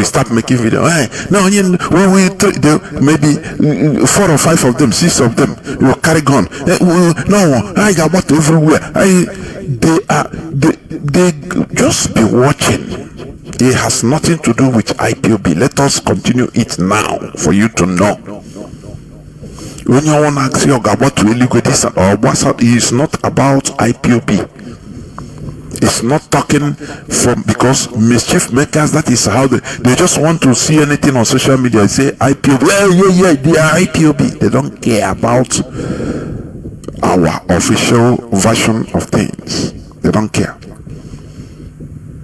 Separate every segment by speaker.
Speaker 1: we start making video. Hey, no, maybe 4 or 5 of them, 6 of them will carry gun. No, I got what everywhere. They just be watching. It has nothing to do with IPOB. Let us continue it now for you to know. When you want to ask you about to liquid this or what's up, it's not about IPOB. It's not talking from because mischief makers, that is how they just want to see anything on social media and say IPOB. Yeah, they are IPOB. They don't care about our official version of things. They don't care.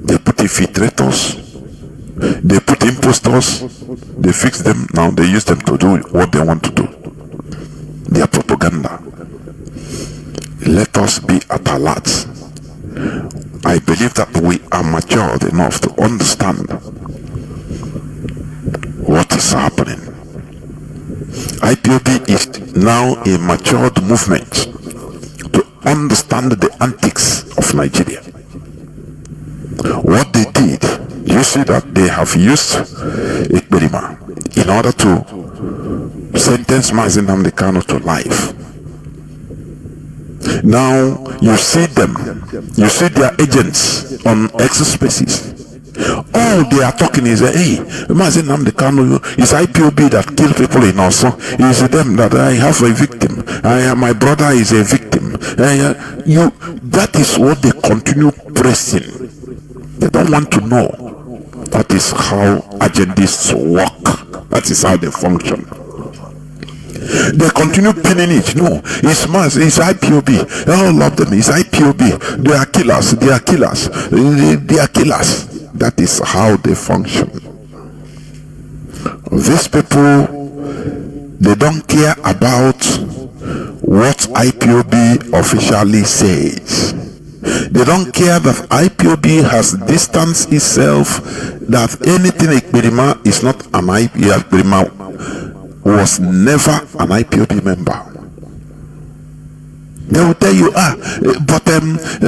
Speaker 1: They put infiltrators, they put impostors, they fix them. Now they use them to do what they want to do. Their propaganda. Let us be at alert. I believe that we are matured enough to understand what is happening. IPOB is now a matured movement to understand the antics of Nigeria. What they did, you see that they have used Ikberima in order to sentence Mazi Nnamdi Kanu to life. Now you see them, you see their agents on X spaces. All they are talking is, hey, Mazi Nnamdi Kanu is IPOB that kill people in Osun. It's them that I have a victim. My brother is a victim. That is what they continue pressing. They don't want to know. That is how agendists work. That is how they function. They continue pinning it. No, it's mass, it's IPOB. All of them is IPOB. They are killers. They are killers. They are killers. That is how they function. These people, they don't care about what IPOB officially says. They don't care that IPOB has distanced itself, that anything Ikberima is not an IPOB. Ikberima was never an IPOB member. They will tell you, but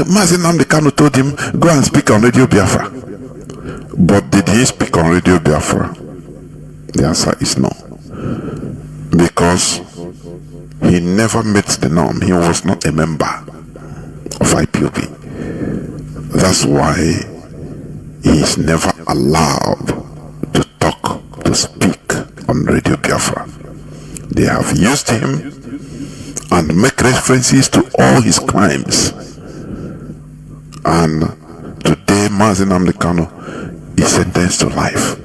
Speaker 1: Mazi Nnamdi Kanu told him, go and speak on Radio Biafra. But did he speak on Radio Biafra? The answer is no. Because he never met the norm. He was not a member of IPOB. That's why he is never allowed to talk, to speak on Radio Biafra. They have used him and make references to all his crimes. And today Mazi Nnamdi Kanu is sentenced to life.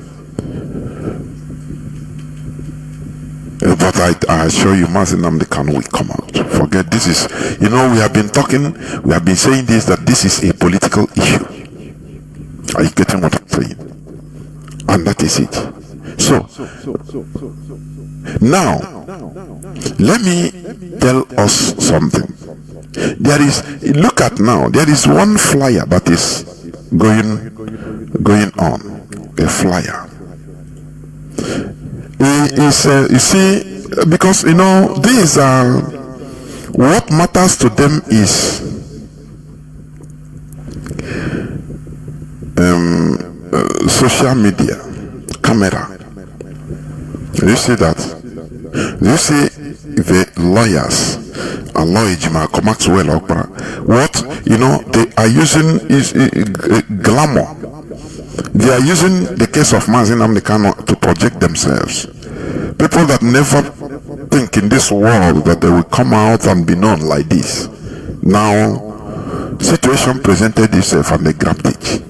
Speaker 1: But I assure you, Mazi Nnamdi Kanu will come out. Forget this is, we have been talking, we have been saying this, that this is a political issue. Are you getting what I'm saying? And that is it. So, now, let me tell us something. Look at now, there is one flyer that is going on. A flyer. You see, because these are what matters to them is social media, camera. You see that? You see the lawyers, Aloy Maxwell, what they are using is glamour. They are using the case of Mazi Nnamdi Kanu to project themselves. People that never think in this world that they will come out and be known like this. Now, situation presented itself and they grabbed it.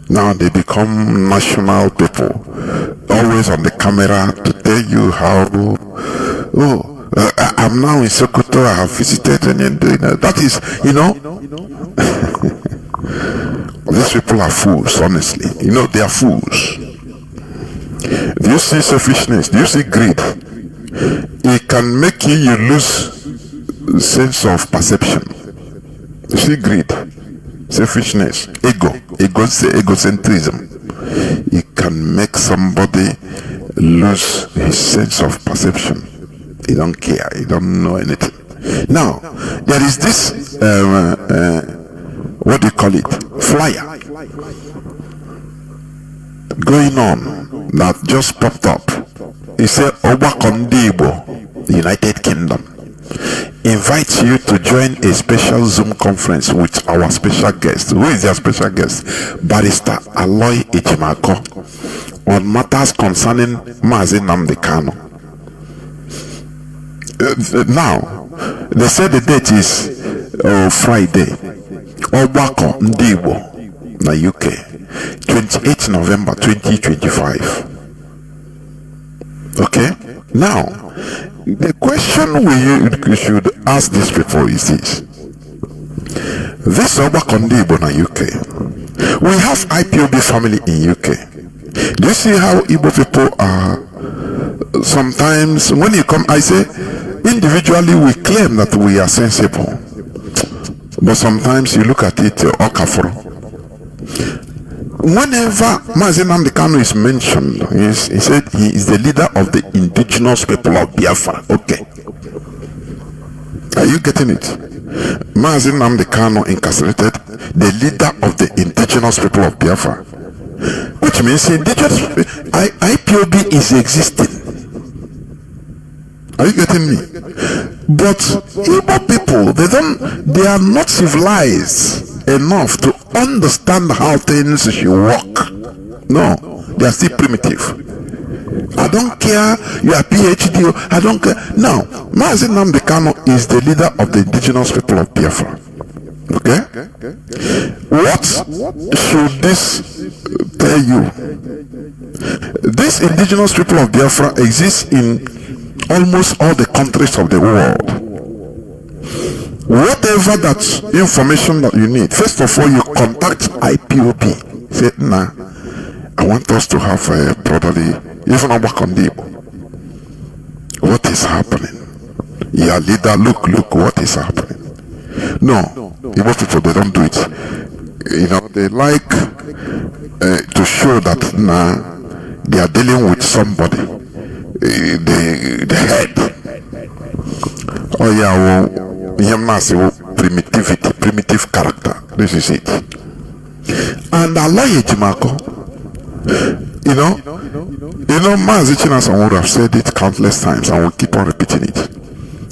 Speaker 1: Now they become national people, always on the camera to tell you how, I'm now in Sokoto, I have visited, and that is, these people are fools, honestly. They are fools. Do you see selfishness? Do you see greed? It can make you lose sense of perception. You see greed, selfishness, egocentrism. It can make somebody lose his sense of perception. He don't care. He don't know anything. Now, there is this, what do you call it? Flyer. going on that just popped up. He said, Obakondibo, United Kingdom, invites you to join a special Zoom conference with our special guest. Who is their special guest? Barrister Aloy Ejimako, on matters concerning Mazi Nnamdi Kanu. Now, they said the date is Friday. Ogbako Ndibo, na UK, 28 November 2025. Okay? Now, the question we should ask these people is this. This Ogbako Ndibo na UK, we have IPOB family in UK. Do you see how Igbo people are? Sometimes when you come, I say, individually we claim that we are sensible, but sometimes you look at it, Okafro. Whenever Mazi Nnamdi Kanu is mentioned, he said he is the leader of the indigenous people of Biafra. Okay. Are you getting it? Mazi Nnamdi Kanu incarcerated, the leader of the indigenous people of Biafra. Which means indigenous IPOB is existing. Are you getting me? But Igbo people, they are not civilized enough to understand how things should work. No, they are still primitive. I don't care you are PhD, I don't care. Now, Mazi Nnamdi Kanu is the leader of the indigenous people of Biafra. Okay? What should this tell you? This indigenous people of Biafra exists in almost all the countries of the world. Whatever that information that you need, first of all, you contact IPOB. Say, nah, I want us to have a brotherly, even a Wakondibo. What is happening? Yeah, leader, look, what is happening? No, Igbo people, they don't do it. You know, they like to show that they are dealing with somebody, the head. Oh yeah, well, primitive character. This is it. And Aloy Ejimako, you know, Mazi Jonathan would have said it countless times, and will keep on repeating it.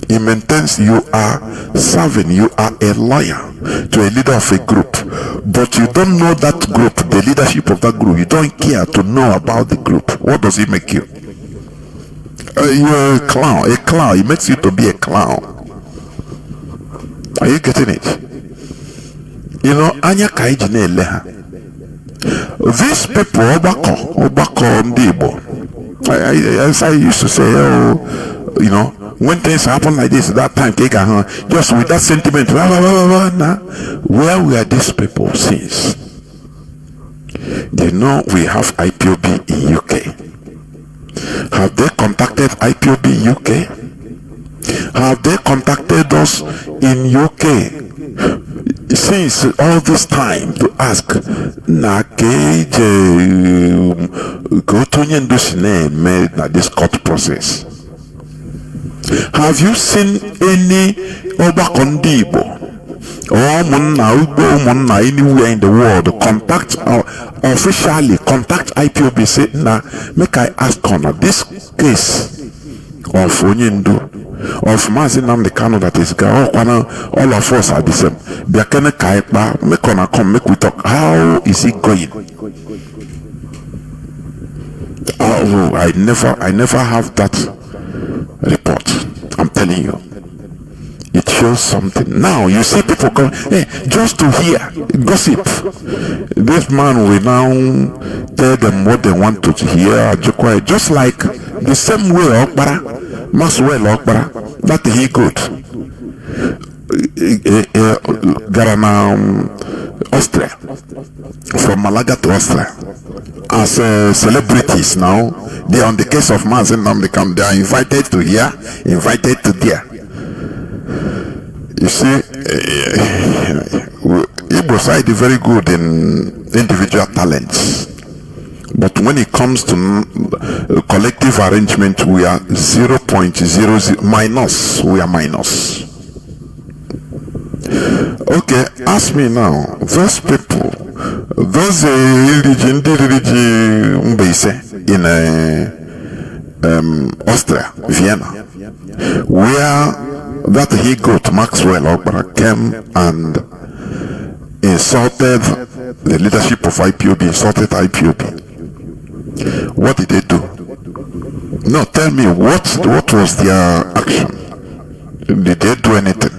Speaker 1: It maintains you are serving, you are a lawyer to a leader of a group, but you don't know that group, the leadership of that group. You don't care to know about the group. What does it make you? You're a clown. A clown. It makes you to be a clown. Are you getting it? You know, Anya Kaijine Leha. These people, Obako Ndibo. As I used to say, you know, when things happen like this, that time, just with that sentiment, where were these people since? They know we have IPOB in UK. Have they contacted IPOB UK? Have they contacted us in UK since all this time to ask go to made this court process? Have you seen any Obakondibo or Munna anywhere in the world officially contact IPOB, say, make I ask on this case of Onyendo, of Mazi Nnamdi Kanu that is all of us are the same. Biakene Kaipa, make on come, make we talk. How is it going? Oh, I never have that report. I'm telling you. It shows something. Now you see people come, hey, just to hear gossip. This man will now tell them what they want to hear. Just like the same way Okpara, Maswell Okpara, that he good. Ghana, Austria, from Malaga to Austria, as celebrities now. They are on the case of Mazi Nnamdi Kanu. They are invited to here, invited to there. You see, Igbo side is very good in individual talents, but when it comes to collective arrangement, we are 0.00 minus. We are minus. Okay, ask me now. Those people, those religion, Vienna, where that he-goat Maxwell Ogbara came and insulted the leadership of IPOB, insulted IPOB. What did they do? No, tell me, what was their action? Did they do anything?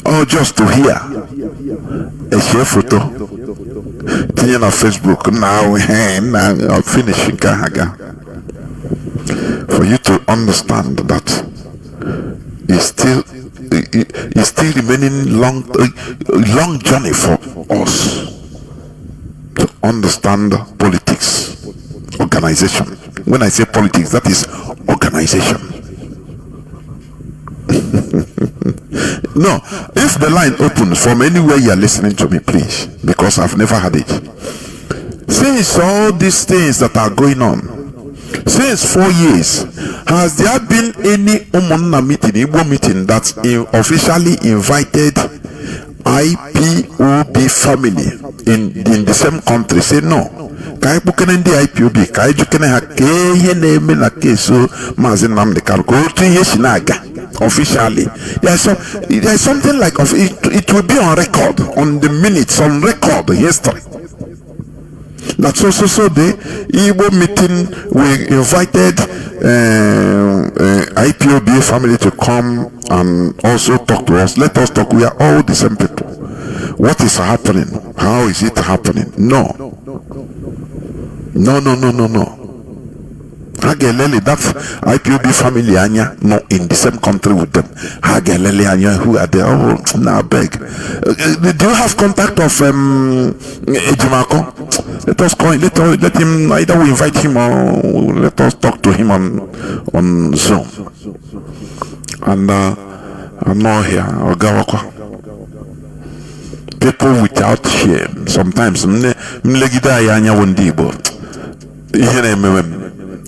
Speaker 1: Oh, just to hear a share photo on Facebook now, I'm finishing Kahaga. For you to understand that it's still remaining long journey for us to understand politics, organization. When I say politics, that is organization. No, if the line opens from anywhere you are listening to me, please, because I've never had it. Since all these things that are going on, since 4 years, has there been any Umunna meeting, Igbo meeting that officially invited IPOB family in the same country? Say no. Kai bukene ndi IPOB, kai jukene hake neme na keso Mazi Nnamdi Kanu ko tinye shinaga. Officially, there's something like it will be on record, on the minutes, on record history. That's also the Igbo meeting. We invited IPOB family to come and also talk to us. Let us talk. We are all the same people. What is happening? How is it happening? No. Hagelele, that's IPOB family anya, no, in the same country with them. Hagelele anya, who are there? Oh, now beg. Do you have contact of Ejimako? Let us call him. Let him. Either we invite him or let us talk to him on Zoom. And I'm not here. Ogawako. People without shame. Sometimes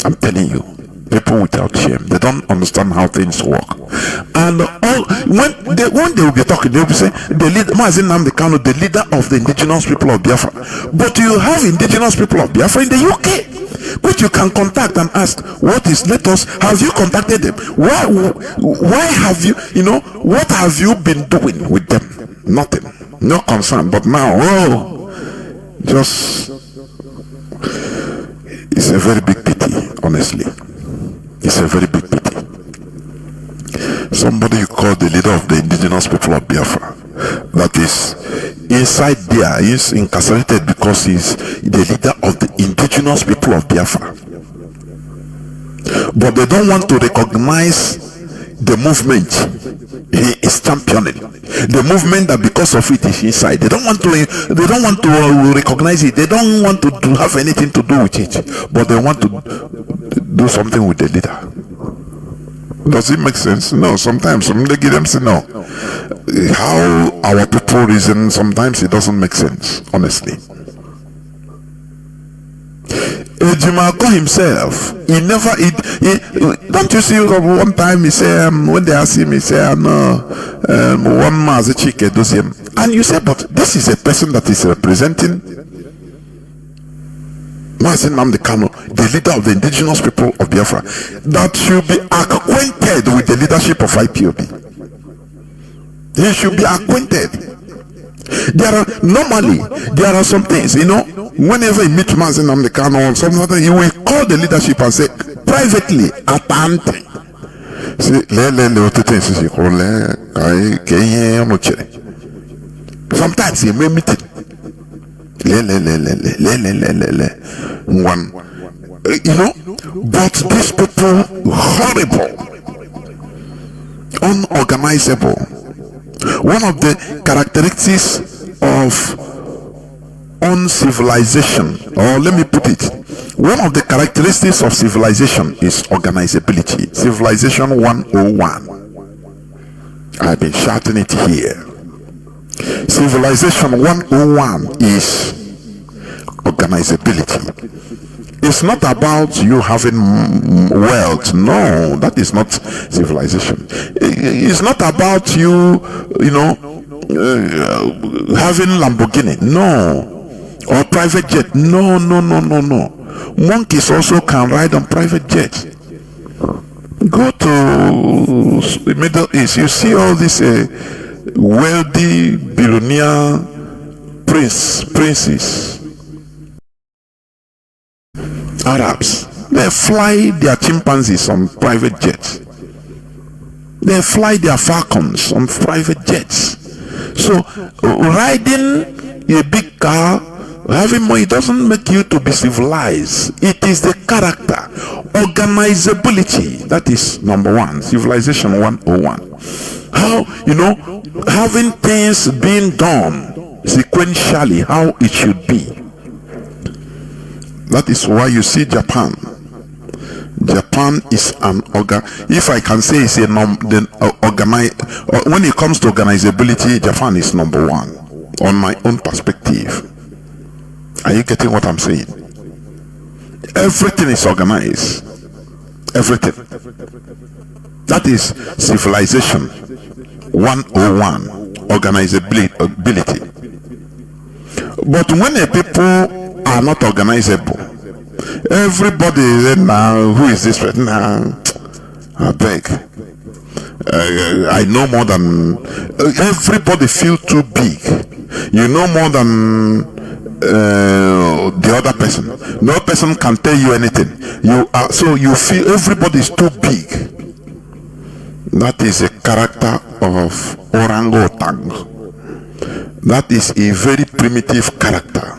Speaker 1: I'm telling you, people without shame, they don't understand how things work. And when they will be talking, they will be saying, Mazi Nnamdi Kanu, the leader of the indigenous people of Biafra. But you have indigenous people of Biafra in the UK, which you can contact and ask, have you contacted them? Why have you, what have you been doing with them? Nothing. No concern. But now, it's a very big pity, honestly. It's a very big pity. Somebody you call the leader of the indigenous people of Biafra, that is inside there, is incarcerated because he's the leader of the indigenous people of Biafra. But they don't want to recognize the movement he is championing, the movement that because of it is inside. They don't want to recognize it. They don't want to have anything to do with it, but they want to do something with the leader. Does it make sense? No. Sometimes some them say no. How our people reason, sometimes it doesn't make sense, honestly. Ejimako himself, don't you see one time he said, when they asked him, he said, no, one Mazi Chike does him. And you say, but this is a person that is representing Mazi Nnamdi Kanu, the leader of the indigenous people of Biafra, that should be acquainted with the leadership of IPOB. He should be acquainted. There are some things, whenever you meet Mazi Nnamdi Kanu or something, you will call the leadership and say, privately, atante. Sometimes you may meet it. But these people, horrible, unorganizable. One of the characteristics of uncivilization, or let me put it, one of the characteristics of civilization is organizability. Civilization 101. I've been shouting it here. Civilization 101 is organizability. It's not about you having wealth. No, that is not civilization. It's not about you, having Lamborghini. No. Or private jet. No. Monkeys also can ride on private jets. Go to the Middle East, you see all these wealthy billionaire princes, Arabs. They fly their chimpanzees on private jets. They fly their falcons on private jets. So riding a big car, having money, doesn't make you to be civilized. It is the character, organizability, that is number one. Civilization 101. How, having things being done sequentially, how it should be. That is why you see Japan is an if I can say it's when it comes to organizability, Japan is number one on my own perspective. Are you getting what I'm saying? Everything is organized. Everything. That is civilization 101, organizability. But when the people are not organizable, everybody then now, who is this person now? I beg. I know more than everybody feel too big. You know more than the other person. No person can tell you anything. So you feel everybody is too big. That is a character of orangutan. That is a very primitive character.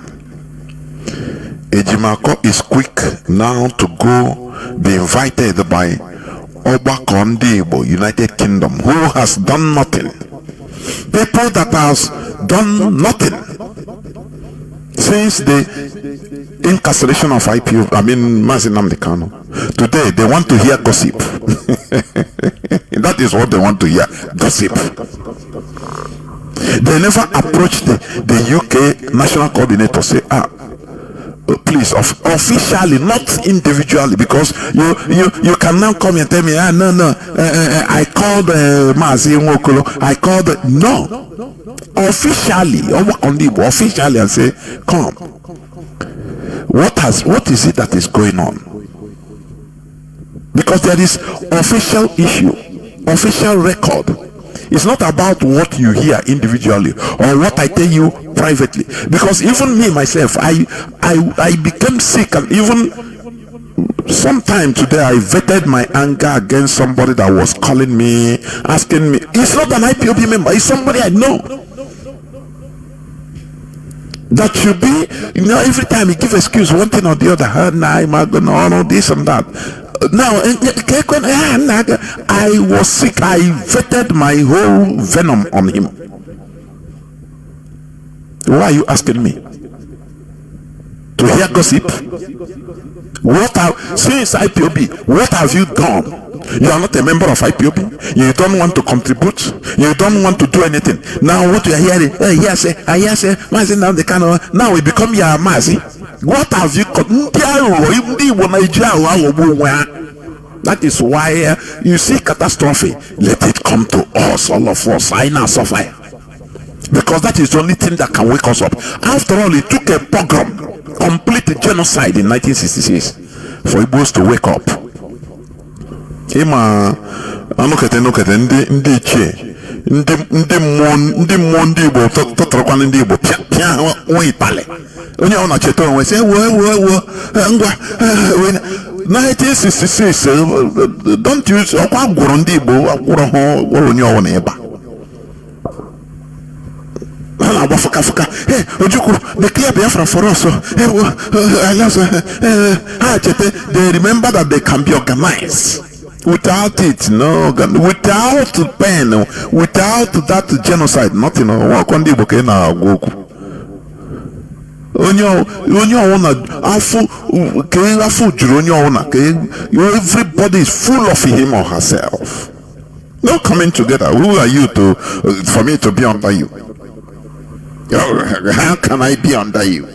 Speaker 1: Ejimako is quick now to go be invited by Obakondibo, United Kingdom, who has done nothing. People that has done nothing since the incarceration of Mazi Jonathan Chinedu. Today they want to hear gossip. That is what they want to hear, gossip. They never approached the UK national coordinator, say, please, officially, not individually, because you can now come and tell me, no, I called Mazi Nwokolo, I called no, officially and say, come. What is it that is going on? Because there is official issue, official record. It's not about what you hear individually or what I tell you privately. Because even me myself, I became sick, and even sometime today I vetted my anger against somebody that was calling me, asking me. It's not an IPOB member, it's somebody I know. That should be, every time he give excuse one thing or the other, no, this and that. Now I was sick. I vetted my whole venom on him. Why are you asking me? To hear gossip? Since IPOB, what have you done? You are not a member of IPOB. You don't want to contribute. You don't want to do anything. Now what you are hearing, I say, Mazi Jonathan Chinedu. Now we become your Mazi. What have you got? That is why you see catastrophe. Let it come to us, all of us. I now suffer. Because that is the only thing that can wake us up. After all, it took a pogrom, complete genocide in 1966 for Igbos to wake up. Ndị mmụọ ndị Igbo tọtọrọkwana ndị Igbo pịa nwe ịpale onye ọ na-cheta onwe sị ngwa 1966 don't use ọkwa gwụrụ ndị Igbo gwụrụ ha onye ọwụ na ịba ha na-agba fụka Ojukwu declare Biafra for us. Ha cheta, they remember that they can be organized. Without it, no, without pain, without that genocide, nothing. Everybody is full of him or herself. No coming together. Who are you for me to be under you? How can I be under you?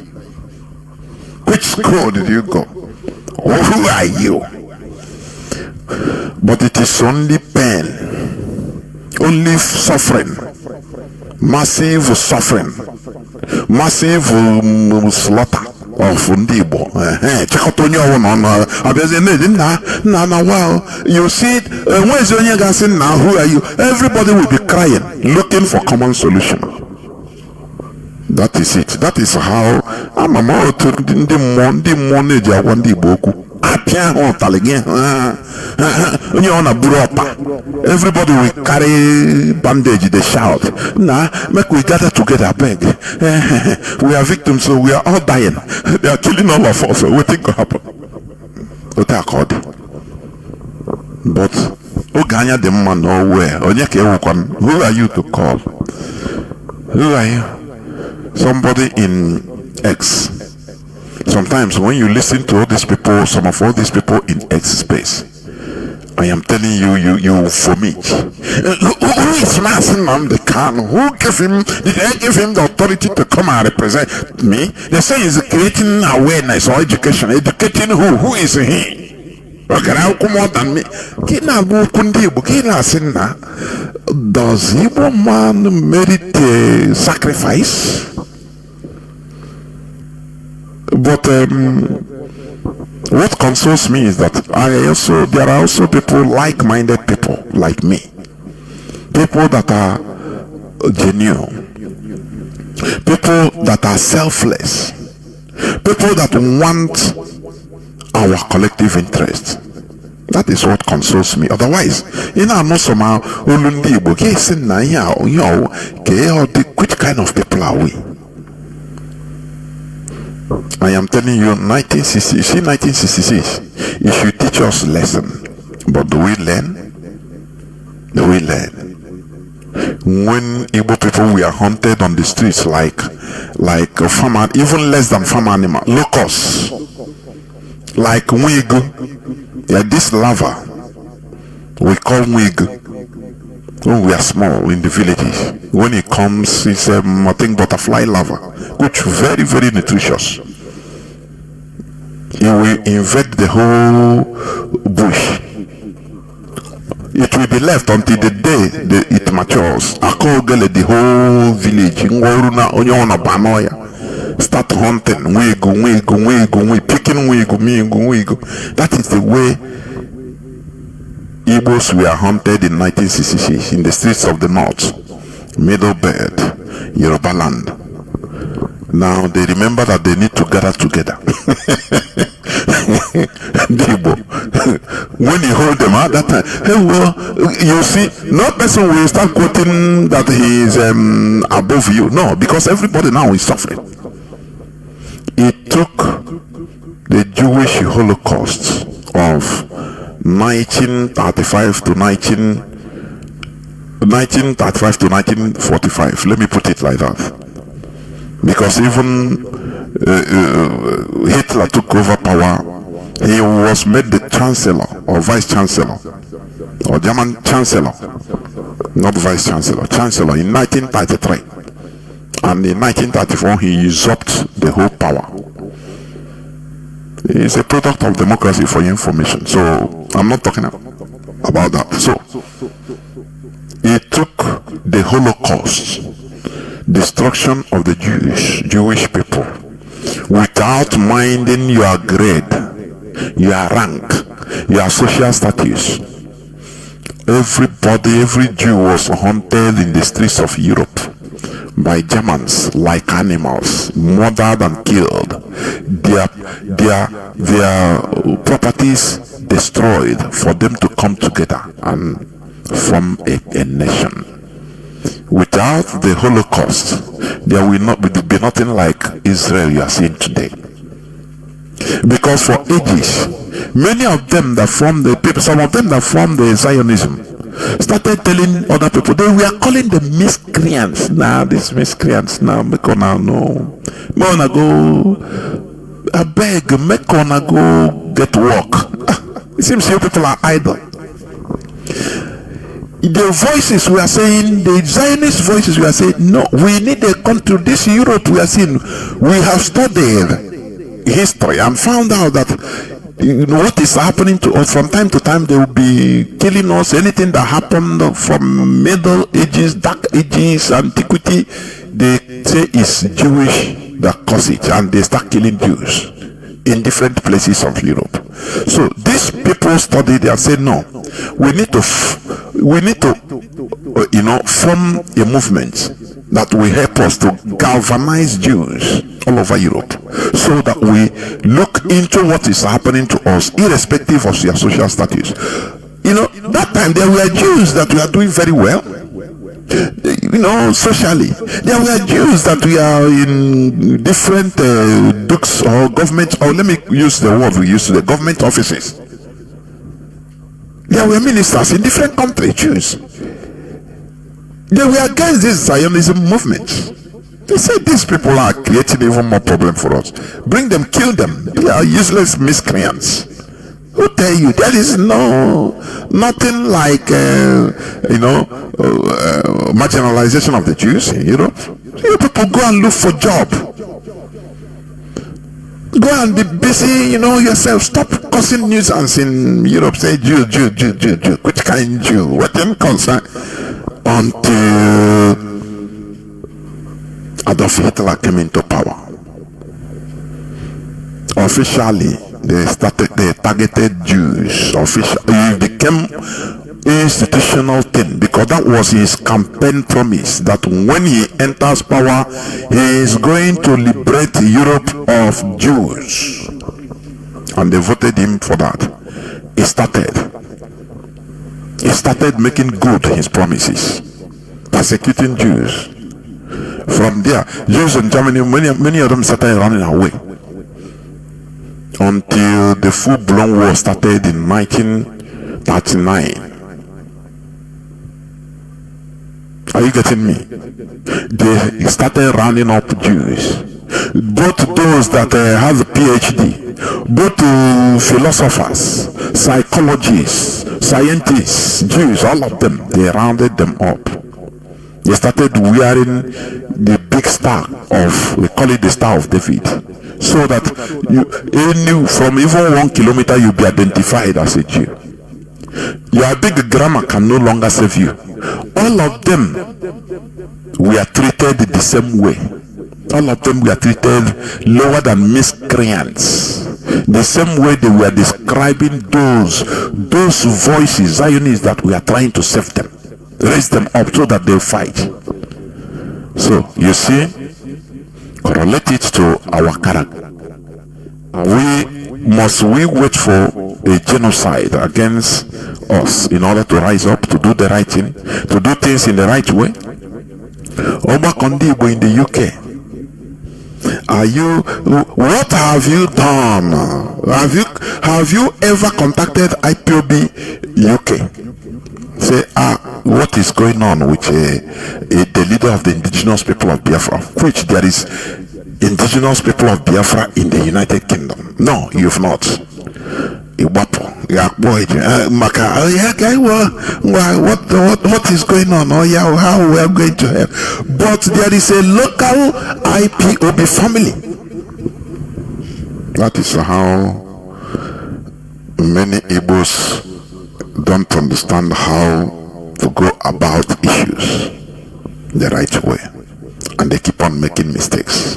Speaker 1: Which school did you go? Who are you? But it is only pain, only suffering, massive suffering, massive slaughter of Ndibo. Wow, you see, where's your gassing now? Who are you? Everybody will be crying, looking for common solution. That is it. That is how I'm a more to the money boku. Everybody will carry bandage, they shout. Nah, make we gather together, beg. We are victims, so we are all dying. They are killing all of us. What think will happen? What are called? But Oganya the man nowhere. Who are you to call? Who are you? Somebody in X. Sometimes when you listen to all these people, some of all these people in X space, I am telling you, you vomit. Who is Mazi the Khan? Who gave him? Did I give him the authority to come and represent me? They say he's creating awareness or education. Educating who? Who is he? More than me. Does Igbo man merit sacrifice? But what consoles me is that there are also people, like-minded people like me, people that are genuine, people that are selfless, people that want our collective interest. That is what consoles me. Otherwise, somehow, which kind of people are we? I am telling you, 1966, it should teach us a lesson. But do we learn? Do we learn? When Igbo people were hunted on the streets like a farm, even less than farm animal, locusts, like Mwigu, like this lava, we call Mwigu. When we are small in the villages, when it comes, it's I think butterfly lava, which very, very nutritious. It will invade the whole bush. It will be left until the day it matures. I call the whole village. Start hunting, picking. That is the way Igbos were hunted in 1966 in the streets of the north, Middle Belt, Yoruba land. Now they remember that they need to gather together. When you hold them at that time, hey, well, you see, no person will start quoting that he is above you. No, because everybody now is suffering. It took the Jewish Holocaust of 1935 to 1945. Let me put it like that. Because even Hitler took over power, he was made the chancellor or vice chancellor or German chancellor, not vice chancellor, chancellor in 1933. And in 1934 he usurped the whole power. It's a product of democracy, for your information. So I'm not talking about that. So it took the Holocaust, destruction of the Jewish people, without minding your grade, your rank, your social status. Every Jew was hunted in the streets of Europe by Germans like animals, murdered and killed, their properties destroyed for them to come together and form a nation. Without the Holocaust, there will be nothing like Israel you are seeing today. Because for ages, many of them that formed the people, some of them that formed the Zionism, started telling other people, they were calling them miscreants. Now these miscreants now make on no, make go, I beg, make on go get work. It seems you people are idle. The voices we are saying, the Zionist voices we are saying, no, we need a country. This Europe we are seeing, we have studied history and found out that what is happening to us from time to time. They will be killing us. Anything that happened from Middle Ages, Dark Ages, Antiquity, they say it's Jewish that cause it, and they start killing Jews in different places of Europe. So these people studied and said, no, we need to form a movement that will help us to galvanize Jews all over Europe, so that we look into what is happening to us irrespective of their social status. That time there were Jews that were doing very well, socially. There were Jews that we are in different dukes or government, or let me use the word we use today, government offices. There were ministers in different countries, Jews. They were against this Zionism movement. They said these people are creating even more problem for us. Bring them, kill them. They are useless miscreants. Who tell you there is nothing like marginalization of the Jews in Europe? You people go and look for job. Go and be busy, yourself. Stop causing nuisance in Europe. Say Jew. Which kind Jew? What them concern? Until Adolf Hitler came into power. Officially, they targeted Jews. It became institutional thing, because that was his campaign promise, that when he enters power, he is going to liberate Europe of Jews. And they voted him for that. He started making good his promises, persecuting Jews. From there, Jews in Germany, many of them started running away, until the full-blown war started in 1939. Are you getting me? They started rounding up Jews, both those that have a PhD, both philosophers, psychologists, scientists, Jews, all of them. They rounded them up. They started wearing the big star of, we call it the Star of David, so that from even 1 kilometer you'll be identified as a Jew. Your big grammar can no longer save you. All of them were treated the same way. All of them were treated lower than miscreants. The same way they were describing those voices, Zionists, that we are trying to save them, raise them up so that they'll fight. So you see, correlate it to our character. Must we wait for a genocide against us in order to rise up, to do the right thing, to do things in the right way? Oba Kondibo in the UK, what have you done? Have you ever contacted IPOB UK? Say, what is going on with the leader of the indigenous people of Biafra, which there is indigenous people of Biafra in the United Kingdom? No, you've not. What is going on? How we are going to help? But there is a local IPOB family. That is how many Igbos don't understand how to go about issues the right way, and they keep on making mistakes.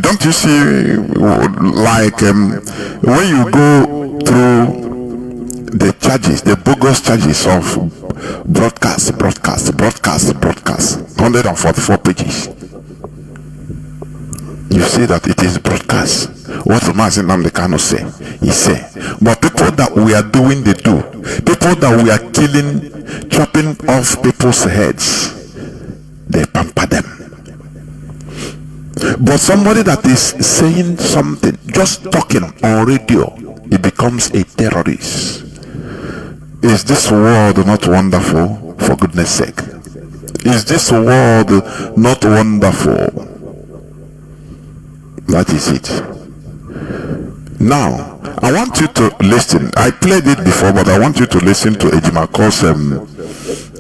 Speaker 1: Don't you see, like when you go through the charges, the bogus charges of broadcast, 144 pages, you see that it is broadcast. What Mazi Jonathan say, he say. But people that we are doing, they do. People that we are killing, chopping off people's heads, they pamper them. But somebody that is saying something, just talking on radio, he becomes a terrorist. Is this world not wonderful? For goodness sake, is this world not wonderful? That is it. Now, I want you to listen. I played it before, but I want you to listen to Ejimako's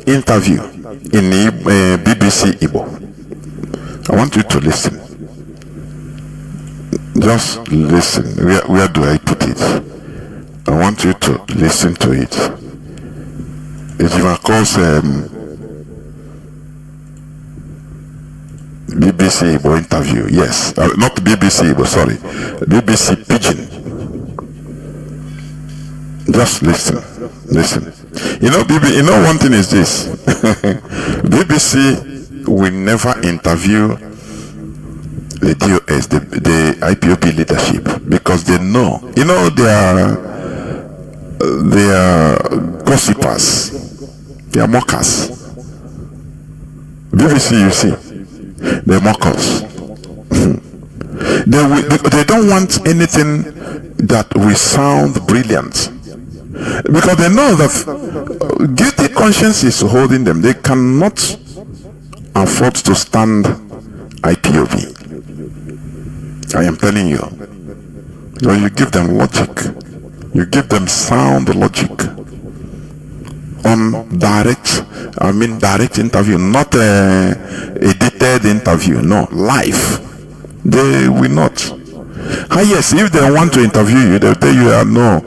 Speaker 1: interview in BBC Igbo. I want you to listen. Just listen. Where do I put it? I want you to listen to it. Ejimako's BBC Igbo interview. Yes, not BBC Igbo, sorry, BBC Pidgin. Just listen. You know, one thing is this: BBC will never interview the DOS, the IPOB leadership, because they know, they are gossipers, they are mockers. BBC, you see, they mock us. They don't want anything that will sound brilliant, because they know that guilty conscience is holding them. They cannot afford to stand IPOB. I am telling you. When you give them logic, you give them sound logic on direct interview, not edited interview, no, live. They will not. Yes, if they want to interview you, they'll tell you, no,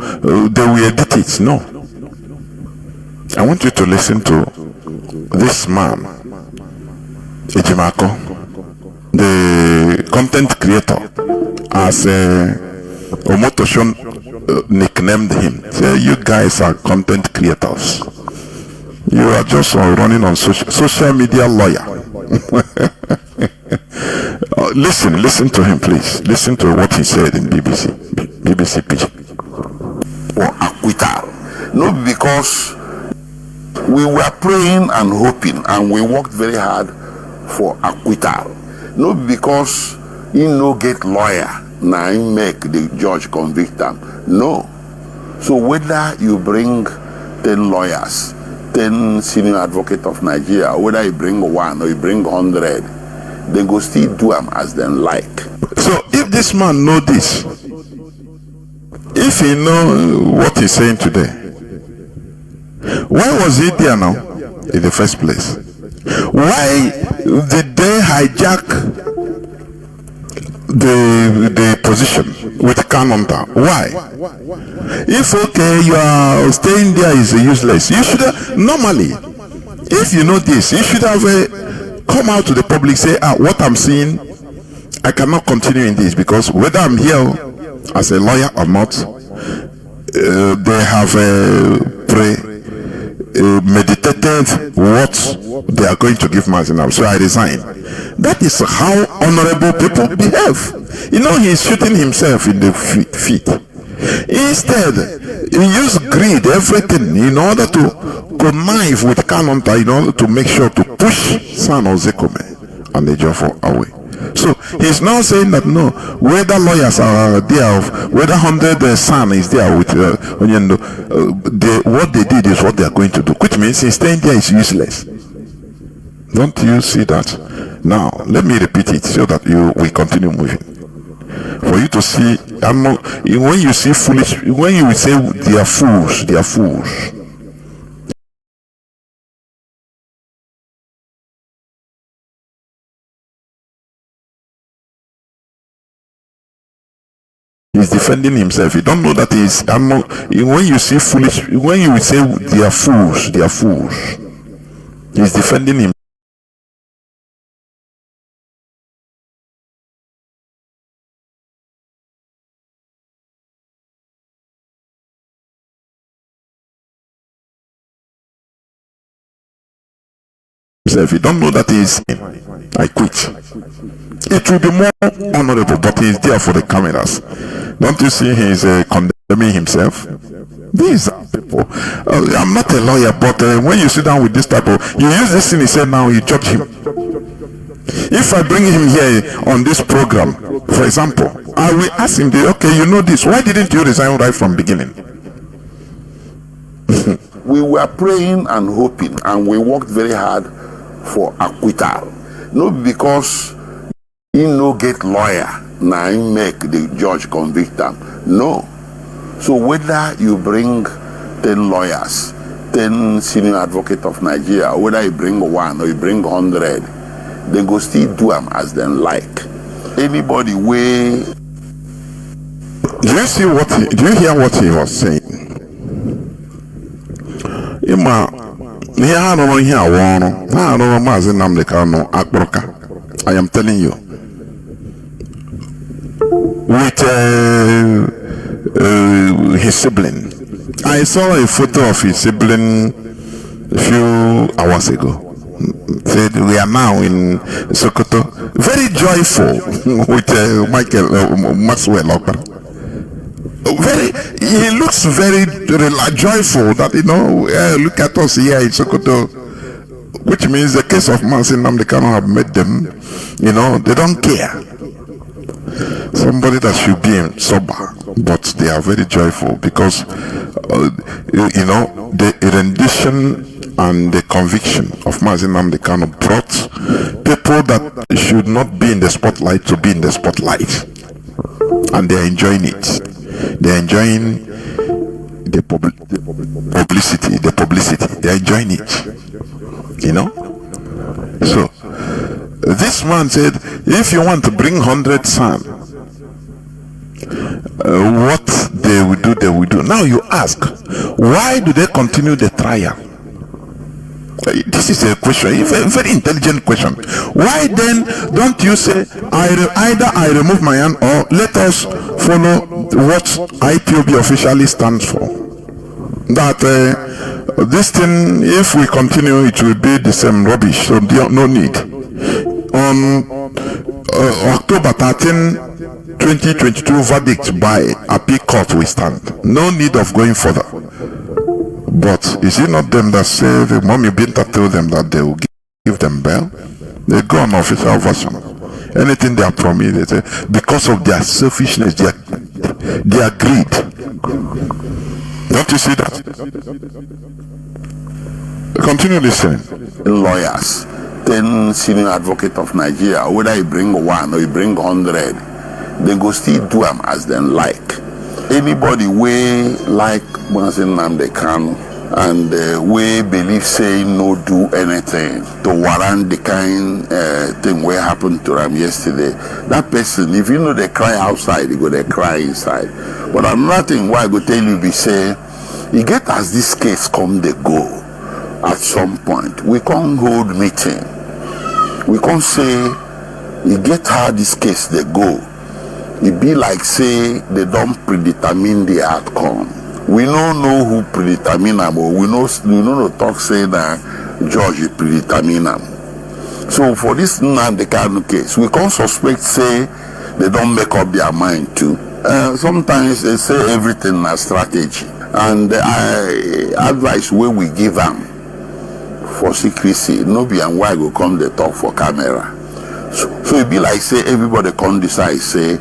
Speaker 1: they will edit it. No. I want you to listen to this man, Ejimako, the content creator, as Omotosho nicknamed him. Say, you guys are content creators. You are just running on social media lawyer. Listen to him, please. Listen to what he said in BBC Pidgin.
Speaker 2: For acquittal, not because we were praying and hoping, and we worked very hard for acquittal. Not because he no get lawyer, now he make the judge convict them. No. So whether you bring 10 lawyers, 10 senior advocates of Nigeria, whether you bring 1 or you bring 100, they go still do them as they like.
Speaker 1: So if this man know this, if he know what he's saying today, why was he there now in the first place? Why did they hijack the position with counter? Why? If you are staying there is useless, you should have, normally, if you know this, you should have come out to the public, say, what I'm seeing, I cannot continue in this, because whether I'm here as a lawyer or not, they have meditated what they are going to give Mazi now, so I resign. That is how honorable people behave. He is shooting himself in the feet. Instead, he used greed, everything, in order to connive with Kanonta, in order to make sure to push San Ozekome and the Jofo away. So he's now saying that no, whether lawyers are there, whether 100 son is there with what they did is what they are going to do, which means he's staying there is useless. Don't you see that? Now let me repeat it so that we continue moving. For you to see, when you see foolish, when you say they are fools, they are fools. He's defending himself. You don't know that he's. When you see foolish, when you say they are fools, they are fools. He's defending himself. If you don't know that he's, I quit. It will be more honorable, but he's there for the cameras. Don't you see he's condemning himself? These are people. I'm not a lawyer, but when you sit down with this type of, you use this thing, he said, now you judge him. If I bring him here on this program, for example, I will ask him, okay, you know this, why didn't you resign right from beginning?
Speaker 2: We were praying and hoping, and we worked very hard for acquittal. Not because he no get lawyer, now he make the judge convict them. No. So whether you bring 10 lawyers, 10 senior advocates of Nigeria, whether you bring 1 or you bring 100, they go still do them as they like. Anybody way.
Speaker 1: Do you hear what he was saying? Mazi Nnamdi Kanu akpọrọka I am telling you. With his sibling. I saw a photo of his sibling a few hours ago. Said we are now in Sokoto. Very joyful with Maxwell Okpara. He looks very joyful that, look at us here in Sokoto. Which means the case of Mazi Jonathan Chinedu have made them, they don't care. Somebody that should be sober, but they are very joyful because, the rendition and the conviction of Mazi Jonathan Chinedu brought people that should not be in the spotlight to be in the spotlight. And they are enjoying it. They are enjoying the publicity. They are enjoying it. So, this man said, if you want to bring 100 sons, what they will do. Now you ask, why do they continue the trial? This is a question, a very intelligent question. Why then don't you say, either I remove my hand or let us follow what IPOB officially stands for? That this thing, if we continue, it will be the same rubbish, so no need. On October 13, 2022 verdict by appeal court we stand. No need of going further. But is it not them that say the Mommy Binta told them that they will give them bail? They go on official version. Anything they are promised, they say, because of their selfishness, their greed. Don't you see that? Continue listening.
Speaker 2: Lawyers, 10 senior advocate of Nigeria, whether you bring one or you bring 100, they go still do them as they like. Anybody way like Mazi Jonathan Chinedu and we believe saying no do anything to warrant the kind thing where happened to them yesterday, that person, if you know they cry outside, they go they cry inside. But another thing why I go tell you be say, you get as this case come they go at some point. We can't hold meeting. We can't say you get how this case they go. It be like say they don't predetermine the outcome. We don't know who predetermine them, but we know talk say that judge predetermine them. So for this Nnamdi Kanu case, we can't suspect say they don't make up their mind too. Sometimes they say everything a strategy, and advice where we give them for secrecy, no be and why go come they talk for camera. So it be like say everybody can decide say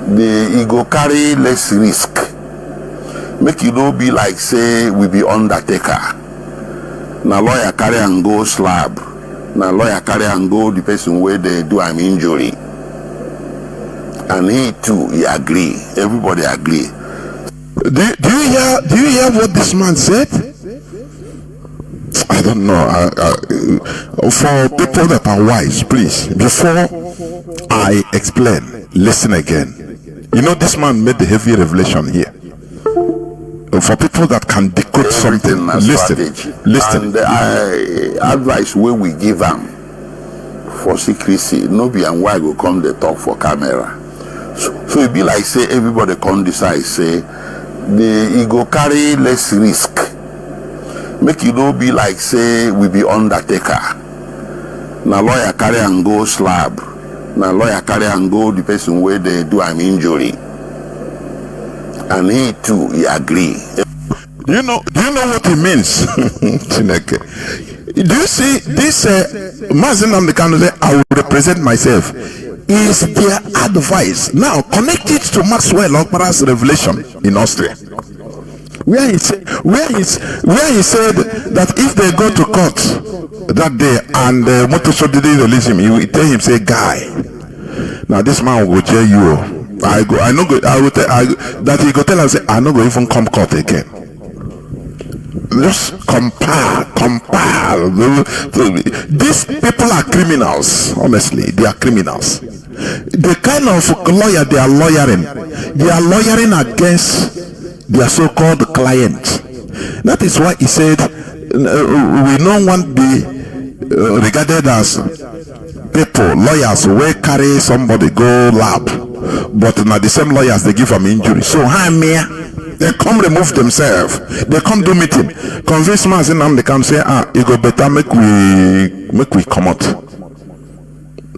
Speaker 2: he go carry less risk. Make you no be like say we be undertaker. Now lawyer carry and go slab. Now lawyer carry and go the person where they do an injury. And he too, he agree. Everybody agree.
Speaker 1: Do you hear what this man said? I don't know. For people that are wise, please, before I explain, listen again. This man made the heavy revelation here. For people that can decode something, listen.
Speaker 2: And the advice where we give them for secrecy, no be and why go come they talk for camera. So it be like say everybody can decide say he go carry less risk. Make you no be like say we be undertaker. Now lawyer carry and go slab. Now lawyer carry and go the person where they do an injury. And he too, he agree.
Speaker 1: Do you know what it means? Do you see this Mazi Jonathan Chinedu say, I will represent myself, is their advice. Now connect it to Maxwell Okpara's revelation in Austria, where he said that if they go to court that day and Motosho didn't release him, he will tell him, say, guy, now this man will jail you. That he go tell us, I no go even come court again. Just compare. These people are criminals. Honestly, they are criminals. The kind of lawyer they are lawyering against their so-called client. That is why he said we don't want to be regarded as people, lawyers, will carry somebody go lab, but now the same lawyers they give them injury. So they come remove themselves. They come do meeting. Convince Mazi and they can say, you go better make we come out.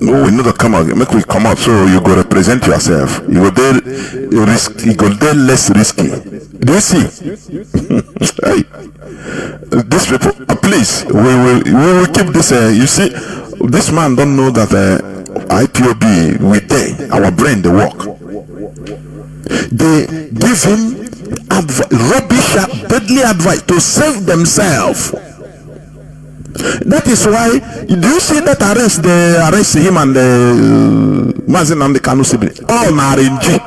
Speaker 1: No, we know that come out, make we come out. So you go represent yourself. You go there you go there less risky. Do you see? Hey, these people, please, we will keep this. You see, this man don't know that IPOB with our brain they work. They give him rubbish, deadly advice to save themselves. That is why, do you see that arrest? They arrest him and the Mazi and the Kanu sibling. All na RNG.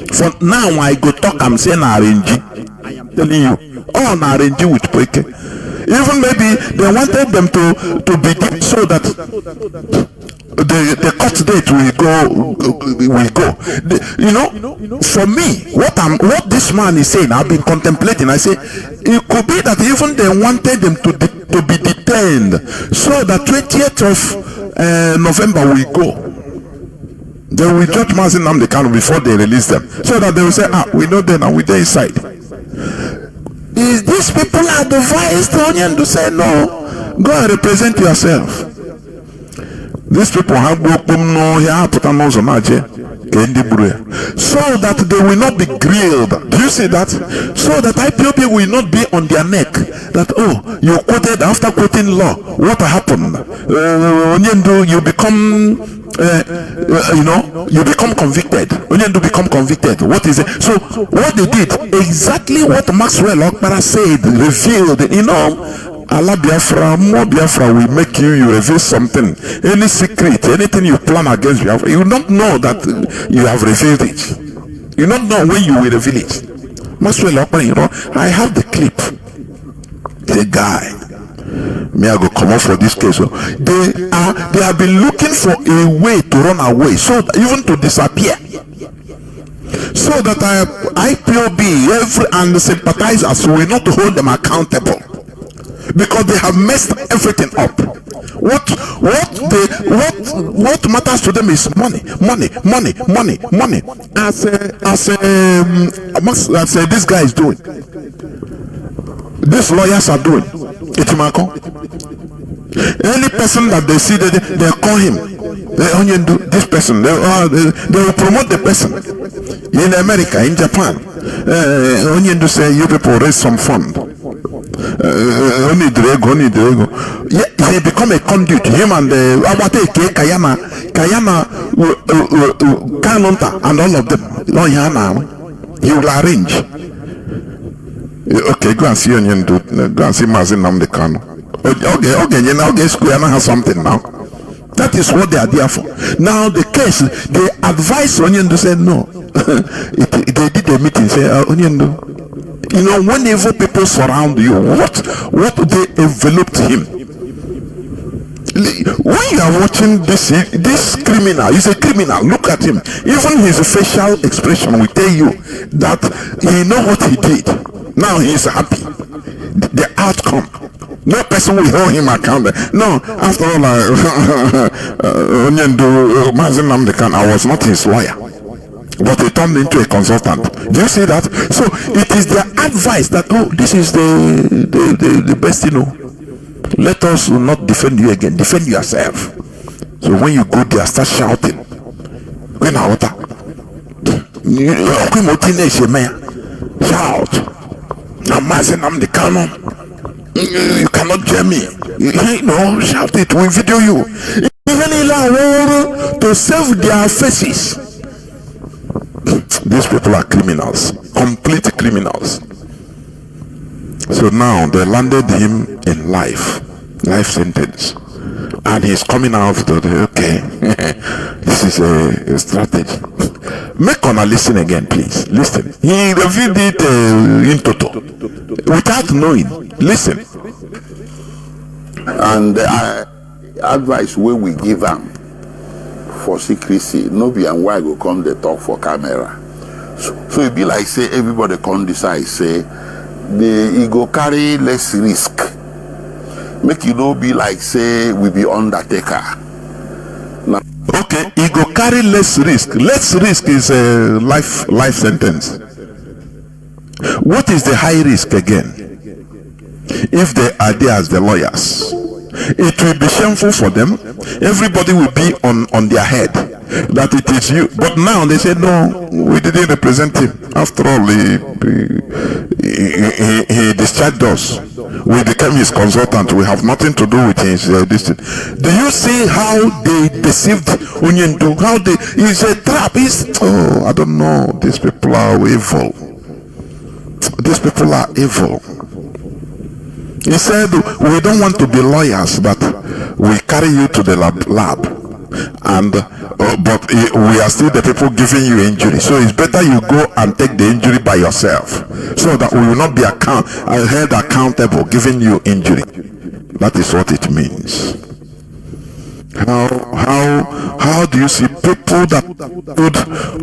Speaker 1: For now, I go talk. I'm saying RNG. I am telling you, all na RNG with Poike. Even maybe they wanted them to be so that the court date will go. You know, for me, what this man is saying, I've been contemplating. I say it could be that even they wanted them to be detained, so that 20th of November will go. They will judge Mazi Nnamdi Kanu before they release them, so that they will say, we know them and we're inside. Is these people advised to say no? Go and represent yourself. These people have so that they will not be grilled. Do you see that? So that IPOB will not be on their neck. That you quoted after quoting law. What happened? You become you become convicted. Onyendu become convicted. What is it? So what they did, exactly what Maxwell Okpara said, revealed. Allah Biafra, more Biafra will make you reveal something. Any secret, anything you plan against Biafra, you don't know that you have revealed it. You don't know when you will reveal it. Maxwell Okpara, I have the clip. The guy. May I go come up for this case? They have been looking for a way to run away, so even to disappear, so that IPOB and the sympathizers will not hold them accountable, because they have messed everything up. What matters to them is money. As this guy is doing, these lawyers are doing. Any person that they see, they call him. They only do this person. They will promote the person. In America, in Japan, only do say you people raise some fund. Only Drego. Yeah, he become a conduit. Him and the Kayama, Kanonta, and all of them. He will arrange. Okay, go and see Onion do. Go and see Mazi Nnamdi Kanu. Okay, you now get square and have something now. That is what they are there for. Now the case, they advise Onion to say no. They did a meeting, say Onion do. Whenever people surround you, what they enveloped him. When you are watching this criminal, he's a criminal. Look at him. Even his facial expression will tell you that he knows what he did. Now he is happy. The outcome. No person will hold him accountable. No, after all, Mazi Nnamdi Kanu, I was not his lawyer, but he turned into a consultant. Do you see that? So it is their advice that this is the best, Let us not defend you again. Defend yourself. So when you go there, start shouting. Shout. Mazi Nnamdi Kanu, you cannot hear me. Shout it. We video you. Even to save their faces. These people are criminals, complete criminals. So now they landed him in life sentence, and he's coming out to okay. This is a strategy. Make Connor listen again, please. Listen. He revealed it in toto, without knowing. Listen.
Speaker 2: And advice where we give them for secrecy, no be and why go come they talk for camera. So it be like say everybody come decide say he go carry less risk. Make you be like say we be undertaker.
Speaker 1: Okay, he go carry less risk. Less risk is a life sentence. What is the high risk again? If they are there as the lawyers, it will be shameful for them. Everybody will be on their head that it is you. But now they say, no, we didn't represent him. After all, he discharged us. We became his consultant. We have nothing to do with his this thing. Do you see how they deceived Onyendu? How they, it's a trap. I don't know. These people are evil. These people are evil. He said, we don't want to be lawyers, but we carry you to the lab. And but we are still the people giving you injury. So it's better you go and take the injury by yourself, so that we will not be held accountable giving you injury. That is what it means. How do you see people that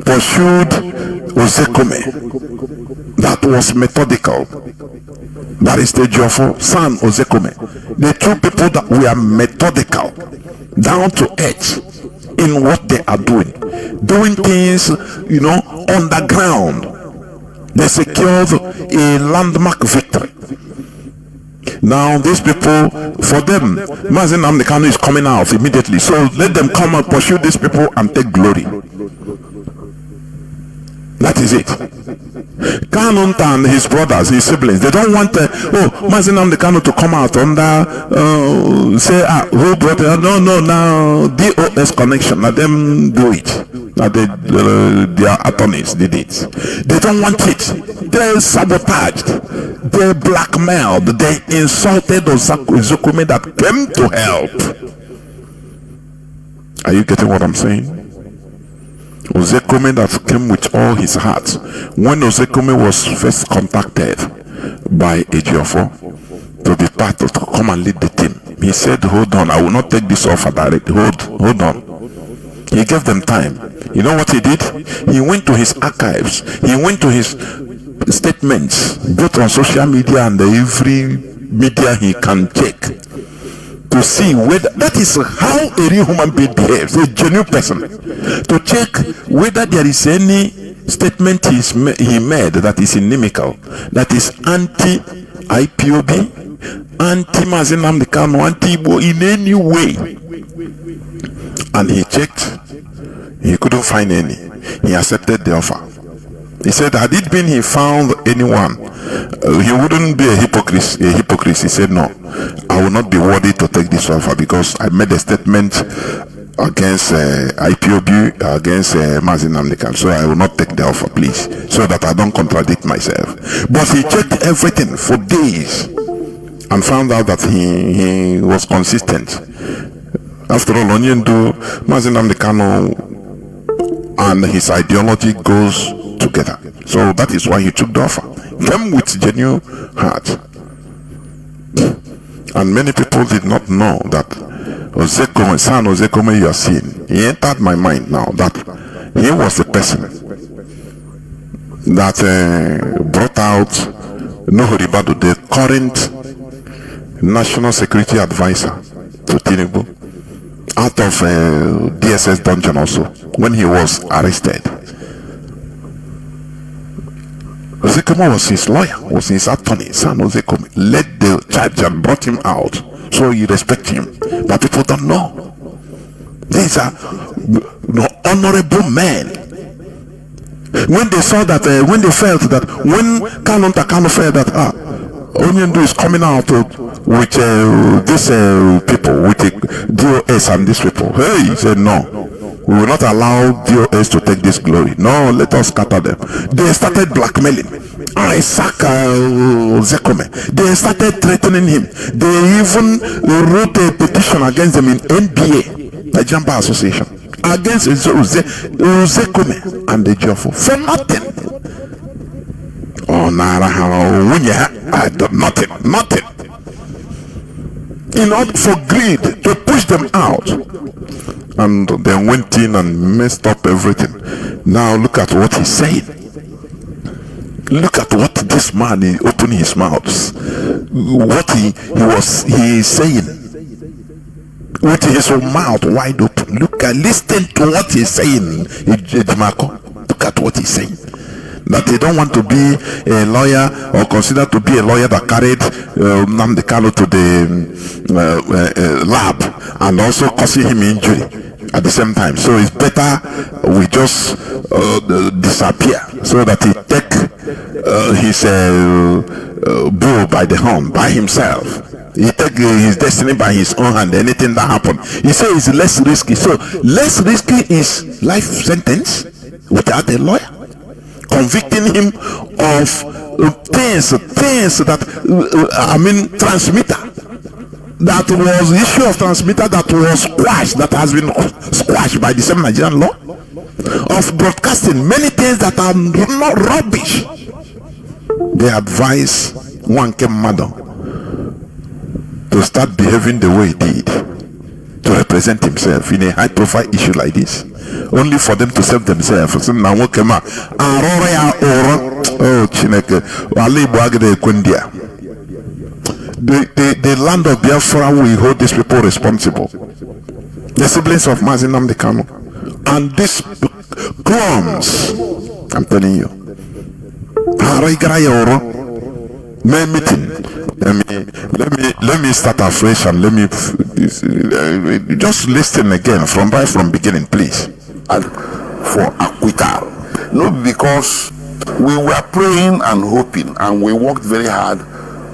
Speaker 1: pursued Ozekome? That was methodical. That is the Jofo, San Ozekome. The two people that were methodical, down to earth in what they are doing things, underground. They secured a landmark victory. Now these people, for them, Mazi Nnamdi Kanu is coming out immediately, so let them come and pursue these people and take glory. That is it. Kanu and his brothers, his siblings, they don't want Mazi Nnamdi Kanu to come out under who brought it? No, now DOS connection, let them do it. Now their attorneys did it. They don't want it. They sabotaged, they blackmailed, they insulted Ozekome that came to help. Are you getting what I'm saying? Ozekome that came with all his heart. When Ozekome was first contacted by Ejiofor to be part of, to come and lead the team, he said, hold on, I will not take this offer directly. Hold on. He gave them time. You know what he did? He went to his archives. He went to his statements, both on social media and every media he can check, to see whether that is how a real human being behaves, a genuine person, to check whether there is any statement he made that is inimical, that is anti-IPOB, anti-Mazi Nnamdi Kanu, anti-Igbo in any way. And he checked, he couldn't find any. He accepted the offer. He said, had it been he found anyone, he wouldn't be a hypocrite. He said, no, I will not be worthy to take this offer because I made a statement against IPOB, against Mazi Nnamdi Kanu, so I will not take the offer, please, so that I don't contradict myself. But he checked everything for days and found out that he was consistent. After all, Onyendu, Mazi Nnamdi Kanu and his ideology goes together. So that is why he took the offer. Came with genuine heart. And many people did not know that Ozekome, San Ozekome you are seeing, he entered my mind now that he was the person that brought out Nuhu Ribadu, the current National Security Advisor to Tinubu, out of DSS dungeon also, when he was arrested. Ozekome was his lawyer, was his attorney. San Ozekome led the charge and brought him out, so you respect him. But people don't know. These are honorable men. When they saw that, when they felt that, when Kanu felt that Onyendu is coming out with these people, with the DOS and these people, hey, he said no. We will not allow DOS to take this glory. No, let us scatter them. They started blackmailing. Ozekome. They started threatening him. They even wrote a petition against them in NBA, Nigerian Bar Association, against Ozekome and the Jofo for nothing. Nothing. In order for greed to push them out. And they went in and messed up everything. Now look at what he's saying. Look at what this man, he opened his mouth. What he is saying. with his mouth wide open. Listen to what he's saying. Look at what he's saying. That they don't want to be a lawyer or consider to be a lawyer that carried Nnamdi Kanu to the lab and also causing him injury at the same time. So it's better we just disappear so that he take his bull by the horn by himself. He take his destiny by his own hand. Anything that happen, he says it's less risky. So less risky is life sentence without a lawyer convicting him of things that transmitter. That was issue of transmitter that was squashed, that has been squashed by the same Nigerian law. Of broadcasting many things that are not rubbish. They advise one mother to start behaving the way he did, to represent himself in a high profile issue like this, only for them to save themselves. The land of Biafra will hold these people responsible. The siblings of Mazi Nnamdi Kanu and these clones, I'm telling you. Meeting. Let me start afresh and let me just listen again from beginning, please.
Speaker 2: And for acquittal, not because we were praying and hoping and we worked very hard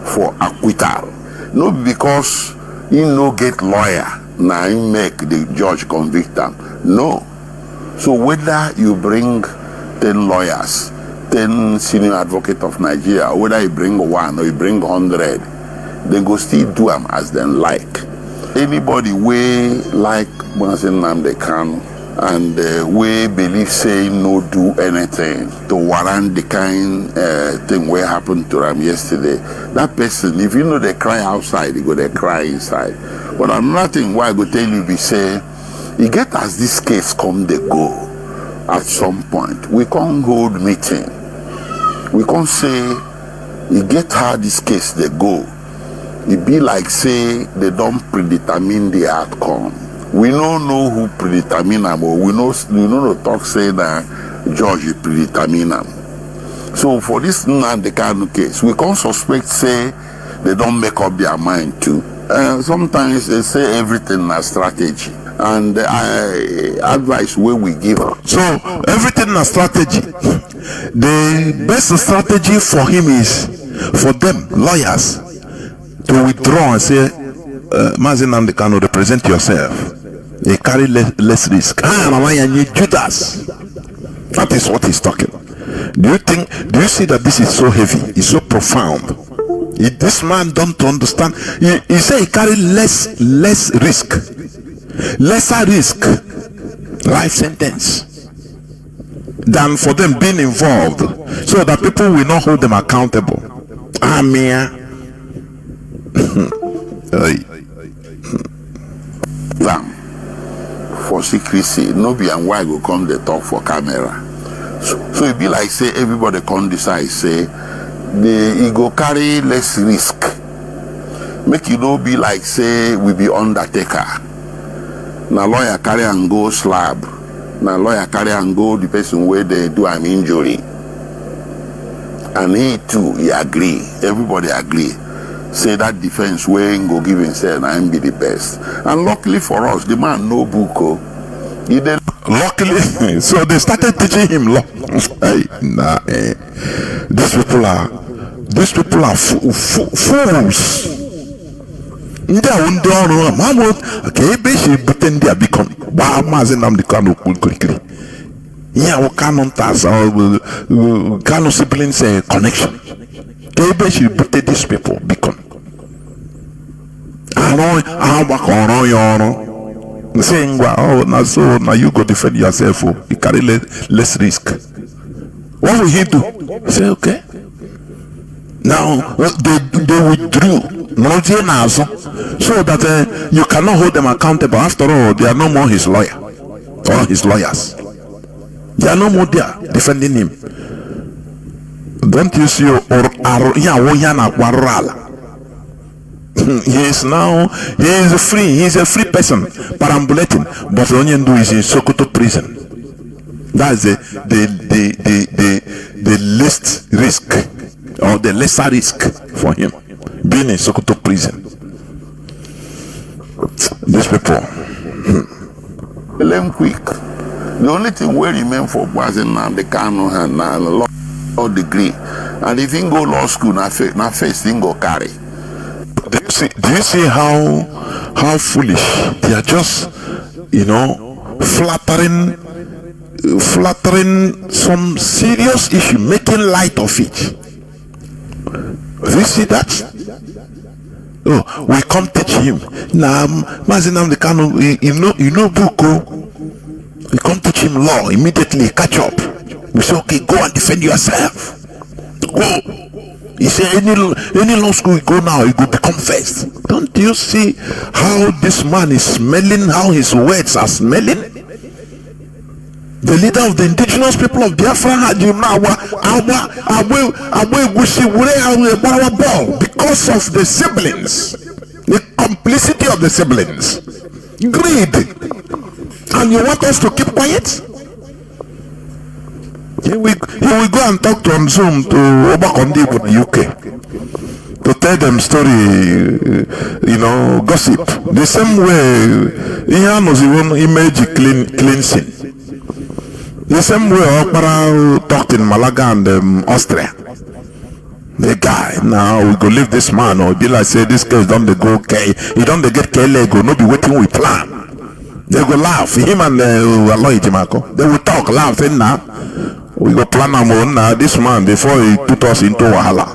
Speaker 2: for acquittal, not because you no get lawyer now you make the judge convict them. No. So whether you bring 10 lawyers, 10 senior advocate of Nigeria, whether you bring 1 or you bring 100, they go still do them as they like. Anybody way like Mazi Nnamdi Kanu and we believe say no do anything to warrant the kind thing what happened to them yesterday, that person, if you know they cry outside, they go they cry inside. But another thing why I go tell you, be say you get as this case come they go. At some point we can't hold meeting, we can't say you get how this case they go. It be like say they don't predetermine the outcome. We don't know who predetermine them, but we know the talk say that judge predetermine them. So for this Nnamdi Kanu case, we can't suspect say they don't make up their mind too. Sometimes they say everything is strategy, and advice where we give.
Speaker 1: So everything is strategy. The best strategy for him is for them lawyers to withdraw and say, Mazi Nnamdi Kanu, represent yourself. They carry less risk. Judas. That is what he's talking. Do you see that this is so heavy? It's so profound. This man don't understand. He say he carry less risk. Lesser risk. Life sentence. Than for them being involved. So that people will not hold them accountable. Amen.
Speaker 2: For secrecy, no be and why go come they talk for camera. So it be like say everybody come decide say he go carry less risk. Make you no be like say we be undertaker. Now lawyer carry and go slab. Now lawyer carry and go the person where they do an injury. And he too he agree. Everybody agree. Say that defense way go give himself and be the best. And luckily for us, the man no book.
Speaker 1: Luckily, so they started teaching him law. These people are fools. Kanu siblings connection. These people beacon. Saying, oh, now you go defend yourself. You carry less risk. What will he do? He say, okay. Now they withdrew, so that you cannot hold them accountable. After all, they are no more his lawyer or his lawyers. They are no more there defending him. Don't you see? He is free. He is a free person, perambulating. But Onyendu is in Sokoto prison. That's the least risk, or the lesser risk for him, being in Sokoto prison. These people.
Speaker 2: Let quick. The only thing we remain for wasn't the canon and law degree. And if you go law school, na first thing go carry.
Speaker 1: Do you see how foolish they are? Just flattering some serious issue, making light of it. Do you see that? Oh, we come teach him now. Mazi Jonathan Chinedu, you know book. We come teach him law immediately. Catch up. We say, okay, go and defend yourself. Go. He said, any law school you go now, you go become first. Don't you see how this man is smelling, how his words are smelling? The leader of the indigenous people of Biafra had you now because of the siblings, the complicity of the siblings, greed. And you want us to keep quiet? He will go and talk to on Zoom to Obakondi with the UK to tell them story, gossip. The same way he has even image cleansing. The same way Okpara talked in Malaga and Austria. The guy, now we go leave this man, or be like say this case don't they go okay. He don't they get Kele go, no be waiting we plan. They go laugh. Him and Aloy Jimako. They will talk, laugh, say now. We go plan them now. This man before he put us into Wahala.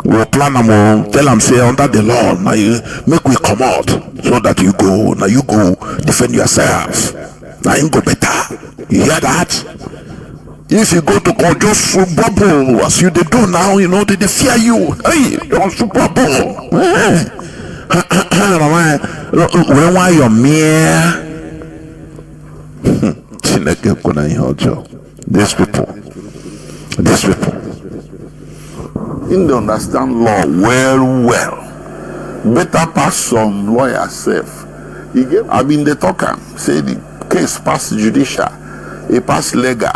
Speaker 1: We will plan them tell him say under the law, now you make we come out so that you go defend yourself. Now you go better. You hear that? If you go to court, just bubble as you they do now, they fear you. Hey, you're super bubble. Why you're mere? These people.
Speaker 2: In the understand law well. Better pass some lawyer self. They talk say the case pass judicial, it pass legal.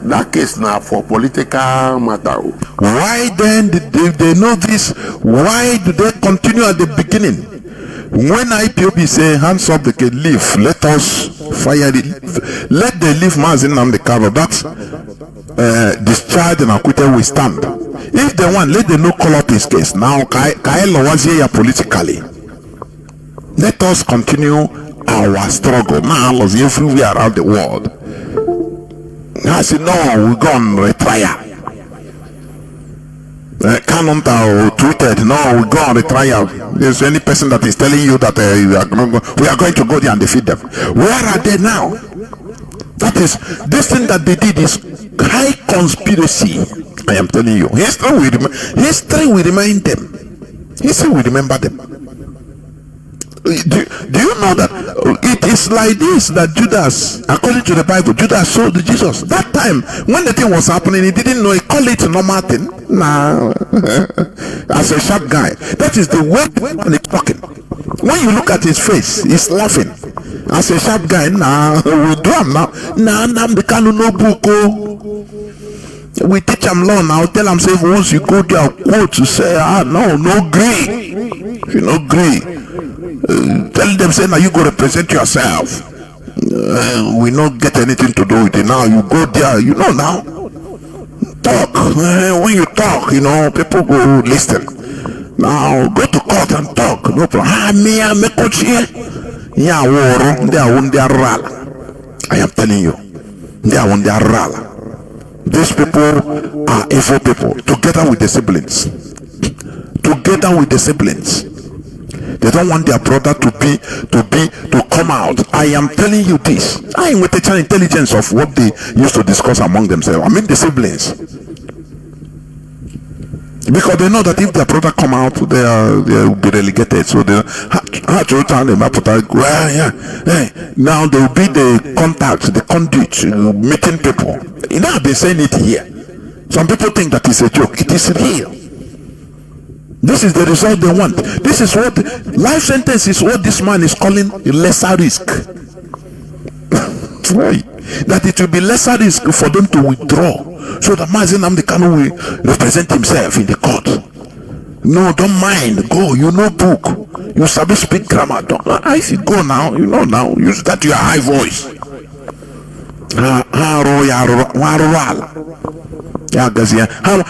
Speaker 2: That case now for political matter.
Speaker 1: Why then did they know this? Why do they continue at the beginning? When IPOB say hands up, they can leave. Let us fire it. Let the leave Mazi Jonathan Chinedu. That's discharge and acquittal will stand. If they want, let them no call up his case. Now Kaelo was here politically. Let us continue our struggle. Now was everywhere around the world. I said, no, we're going to retire. Canon tweeted, no, we're going to retire. There's any person that is telling you that we are going to go there and defeat them. Where are they now? That is, this thing that they did is high conspiracy. I am telling you. History will remind them. History will remember them. Do you know that it is like this that Judas, according to the Bible, Judas sold Jesus. That time when the thing was happening, he didn't know. He called it a normal thing. Nah, as a sharp guy, that is the way when he's talking. When you look at his face, he's laughing. As a sharp guy, nah, we do him now. Nah, the Kanu no book. We teach him law now. Tell him say once you go there, quote to say no gree. You no gree. Tell them say now you go represent yourself. We not get anything to do with it. Now you go there, now talk. When you talk, people go listen. Now go to court and talk. No problem. I am telling you, they are on their rala. These people are evil people. Together with the siblings. They don't want their brother to come out. I am telling you this. I am with the intelligence of what they used to discuss among themselves. I mean the siblings. Because they know that if their brother come out, they will be relegated. So they now they will be the contact, the conduit, meeting people. I've been saying it here. Some people think that it's a joke. It is real. This is the result they want. This is what life sentence is, what this man is calling a lesser risk. Right? That it will be lesser risk for them to withdraw, so that Mazi Nnamdi Kanu will represent himself in the court. No, don't mind. Go. You know book. You sabi speak grammar. Don't. I see. Go now. You know now. Use that your high voice. Yeah, guys. Yeah. How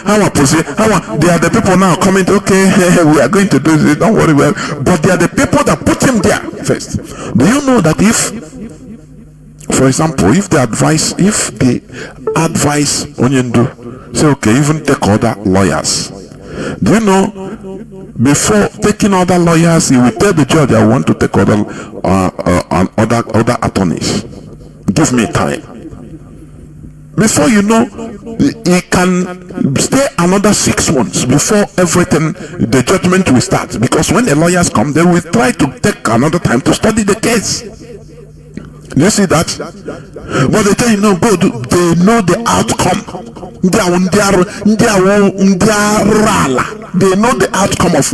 Speaker 1: they are the people now coming. Okay, we are going to do this. Don't worry. Well, but they are the people that put him there first. Do you know that if, for example, if they advise Onyendu, say okay, even take other lawyers. Do you know, before taking other lawyers, he will tell the judge, I want to take other attorneys. Give me time. Before you know, he can stay another 6 months before everything, the judgment will start. Because when the lawyers come, they will try to take another time to study the case. You see that? But they tell you, no, go do, they know the outcome. They know the outcome of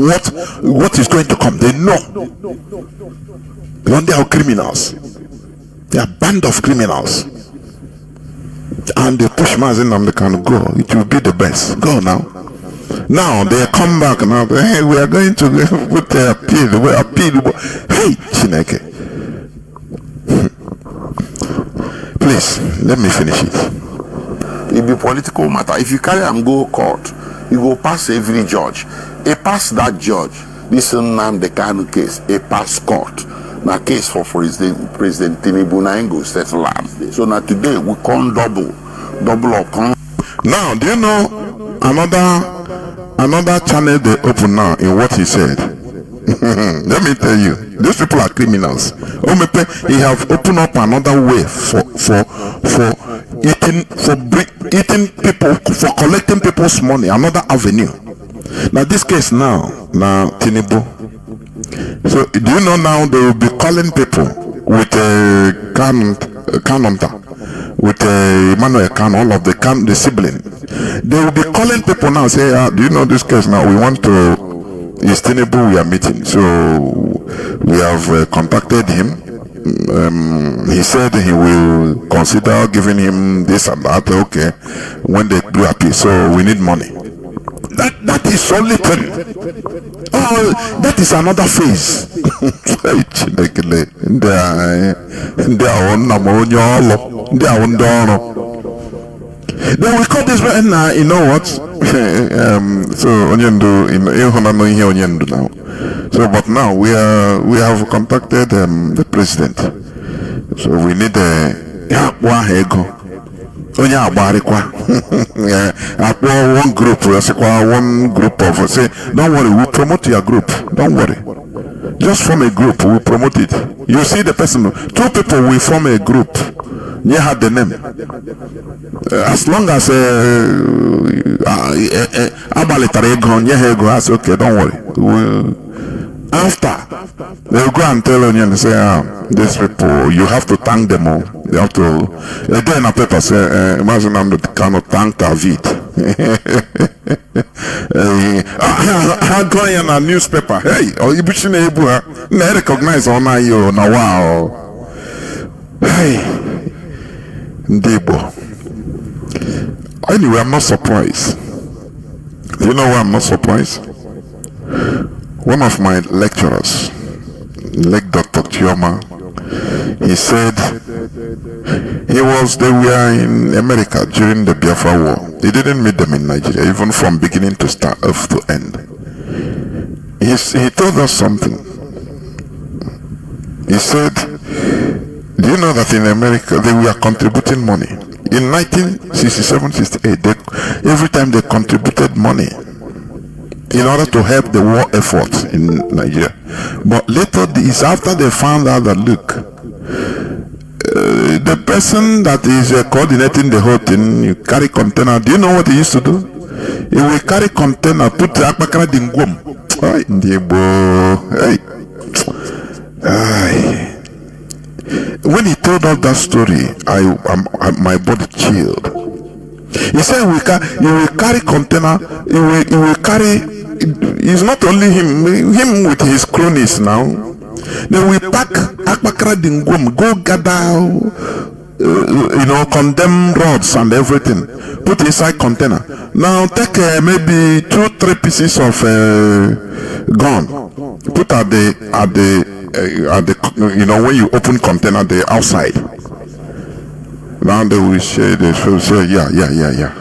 Speaker 1: what is going to come. They know. They are criminals. They are a band of criminals. And they push Mazi Nnamdi Kanu, go. It will be the best. Go now. Now they come back now. Hey, we are going to put the appeal. We appeal. Hey, Chineke. Please, let me finish it.
Speaker 2: It be political matter. If you carry and go court, you go pass every judge. A pass that judge. This Nnamdi Kanu case, a pass court. Now case for President Tinubu na go settle am. So now today we come double up.
Speaker 1: Now, do you know another channel they open now in what he said? Let me tell you, these people are criminals. He have opened up another way for eating people, for collecting people's money, another avenue. Now this case now Tinubu. So do you know now they will be calling people with a Kanonta, with Emmanuel Khan, all of the sibling. They will be calling people now, say, do you know this case now? We want to. It's Tinubu we are meeting, so we have contacted him. He said he will consider giving him this and that. Okay, when they do appeal, so we need money. That is only thing. Oh, that is another phase. Then we call this man, you know what? So Onyendu, Onyendu now. So, but now we have contacted the president. So we need one group of say, don't worry, we'll promote your group. Don't worry. Just form a group, we'll promote it. You see the person, 2 people will form a group. You have the name. As long as that's okay, don't worry. After they'll go and tell Onion and say, these people, you have to thank them all. You have to again a paper say, imagine I'm cannot thank David. I'm going in a newspaper. Hey, or you pushing a recognize on you now. Wow. Hey, Debo. Anyway, I'm not surprised. Do you know why I'm not surprised? One of my lecturers, like Dr. Chioma, he said they were in America during the Biafra war. He didn't meet them in Nigeria, even from beginning to start to end. He told us something. He said, do you know that in America they were contributing money? In 1967-68, every time they contributed money in order to help the war effort in Nigeria. But later, it's after they found out that, look, the person that is coordinating the whole thing, you carry container. Do you know what he used to do? He will carry container, put the akbakara dingwom. When he told us that story, my body chilled. He said, you will carry container, you will carry it's not only him with his cronies now. They will pack Akbakara Dingum, go gather, condemn rods and everything, put inside container. Now take maybe 2-3 pieces of gun, put at the when you open container, the outside. Now they will say, yeah,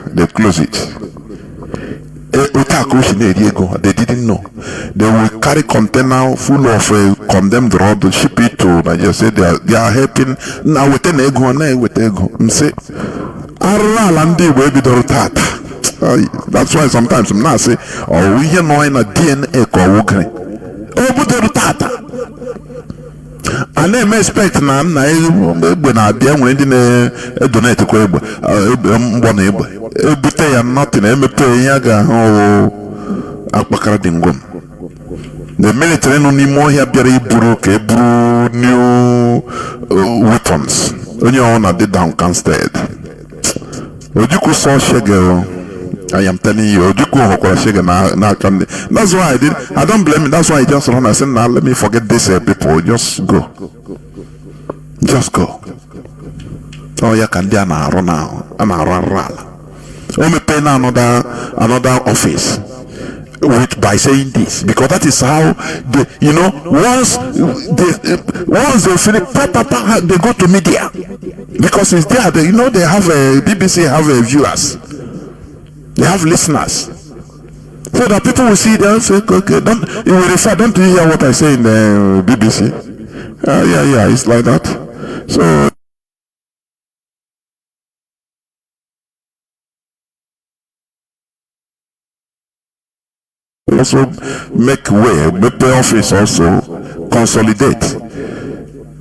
Speaker 1: they close it. They didn't know. They will carry container full of condemned rod, ship it to Nigeria. Say they are helping now with an ego. Say, that's why sometimes I'm not say, oh, we hear no in a DNA co-worker. Oh, but and then expect na when I there when donate to ebute ya nothing emepe ya ga Akbakara Dingum. The military no ni more here bịara iburu ka eburu new weapons. Onye ọ na dị downcasted. Ojukwu saw shege. I am telling you, Ojukwu hokwara shege na kandi. That's why I don't blame him. That's why I just run and say, now let me forget this people. Just go. Just go. Oh, yeah, can they now run now? Only pay another office by saying this, because that is how they, once they finish, they go to media, because it's there. They have a BBC have viewers, they have listeners, so that people will see them say, okay, don't you hear what I say in the BBC? Yeah, it's like that. So. Also make way, make the office also consolidate,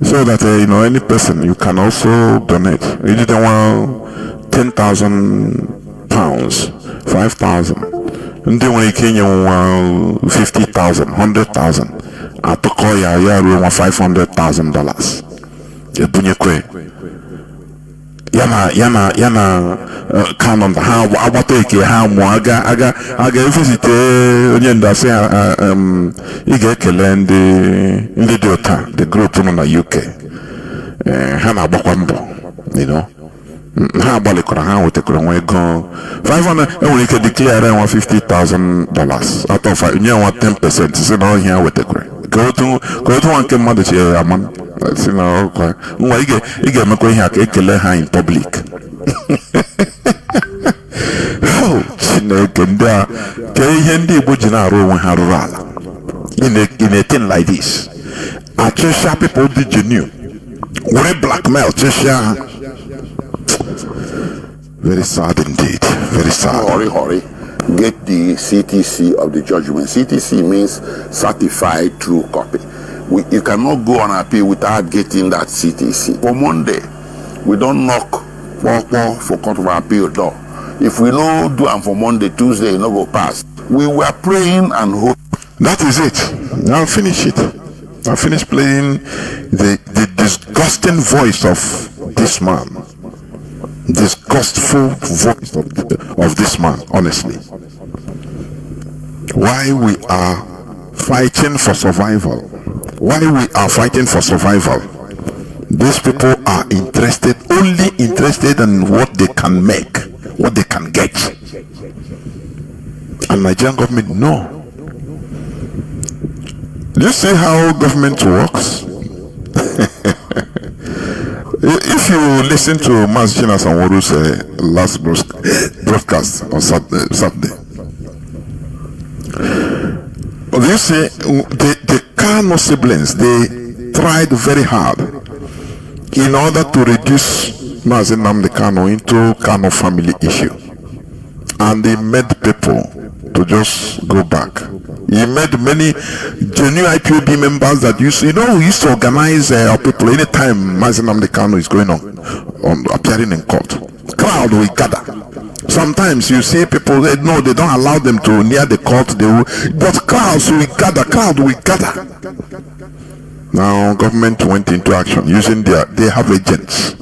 Speaker 1: so that any person you can also donate. You didn't want £10,000, 5,000, and then when you came, you want 50,000, 100,000. I took all your $500,000. You put your quay. Yana canon how about take how aga visit onye ndase ige kele ndị Delta, the group in the UK, ha na agbakwa mbọ, ha agbalikọrọ ha wetakọrọ nwe ego 500 enwere ike declare $150,000 out of nye 10% si na ọhịa wetakọrọ ka otu nwa nke mmadụ chi aman si na ọkwa nwa ị ga-emekwa ihe aka ekele ha in public. Chineke ndị a ka ihe ndị Igbo ji na-arụ onwe ha rụrụ ala in a thing like this. Achịcha people dị genuine were blackmail chịcha ha. Very sad indeed. Very sad.
Speaker 2: Hurry. Get the CTC of the judgment. CTC means certified true copy. You cannot go on appeal without getting that CTC. For Monday, we don't knock for court of appeal door. If we no do and for Monday, Tuesday, no go pass. We were praying and hoping.
Speaker 1: That is it. I'll finish it. I'll finish playing the disgusting voice of this man. Disgustful voice of this man, honestly. Why we are fighting for survival. Why we are fighting for survival. These people are only interested in what they can make, what they can get. And Nigerian government, no. Do you see how government works? If you listen to Mazi Jonathan Chinedu's last broadcast on Saturday, you see the Kano siblings, they tried very hard in order to reduce Mazi Nnamdi Kanu into Kano family issue, and they made people to just go back. He made many genuine IPOB members that we used to organize our people anytime Mazi Nnamdi Kanu is going on appearing in court. Crowd will gather. Sometimes you see people, they don't allow them to near the court, but crowd will gather. Now government went into action using they have agents.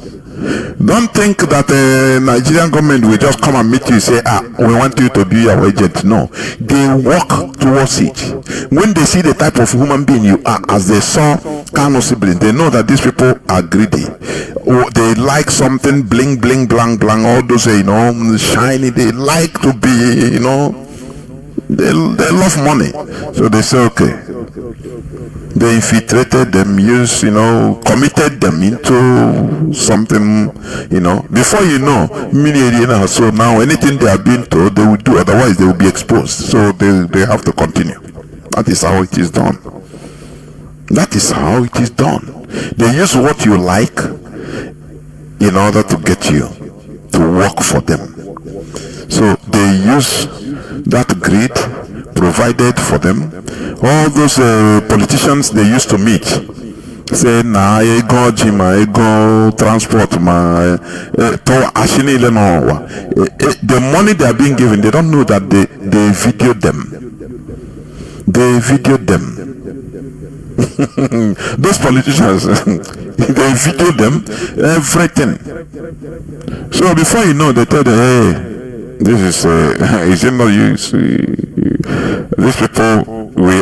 Speaker 1: Don't think that the Nigerian government will just come and meet you and say, we want you to be our agent. No. They work towards it. When they see the type of human being you are, as they saw Kano siblings, they know that these people are greedy. Or they like something bling, bling, blang, blang, all those, shiny. They like to be, they love money. So they say, okay. They infiltrated them, committed them into something, before you know, so now anything they are being told, they will do, otherwise they will be exposed. So they have to continue. That is how it is done. That is how it is done. They use what you like in order to get you to work for them. So they use that greed provided for them. All those politicians they used to meet say, I go gym, I go transport, the money they are being given, they don't know that they videoed them. They videoed them. Those politicians, they videoed them, everything. So before you know, they tell them, hey, this is no use. These people,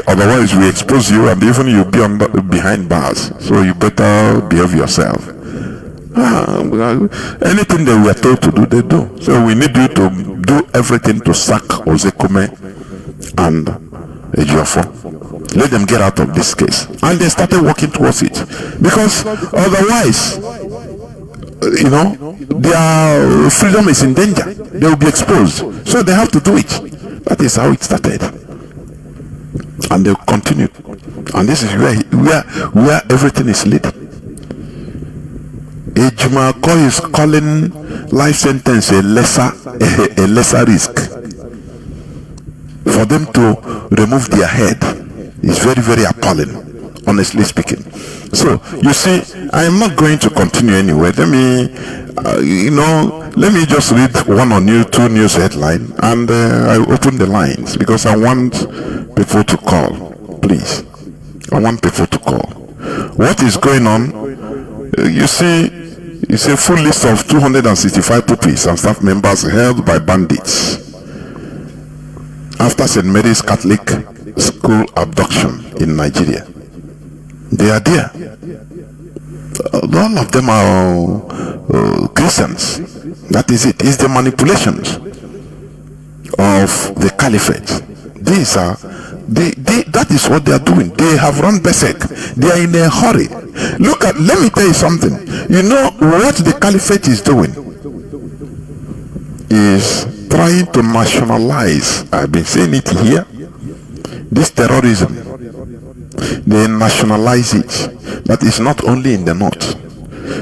Speaker 1: otherwise we expose you, and even you'll be behind bars. So you better behave yourself. Anything that we are told to do, they do. So we need you to do everything to sack Ozekume and Ejiofor. Let them get out of this case. And they started working towards it. Because otherwise, their freedom is in danger. They will be exposed. So they have to do it. That is how it started. And they will continue. And this is where everything is leading. Ejimako is calling life sentence a lesser risk. For them to remove their head is very, very appalling, honestly speaking. So you see, I am not going to continue anyway. Let me just read one or two news headlines, and I open the lines because I want people to call. Please, I want people to call. What is going on? You see, it's a full list of 265 pupils and staff members held by bandits after St. Mary's Catholic School abduction in Nigeria. They are there. All of them are Christians. That is it. It's the manipulations of the caliphate. These are that is what they are doing. They have run berserk. They are in a hurry. Let me tell you something. You know what the caliphate is doing is trying to nationalize. I've been saying it here. This terrorism, they nationalize it. That is not only in the north.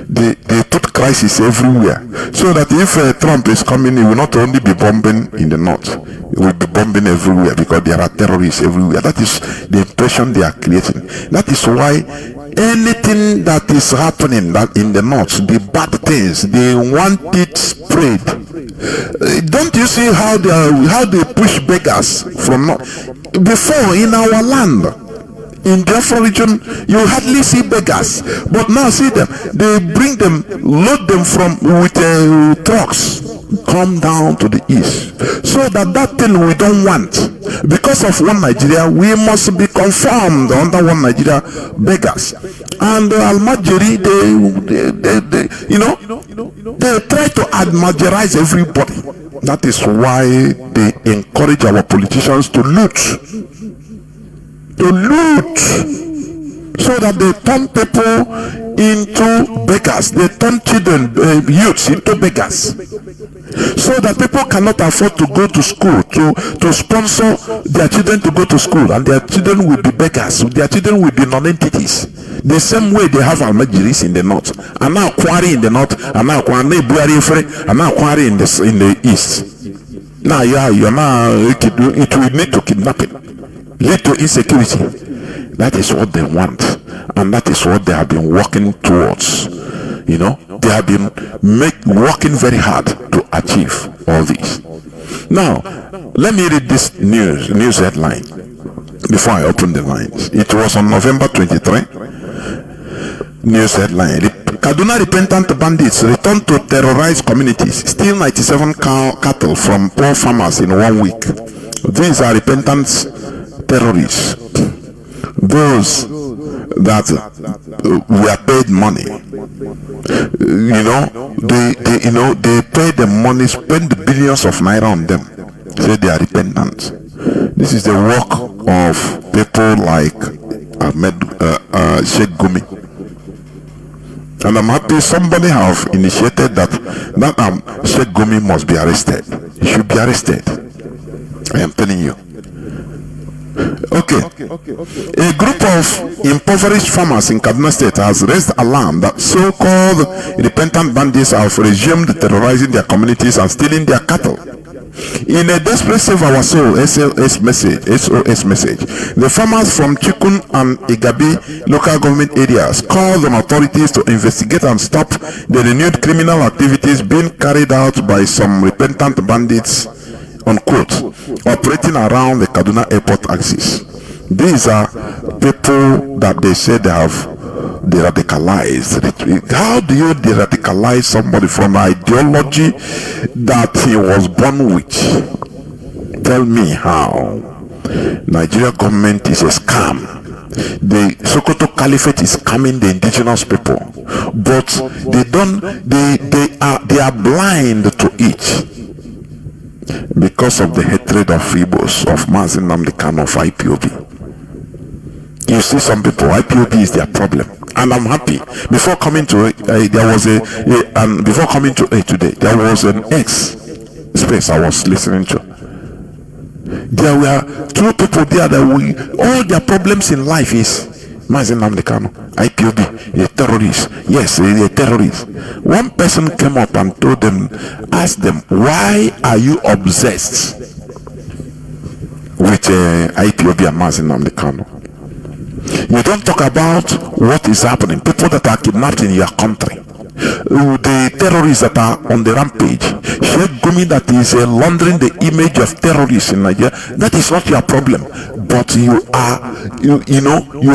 Speaker 1: They put crisis everywhere, so that if Trump is coming, he will not only be bombing in the north, he will be bombing everywhere because there are terrorists everywhere. That is the impression they are creating. That is why anything that is happening in the north, the bad things, they want it spread. Don't you see how they push beggars from north? Before, in our land, in Biafra region, you hardly see beggars, but now see them. They bring them, load them with trucks, come down to the east, so that thing we don't want. Because of one Nigeria, we must be conformed under one Nigeria beggars. And Almajiri, they try to Almajirize everybody. That is why they encourage our politicians to loot, so that they turn people into beggars. They turn children, youths into beggars, so that people cannot afford to go to school, to sponsor their children to go to school, and their children will be beggars. Their children will be non-entities. The same way they have Almajiris in the north, and now Kwari in the north, and now Kwari and now Kwari in the east. Now you're now it will lead to kidnapping, lead to insecurity. That is what they want, and that is what they have been working towards. They have been working very hard to achieve all this. Now, let me read this news headline before I open the lines. It was on November 23. News headline: Kaduna repentant bandits return to terrorize communities, steal 97 cattle from poor farmers in 1 week. These are repentant terrorists. Those that were paid money. They pay the money, spend billions of naira on them. Say they are repentant. This is the work of people like Sheikh Gumi. And I'm happy somebody have initiated that Sheikh Gumi must be arrested. He should be arrested. I am telling you. Okay. A group of impoverished farmers in Kaduna State has raised alarm that so-called repentant bandits have resumed terrorizing their communities and stealing their cattle. In a desperate save our soul SOS message, the farmers from Chikun and Igabi local government areas called on authorities to investigate and stop the renewed criminal activities being carried out by some repentant bandits, unquote, operating around the Kaduna airport axis. These are people that they say they have de-radicalized. How do you de-radicalize somebody from an ideology that he was born with? Tell me how. Nigeria government is a scam. The Sokoto Caliphate is scamming the indigenous people, but they are blind to it because of the hatred of Igbos, of Mazi Jonathan Chinedu, of IPOB. You see, some people, IPOB is their problem, and I'm happy. Before coming to it, before coming to it today, there was an X space I was listening to. There were two people there that all their problems in life is Mazi Jonathan Chinedu, IPOB, a terrorist. Yes, a terrorist. One person came up and told them, asked them, why are you obsessed with IPOB and Mazi Jonathan Chinedu? You don't talk about what is happening. People that are kidnapped in your country, the terrorists that are on the rampage. Sheikh Gumi that is laundering the image of terrorists in Nigeria. That is not your problem. But you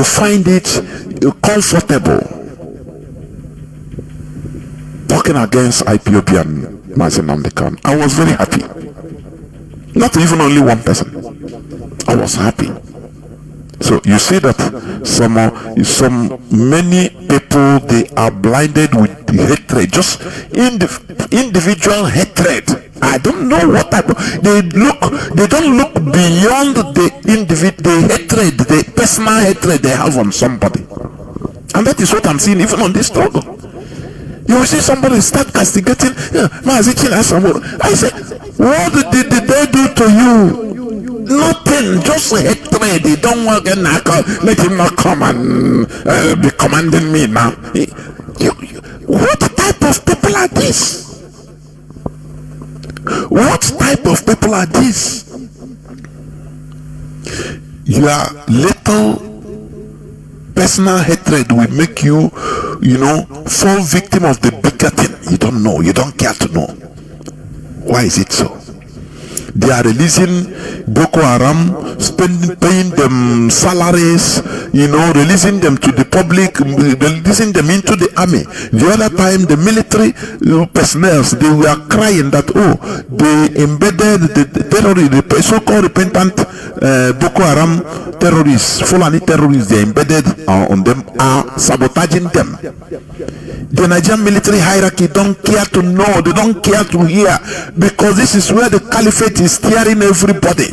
Speaker 1: find it comfortable talking against IPOB and Mazi Jonathan Chinedu. I was very happy. Not even only one person. I was happy. So you see that many people, they are blinded with hatred, just individual hatred. I don't know what type of, they don't look beyond the hatred, the personal hatred they have on somebody. And that is what I'm seeing even on this struggle. You will see somebody start castigating, Mazi Chinedu. I say, what did they do to you? Nothing, just hatred. They don't want to let him not come and be commanding me now. What type of people are these? What type of people are these? Your little personal hatred will make you, fall victim of the bigger thing. You don't know, you don't care to know. Why is it so? They are releasing Boko Haram, paying them salaries, releasing them to the public, releasing them into the army. The other time, the military personnel, they were crying that, they embedded the terrorists, the so-called repentant Boko Haram terrorists, Fulani terrorists, they embedded on them, are sabotaging them. The Nigerian military hierarchy don't care to know, they don't care to hear, because this is where the caliphate is steering everybody.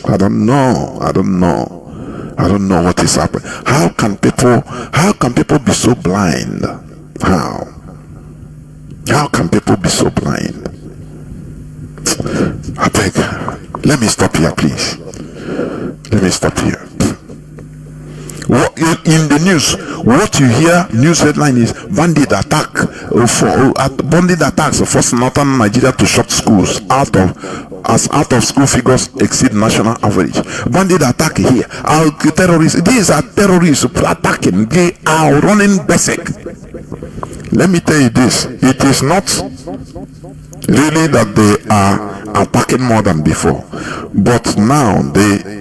Speaker 1: I don't know what is happening. How can people be so blind? How can people be so blind? I beg, let me stop here, please. Let me stop here. In the news, what you hear, news headline is bandit attack bandit attacks force northern Nigeria to shut schools out of school figures exceed national average. Bandit attack here. Our terrorists, these are terrorists attacking. They are running basic. Let me tell you this: it is not really that they are attacking more than before, but now the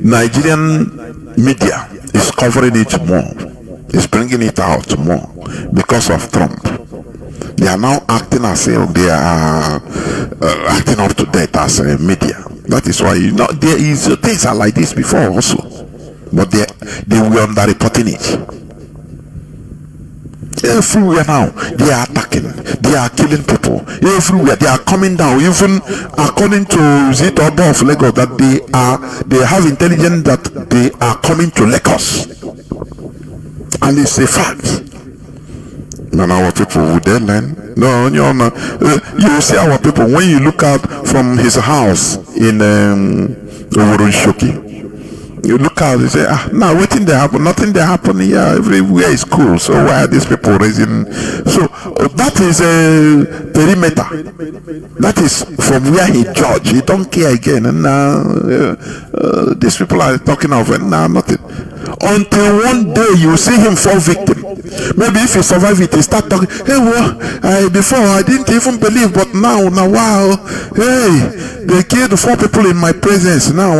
Speaker 1: Nigerian media is covering it more. It's bringing it out more because of Trump. They are now acting as if they are acting up to date as media. That is why, you know, there is things are like this before also, but they were underreporting it. Everywhere now they are attacking, they are killing people. Everywhere they are coming down. Even according to Zitobo of Lagos, that they have intelligence that they are coming to Lagos, and it's a fact. And our people, would they learn? No, you see our people, when you look out from his house in Shoki, you look out, you say, now waiting there happen, nothing there happen here, everywhere is cool, so why are these people raising? So that is a perimeter. That is from where he judge. He don't care again. And these people are talking of nothing. Until one day you see him fall victim. Maybe if he survive it, he start talking, hey, well, before I didn't even believe, but now wow, hey, they killed 4 people in my presence. Now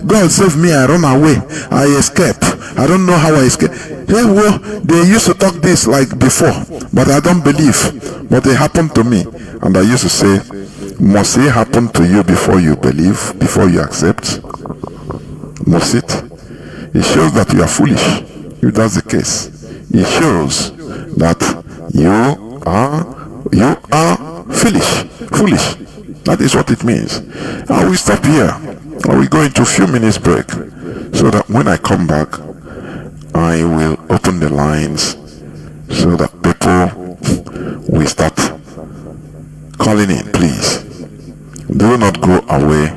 Speaker 1: God save me, I run away, I escape. I don't know how I escape. Hey, well, they used to talk this like before, but I don't believe. But it happened to me, and I used to say, must it happen to you before you believe, before you accept? Must it? It shows that you are foolish. If that's the case, it shows that you are foolish. That is what it means. I will stop here. I will go into a few minutes break, so that when I come back, I will open the lines so that people will start calling in. Please do not go away.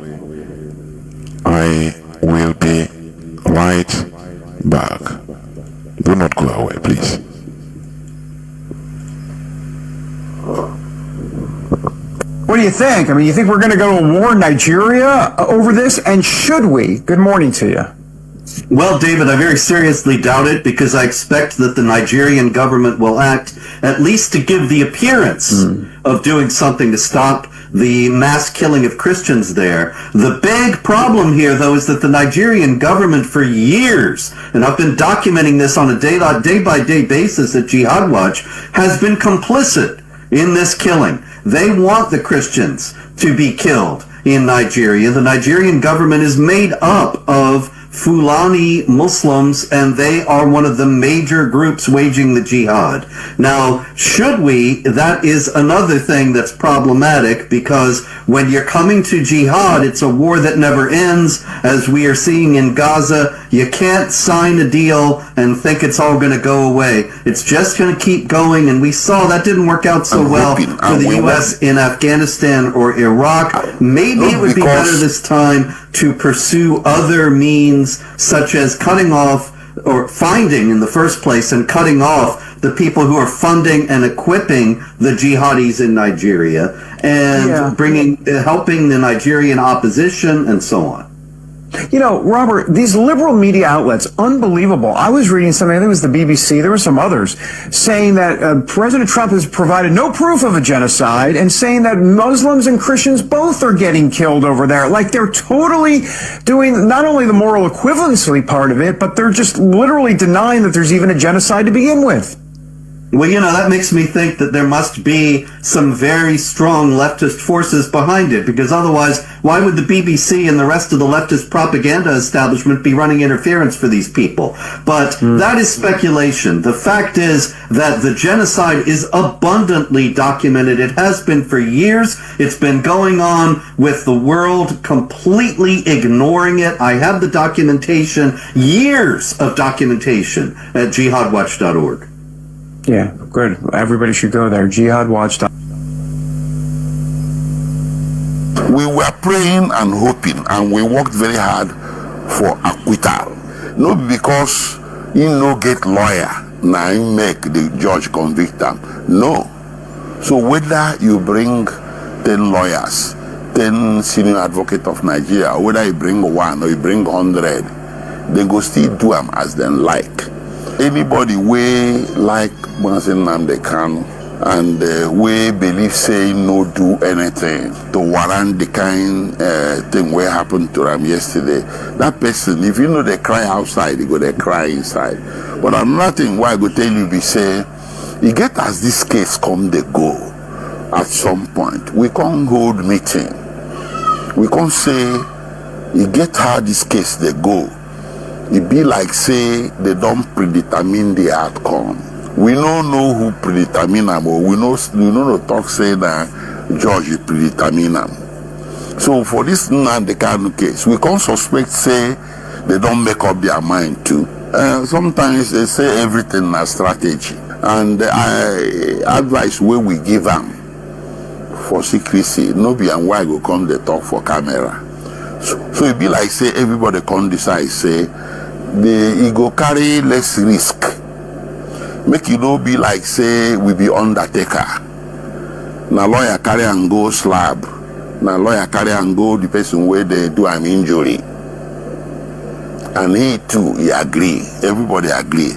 Speaker 1: I will be right back. Do not go away, please.
Speaker 3: What do you think? I mean, you think we're going to go to war in Nigeria over this? And should we? Good morning to you.
Speaker 4: Well, David, I very seriously doubt it, because I expect that the Nigerian government will act at least to give the appearance of doing something to stop the mass killing of Christians there. The big problem here, though, is that the Nigerian government for years, and I've been documenting this on a day-by-day basis at Jihad Watch, has been complicit in this killing. They want the Christians to be killed in Nigeria. The Nigerian government is made up of Fulani Muslims, and they are one of the major groups waging the jihad. Now, should we? That is another thing that's problematic, because when you're coming to jihad, it's a war that never ends. As we are seeing in Gaza, you can't sign a deal and think it's all going to go away. It's just going to keep going, and we saw that didn't work out so well for the U.S. in Afghanistan or Iraq. Maybe it would be better this time to pursue other means, such as cutting off, or finding in the first place and cutting off the people who are funding and equipping the jihadis in Nigeria, and helping the Nigerian opposition and so on.
Speaker 3: You know, Robert, these liberal media outlets, unbelievable. I was reading something, I think it was the BBC, there were some others, saying that President Trump has provided no proof of a genocide, and saying that Muslims and Christians both are getting killed over there. Like, they're totally doing not only the moral equivalency part of it, but they're just literally denying that there's even a genocide to begin with.
Speaker 4: Well, you know, that makes me think that there must be some very strong leftist forces behind it, because otherwise, why would the BBC and the rest of the leftist propaganda establishment be running interference for these people? But that is speculation. The fact is that the genocide is abundantly documented. It has been for years. It's been going on with the world completely ignoring it. I have the documentation, years of documentation, at jihadwatch.org.
Speaker 3: Yeah, good. Everybody should go there. Jihadwatch.
Speaker 2: We were praying and hoping, and we worked very hard for acquittal. Not because you no get lawyer, now you make the judge convict them. No. So whether you bring 10 lawyers, 10 senior advocate of Nigeria, or whether you bring 1 or you bring 100, they go still do them as they like. Anybody way like Mazi Jonathan Chinedu and we believe say no do anything to warrant the kind thing what happened to them yesterday. That person, if you know they cry outside, they go they cry inside. But another thing why I go tell you be say, you get as this case come they go at some point. We can't hold meeting. We can't say you get how this case they go. It be like say they don't predetermine the outcome. We don't know who predetermine them, but we know the talk say that judge predetermine them. So for this Nnamdi case, we can't suspect say they don't make up their mind too. Sometimes they say everything is strategy, and advice where we give them for secrecy, no be and why go come they talk for camera. So it be like say everybody can decide say the go carry less risk. Make you no be like say we be undertaker. Now lawyer carry and go slab. Now lawyer carry and go the person where they do an injury. And he too, he agree. Everybody agree.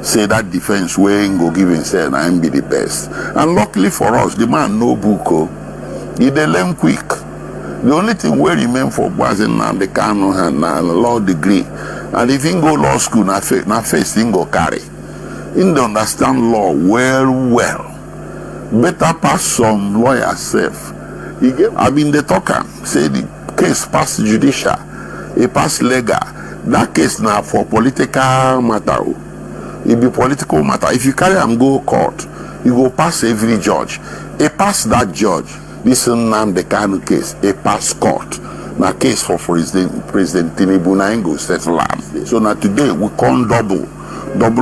Speaker 2: Say that defense where he go give himself and be the best. And luckily for us, the man no book. He dey learn quick. The only thing where remain for Brazil now the Kano and law degree. And if he go law school, na face he go carry. He understand law well. Better pass some lawyer self. I mean the talker say the case pass judicial, it pass legal. That case now for political matter. It be political matter. If you carry and go court, you go pass every judge. It pass that judge. This Nnamdi case, it pass court. Now case for President Tinubu na go settle am. So now today we come double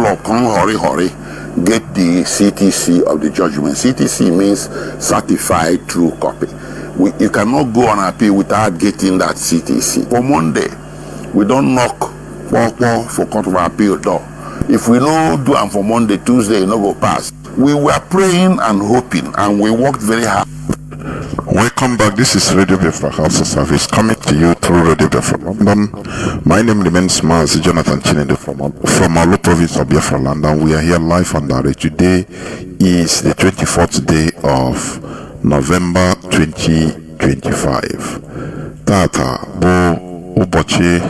Speaker 2: up, come hurry, get the CTC of the judgment. CTC means certified true copy. You cannot go on appeal without getting that CTC. For Monday, we don't knock for court of appeal door. If we no do am for Monday, Tuesday, it no go pass. We were praying and hoping, and we worked very hard.
Speaker 1: Welcome back. This is Radio Biafra House of Service coming to you through Radio Biafra London. My name remains Mazi Jonathan Chinedu from our province of Biafra land, and we are here live and direct. Today is the 24th day of November 2025. Tata bo ubochi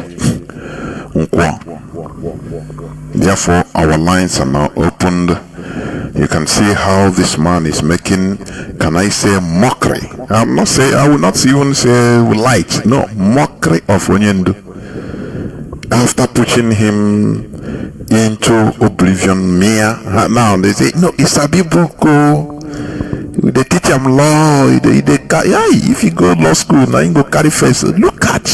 Speaker 1: nkwa. Therefore, our lines are now opened. You can see how this man is making, can I say, mockery. I will not even say light. No, mockery of Onyendu. After pushing him into oblivion, now they say, no, it's a biblical. They teach him law. If you go law school, now you go carry face. Look at.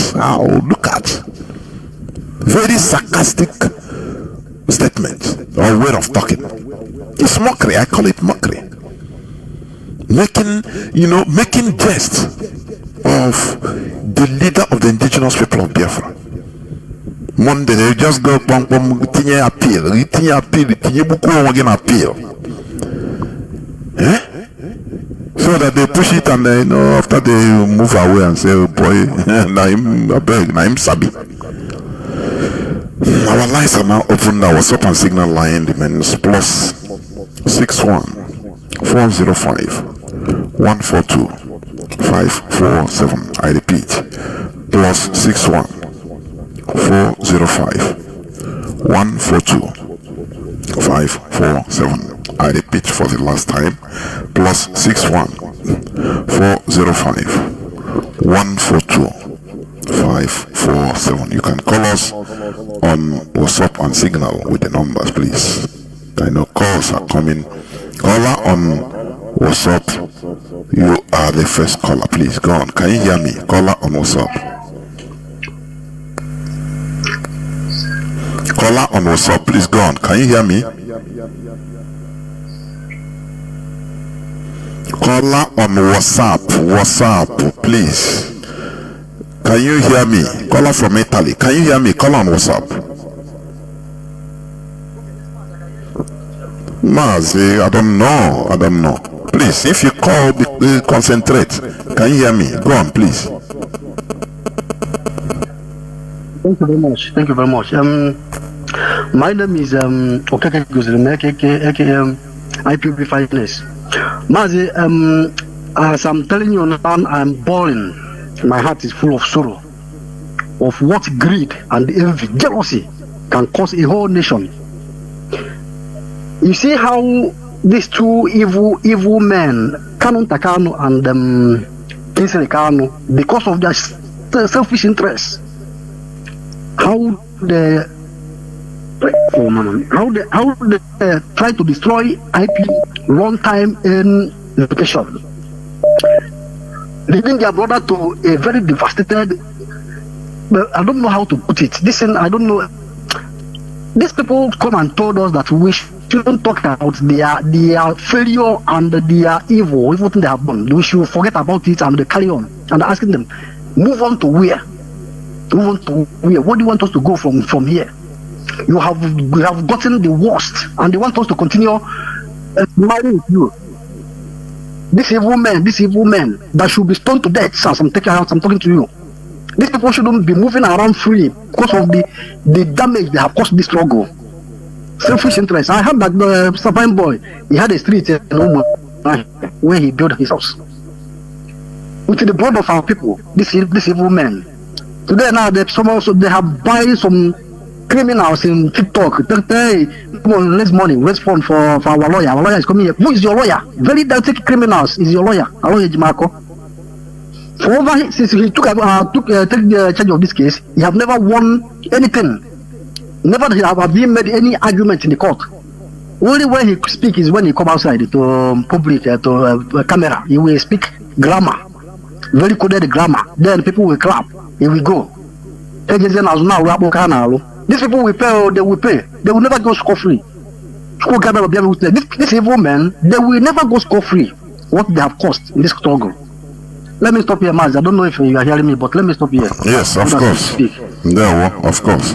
Speaker 1: Very sarcastic statement or way of talking. It's mockery. I call it mockery. Making jest of the leader of the indigenous people of Biafra. Monday they just go tinye appeal, appeal. So that they push it and after they move away and say, oh boy, Naim Sabi. Our lines are now open. Our WhatsApp and Signal line remains plus 61 405 142 547. I repeat, plus 61 405 142 547. I repeat for the last time, plus 61 405 142 547. You can call us on WhatsApp and Signal with the numbers, please. I know calls are coming. Caller on WhatsApp, you are the first caller. Please go on. Can you hear me? Caller on WhatsApp. Caller on WhatsApp, please go on. Can you hear me? Caller on WhatsApp, please. Can you hear me? Caller from Italy. Can you hear me? Call on WhatsApp. Mazi, I don't know. Please, if you call, concentrate. Can you hear me? Go on, please.
Speaker 5: Thank you very much. My name is Okeke Guzuleme, aka IPB Finance. Mazi, as I'm telling you now, I'm bawling. My heart is full of sorrow of what greed and envy, jealousy can cause a whole nation. You see how these two evil men, Kanu Takano and Kinsley Kanu, because of their selfish interests, how they try to destroy IP long time in education, leading their brother to a very devastated. But I don't know how to put it. Listen, I don't know. These people come and told us that we shouldn't talk about their failure and their evil thing they have done. We should forget about it and they carry on. And asking them, move on to where? Move on to where? What do you want us to go from here? We have gotten the worst, and they want us to continue marrying with you. These evil men that should be stoned to death. As I'm talking to you. These people shouldn't be moving around free because of the damage they have caused this struggle. Selfish interest. I heard that the Sapine boy, he had a street in Oman where he built his house. With the blood of our people, these evil men. Today now they have buying some criminals in TikTok. Hey, come on, raise money, raise fund for our lawyer. Our lawyer is coming here. Who is your lawyer? Very dirty criminals is your lawyer. Our lawyer Jimako. Since he took the charge of this case, he have never won anything. Never have been made any argument in the court. Only when he speaks is when he come outside to public to camera. He will speak grammar, very coded grammar. Then people will clap. Here we go. These people will pay. They will pay. They will never go scot-free. These evil men, they will never go scot-free. What they have cost in this struggle. Let me stop here, Mazi. I don't know if you are hearing me, but let me stop here.
Speaker 1: Yes, of course. Of course.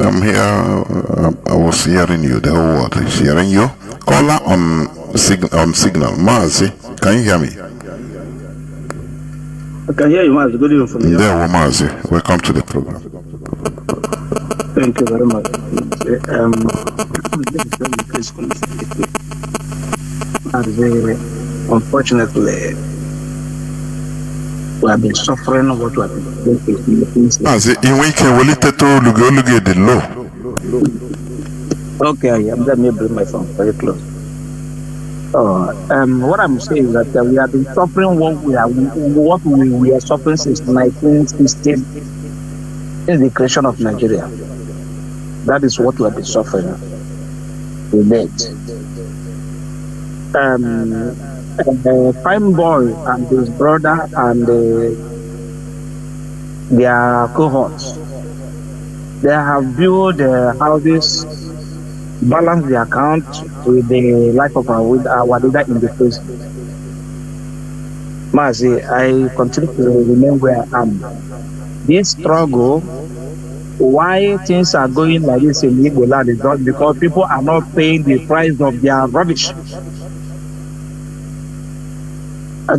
Speaker 1: I'm here. I was hearing you. The whole world is hearing you. Caller on signal. Mazi, can you hear me?
Speaker 6: I can hear you, Mazi. Good evening from you.
Speaker 1: Mazi. Welcome to the program.
Speaker 6: Thank you very much. Unfortunately, we have been suffering what we have been doing. Okay, let me bring my phone very close. What I'm saying is that we have been suffering what we are suffering since 1916, since the creation of Nigeria. That is what we have been suffering with it. Prime boy and his brother and their cohorts, they have built houses, balanced the account with the life of our leader in the prison. Mazi, I continue to remain where I am. This struggle, why things are going like this in Igbo land is not because people are not paying the price of their rubbish. My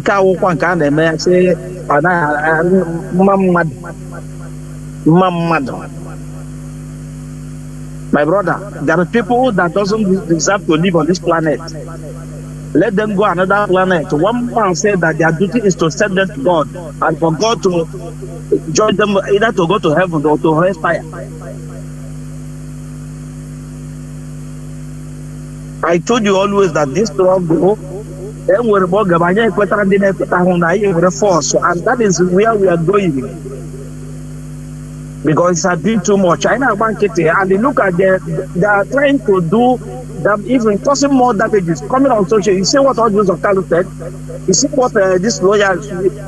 Speaker 6: brother, there are people that doesn't deserve to live on this planet. Let them go another planet. One man said that their duty is to send them to God and for God to judge them either to go to heaven or to hellfire. I told you always that this struggle, and that is where we are going. Because it has been too much. China and they look at they are trying to do them even causing more damages coming on social. You see what all those of Kalu said? You see what this lawyer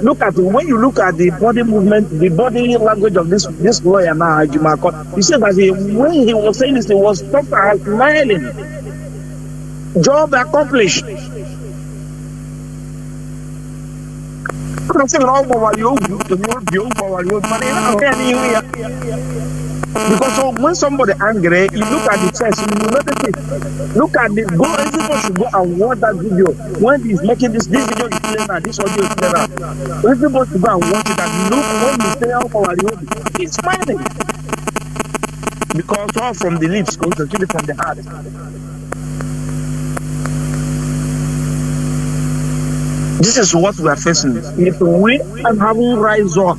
Speaker 6: look at when you look at the body movement, the body language of this lawyer now, Jimako, you see that when he was saying this, he was smiling. Job accomplished. Because when somebody angry, you look at the chest, you notice it. Look at the go. Everyone should go and watch that video. When he's making this video is playing now, this audio is playing now. Everybody should go and watch it and look when you say how power he's smiling. Because all from the lips goes to from the heart. This is what we are facing. If we haven't rise up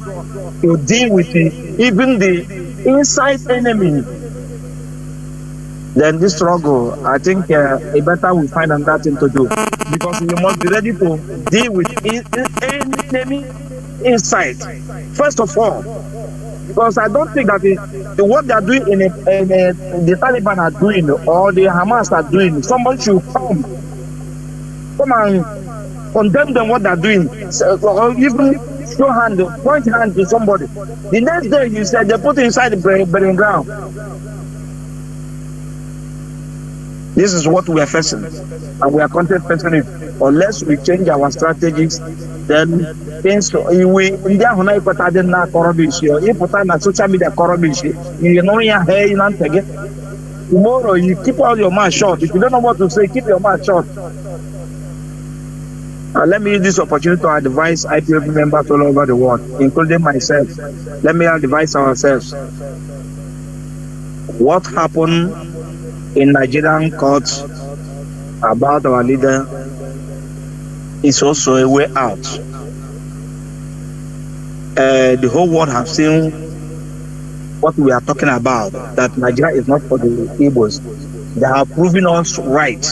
Speaker 6: to deal with even the inside enemy, then this struggle, I think a better we find another thing to do, because we must be ready to deal with enemy inside first of all. Because I don't think that the what they are doing the Taliban are doing or the Hamas are doing, someone should come and condemn them what they are doing, or even show hand, point hand to somebody. The next day you said they put inside the burning ground. This is what we are facing, and we are contemplating it. Unless we change our strategies, then things we in the social media you know tomorrow you keep all your mouth shut. If you don't know what to say, keep your mouth shut. Let me use this opportunity to advise IPOB members all over the world, including myself. Let me advise ourselves. What happened in Nigerian courts about our leader is also a way out. The whole world has seen what we are talking about, that Nigeria is not for the Igbos. They have proven us right.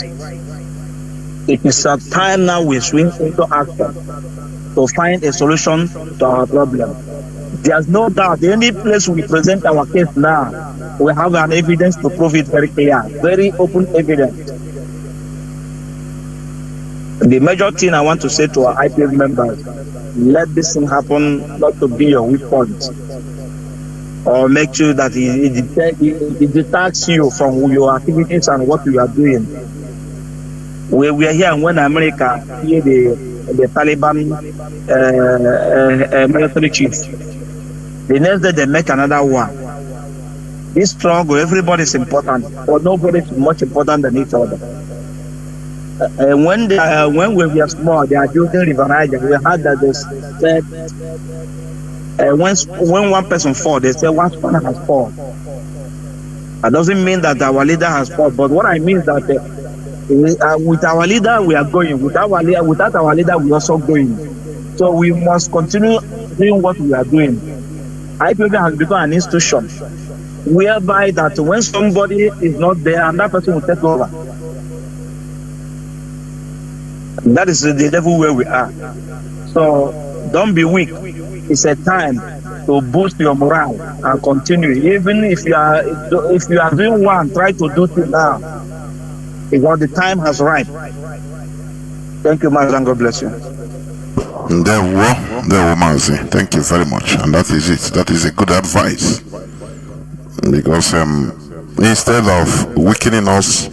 Speaker 6: It is a time now we swing into action to find a solution to our problem. There's no doubt any place we present our case now, we have an evidence to prove it very clear, very open evidence. The major thing I want to say to our IPF members, let this thing happen not to be your weak point, or make sure that it detacks you from your activities and what you are doing. We are here when America hear the Taliban military chief. The next day they make another one. This struggle, everybody is important, but nobody is much important than each other. When we were small, they are building River Niger. We had that they said when one person falls, they say one spanner has fallen. That doesn't mean that our leader has fallen, but what I mean is that with our leader we are going. Without our leader we are also going. So we must continue doing what we are doing. IPOB has become an institution whereby that when somebody is not there, another person will take over. That is the level where we are. So don't be weak. It's a time to boost your morale and continue. Even if you are doing one, try to do it now, because the time has arrived. Thank you, Mazi, and God bless you.
Speaker 1: There were Mazi. Thank you very much. And that is it. That is a good advice. Because instead of weakening us,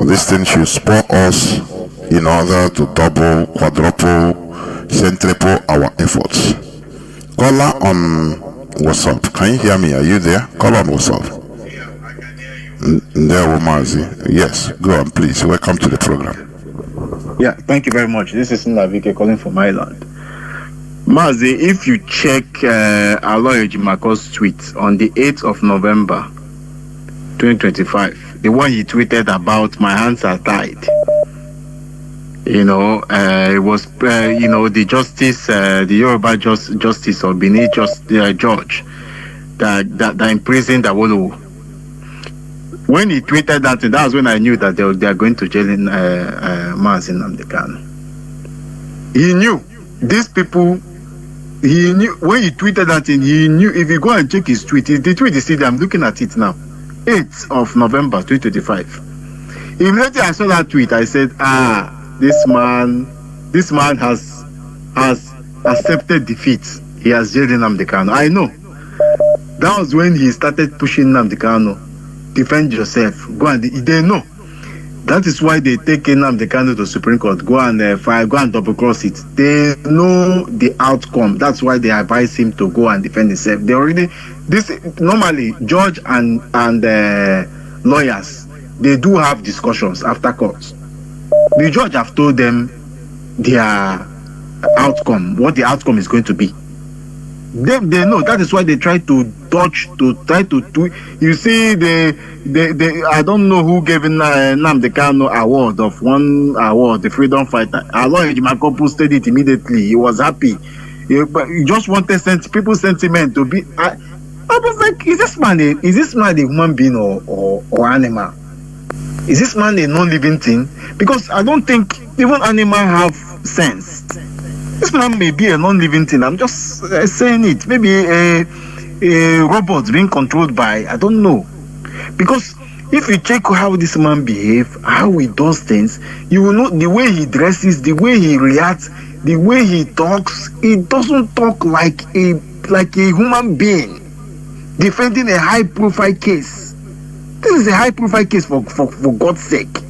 Speaker 1: this thing should spur us in order to double, quadruple, centuple our efforts. Caller on WhatsApp. Can you hear me? Are you there? Call on WhatsApp. There were Mazi. Yes, go on, please. Welcome to the program.
Speaker 7: Yeah, thank you very much. This is Navike calling from Ireland. Mazi, if you check Aloy Jimako's tweet on the 8th of November 2025, the one he tweeted about my hands are tied. It was the justice, the Yoruba justice or Benin judge that imprisoned Awolowo. When he tweeted that was when I knew that they are going to jail in Mazi Nnamdi Kanu. He knew these people. He knew when he tweeted that thing. He knew. If you go and check his tweet, the tweet is still there. I'm looking at it now. 8th of November 2025. Immediately I saw that tweet, I said, this man has accepted defeat. He has jailed Nnamdi Kanu. I know. That was when he started pushing Nnamdi Kanu. Defend yourself. Go and they know. That is why they take Nnamdi Kanu to Supreme Court. Go and double cross it. They know the outcome. That's why they advise him to go and defend himself. They already normally judge and lawyers, they do have discussions after court. The judge have told them their outcome, what the outcome is going to be. They know. That is why they try to dodge, to try to do. You see, they I don't know who gave Nnamdi Kanu award of one award, the freedom fighter. Aloy Ejimakor posted it immediately. He was happy. But he just wanted people's sentiment to be. I was like, is this man a human being or animal? Is this man a non-living thing? Because I don't think even animals have sense. This man may be a non-living thing. I'm just saying it. Maybe a robot being controlled by, I don't know. Because if you check how this man behaves, how he does things, you will know the way he dresses, the way he reacts, the way he talks. He doesn't talk like a human being defending a high-profile case. This is a high-profile case for God's sake.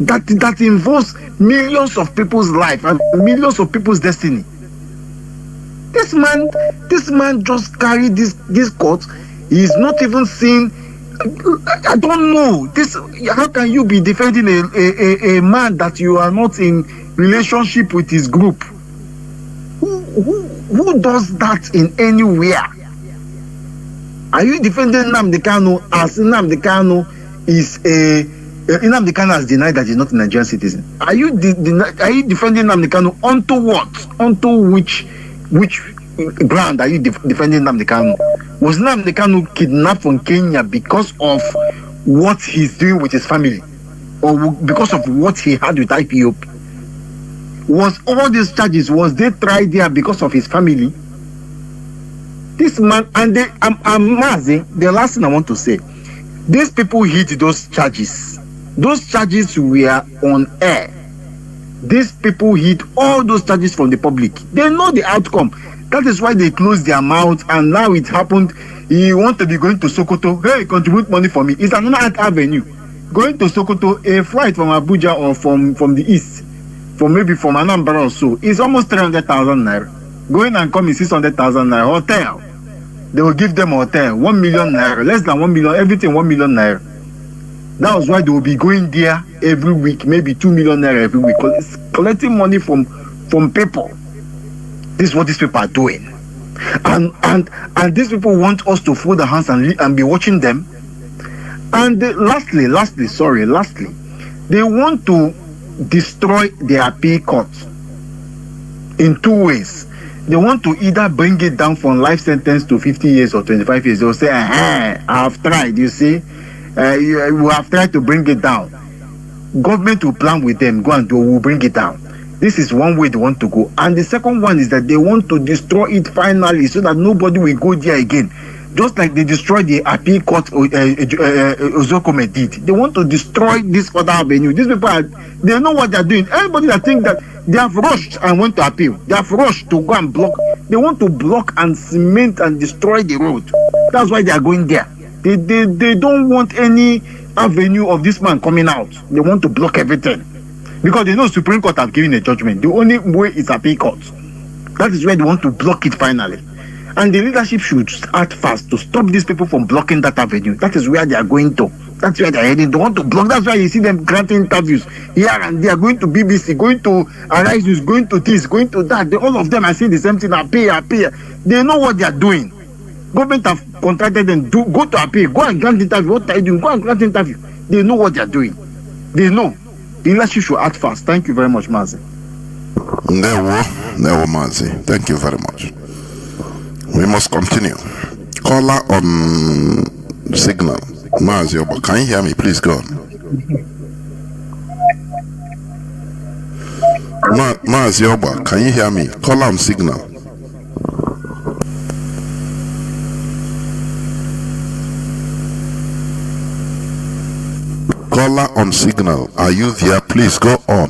Speaker 7: That involves millions of people's life and millions of people's destiny. This man just carried this court. He's not even seen. I don't know. How can you be defending a man that you are not in relationship with his group? Who does that in anywhere? Are you defending Nnamdi Kanu as Nnamdi Kanu is Nnamdi Kanu has denied that he's not a Nigerian citizen? Are you defending Nnamdi Kanu onto what? Onto which ground are you defending Nnamdi Kanu? Was Nnamdi Kanu kidnapped from Kenya because of what he's doing with his family, or because of what he had with IPOP? Was all these charges, was they tried there because of his family? This man, and Mazi, the last thing I want to say, these people hid those charges. Those charges were on air. These people hid all those charges from the public. They know the outcome. That is why they closed their mouth, and now it happened. He wanted to be going to Sokoto. Hey, contribute money for me. It's another avenue. Going to Sokoto, a flight from Abuja or from the east, maybe from Anambra or so, is almost 300,000 naira. Going and coming 600,000 naira. Hotel. They will give them a hotel, 1 million naira, less than 1 million, everything 1 million naira. That was why they will be going there every week, maybe 2 million naira every week, collecting money from people. This is what these people are doing. And these people want us to fold our hands and be watching them. And lastly, they want to destroy their appeal court in two ways. They want to either bring it down from life sentence to 50 years or 25 years. They'll say, I have tried, you see. We have tried to bring it down. Government will plan with them, go and do, we'll bring it down. This is one way they want to go. And the second one is that they want to destroy it finally so that nobody will go there again. Just like they destroyed the appeal court Ozokome did. They want to destroy this other avenue. These people, they know what they're doing. Anybody that think that they have rushed and went to appeal, they have rushed to go and block. They want to block and cement and destroy the road. That's why they are going there. They don't want any avenue of this man coming out. They want to block everything. Because they know Supreme Court have given a judgment. The only way is appeal court. That is why they want to block it finally. And the leadership should act fast to stop these people from blocking that avenue. That is where they are going to. That's where they are heading. They want to block. That's why you see them granting interviews here and they are going to BBC, going to Arise News, going to this, going to that. All of them are saying the same thing. Appeal. They know what they are doing. Government have contracted them. Go to appeal. Go and grant interview. What are you doing? Go and grant interview. They know what they are doing. They know. The leadership should act fast. Thank you very much, Mazi.
Speaker 1: Never, Mazi. Thank you very much. We must continue. Caller on signal. Mazi, can you hear me? Please go on. Mazi, can you hear me? Caller on signal. Caller on signal. Are you there? Please go on.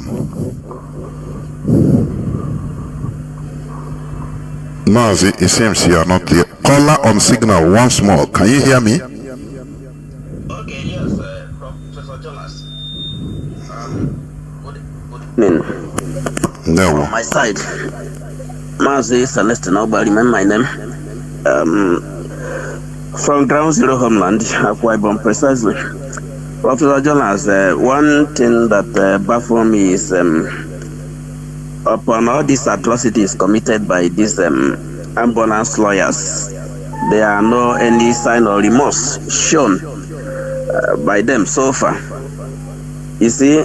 Speaker 1: Mazi, it seems you are not there. Caller on signal once more. Can you hear me?
Speaker 8: Okay, yes, Professor Jonas.
Speaker 1: No.
Speaker 8: On my side, Mazi Celeste, nobody remember my name. From Ground Zero Homeland, Akwa Ibom precisely. Professor Jonas, one thing that baffles me is upon all these atrocities committed by these ambulance lawyers. There are no any sign of remorse shown by them so far. You see,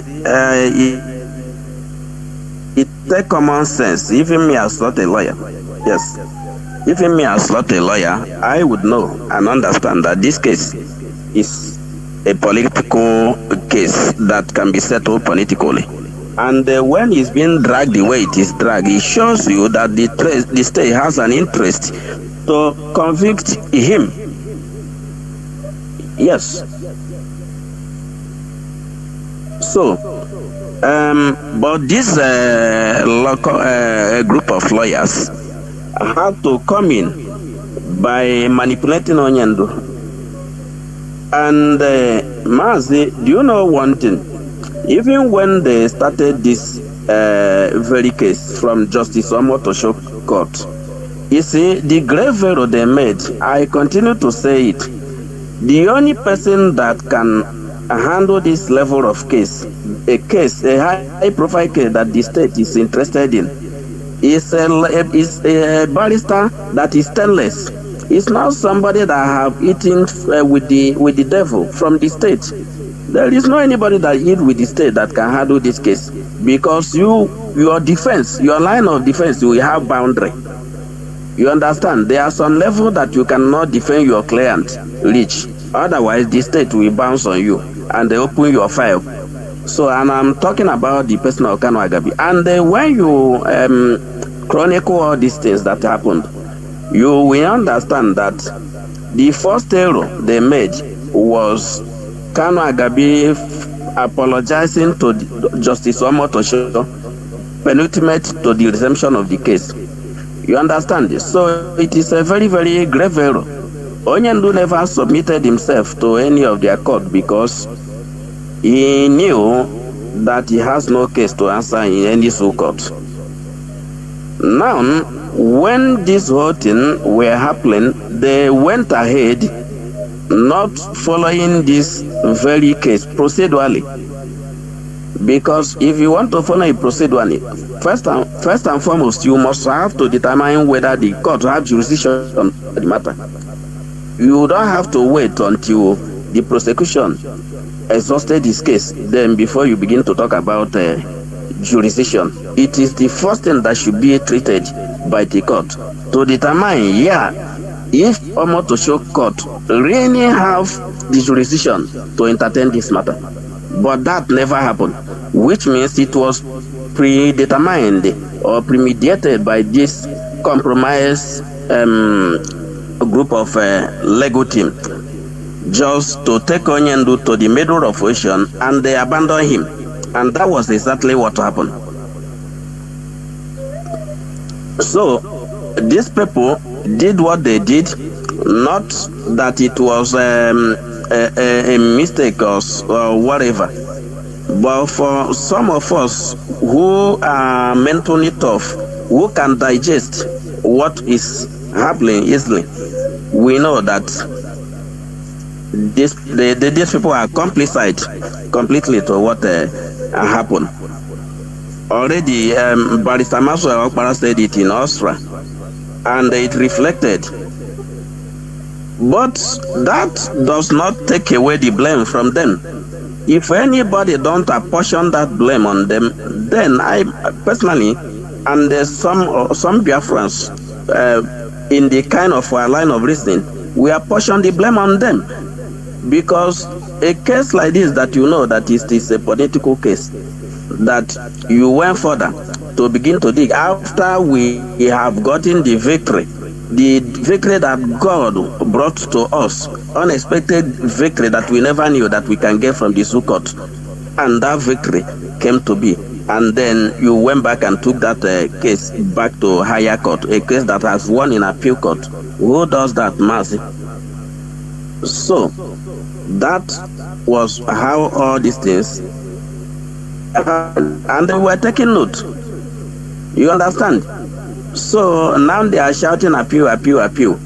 Speaker 8: it takes common sense. Even me as not a lawyer, yes, even me as not a lawyer, I would know and understand that this case is a political case that can be settled politically. And when it's being dragged the way it is dragged, it shows you that the state has an interest to convict him. Yes. So, but this local group of lawyers had to come in by manipulating Onyendu. And Mazi, do you know one thing? Even when they started this very case from Justice Omotosho Court, you see, the grave error they made, I continue to say it, the only person that can handle this level of case, a high-profile case that the state is interested in, is a barrister that is stainless. It's not somebody that have eaten with the devil from the state. There is no anybody that eat with the state that can handle this case, because your defense, your line of defense, you will have boundary. You understand? There are some level that you cannot defend your client reach. Otherwise, the state will bounce on you and they open your file. So, and I'm talking about the person of Kanu Agabi. And when you chronicle all these things that happened, you will understand that the first error they made was Kanu Agabi apologizing to Justice Omotosho, penultimate to the resumption of the case. You understand this? So it is a very, very grave error. Onyendu never submitted himself to any of their court because he knew that he has no case to answer in any court. Now, when this whole thing were happening, they went ahead not following this very case procedurally. Because if you want to follow it procedurally, first and foremost, you must have to determine whether the court has jurisdiction on the matter. You don't have to wait until the prosecution exhausted this case, then before you begin to talk about jurisdiction. It is the first thing that should be treated by the court to determine, if Omotosho court really have the jurisdiction to entertain this matter. But that never happened, which means it was predetermined or premeditated by this compromise group of legal team just to take Onyendu to the middle of ocean and they abandon him. And that was exactly what happened. So these people did what they did, not that it was a mistake or whatever, but for some of us who are mentally tough, who can digest what is happening easily, we know that these people are complicit completely to what happened. Already, Barrister Maswa Okpara said it in Austria, and it reflected. But that does not take away the blame from them. If anybody don't apportion that blame on them, then I personally, and there's some Biafrans in the kind of line of reasoning, we apportion the blame on them. Because a case like this that you know that is a political case, that you went further to begin to dig after we have gotten the victory that God brought to us, unexpected victory that we never knew that we can get from the Sukkot, and that victory came to be. And then you went back and took that case back to higher court, a case that has won in appeal court. Who does that, Mazi? So that was how all these things happened, and they were taking note. You understand? So now they are shouting appeal, appeal, appeal.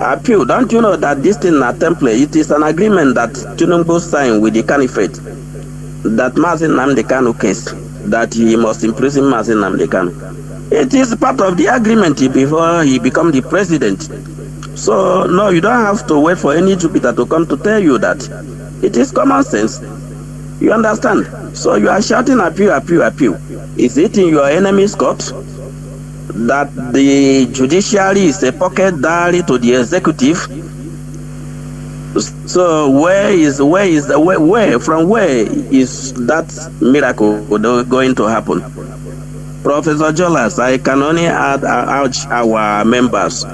Speaker 8: Appeal. Don't you know that this thing is a template? It is an agreement that Tinubu signed with the caliphate, that Mazi Nnamdi Kanu case, that he must imprison Mazi Nnamdi Kanu. It is part of the agreement before he become the president. So no, you don't have to wait for any Jupiter to come to tell you that. It is common sense. You understand? So you are shouting appeal, appeal, appeal. Is it in your enemy's court that the judiciary is a pocket diary to the executive? So where is from where is that miracle going to happen? Professor Jolas, I can only urge our members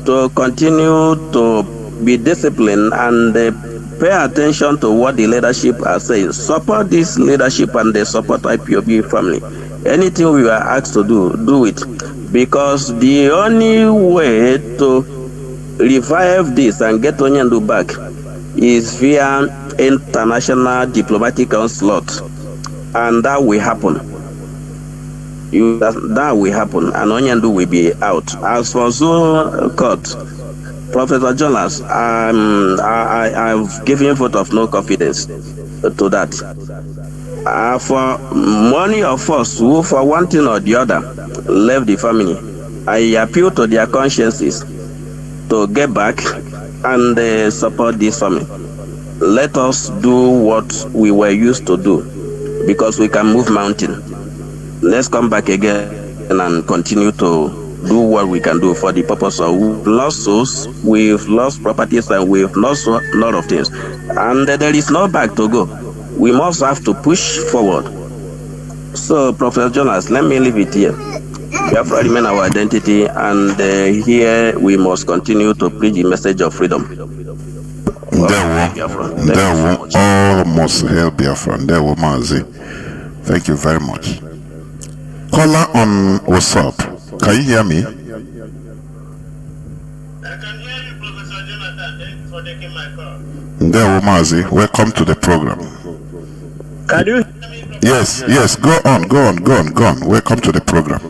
Speaker 8: to continue to be disciplined and pay attention to what the leadership are saying. Support this leadership and the support IPOB family. Anything we are asked to do it. Because the only way to revive this and get Onyendu back is via international diplomatic onslaught. And that will happen. That will happen, and Onyendu will be out. As for Zoo Court, Professor Jonas, I've given vote of no confidence to that. For many of us who, for one thing or the other, left the family, I appeal to their consciences to get back and support this family. Let us do what we were used to do, because we can move mountain. Let's come back again and continue to do what we can do for the purpose of we've lost souls, we've lost properties, and we've lost a lot of things. And there is no back to go. We must have to push forward. So, Professor Jonas, let me leave it here. Biafra remain our identity, and here we must continue to preach the message of freedom.
Speaker 1: All must hail Biafra. There were Mazi. Thank you very much. Caller on WhatsApp. Can you hear me?
Speaker 9: I can hear you, Professor Jonathan. Thank you for taking my call.
Speaker 1: There, Mazi. Welcome to the program.
Speaker 9: Can you hear me?
Speaker 1: Yes. Go on. Welcome to the program.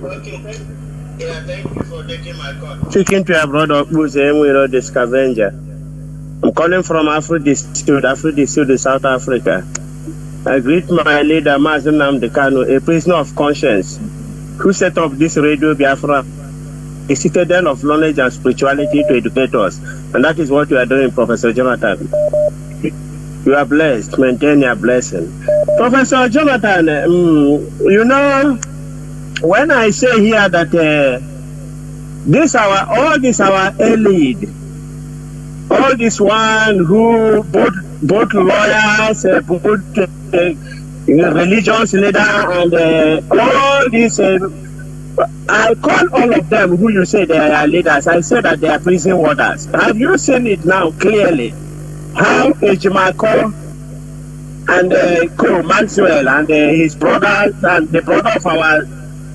Speaker 9: Okay, thank you for taking my call. Speaking to your brother, who's the scavenger. I'm calling from Africa, South Africa. I greet my leader, Mazi Jonathan Chinedu, a prisoner of conscience, who set up this Radio Biafra, a citadel of knowledge and spirituality to educate us. And that is what you are doing, Professor Jonathan. You are blessed. Maintain your blessing. Professor Jonathan, when I say here that all this our elite, all this one who both lawyers, both religious leader, and all this, I call all of them who you say they are leaders. I say that they are prison warders. Have you seen it now clearly? How Ejimako and Co Maxwell and his brothers and the brother of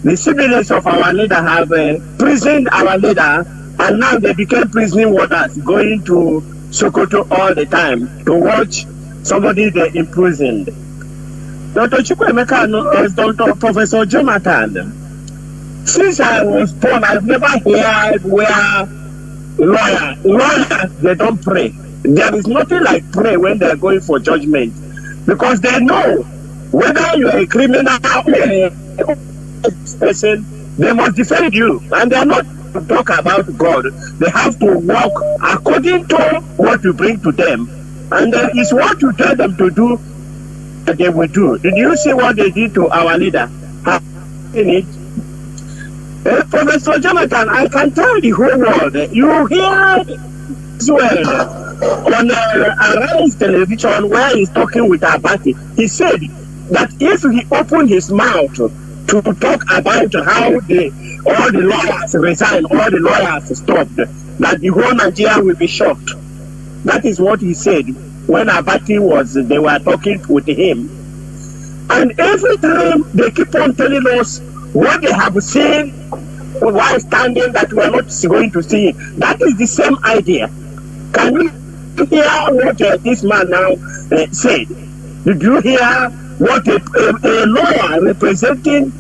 Speaker 9: the siblings of our leader have prisoned our leader, and now they became prison warders, going to Sokoto all the time to watch somebody they imprisoned. Dr. Chukwemeka, Dr. Professor Jonathan, since I was born, I've never heard where lawyers, they don't pray. There is nothing like pray when they're going for judgment, because they know whether you're a criminal or a person, they must defend you, and they're not to talk about God. They have to walk according to what you bring to them, and it's what you tell them to do that they will do. Did you see what they did to our leader? In it, Professor Jonathan, I can tell the whole world. You hear as well on Arise television where he's talking with Abati. He said that if he opened his mouth to talk about how all the lawyers resigned, all the lawyers stopped, that the whole Nigeria will be shocked. That is what he said when Abati they were talking with him. And every time they keep on telling us what they have seen while standing that we are not going to see it. That is the same idea. Can you hear what this man now said? Did you hear what a lawyer representing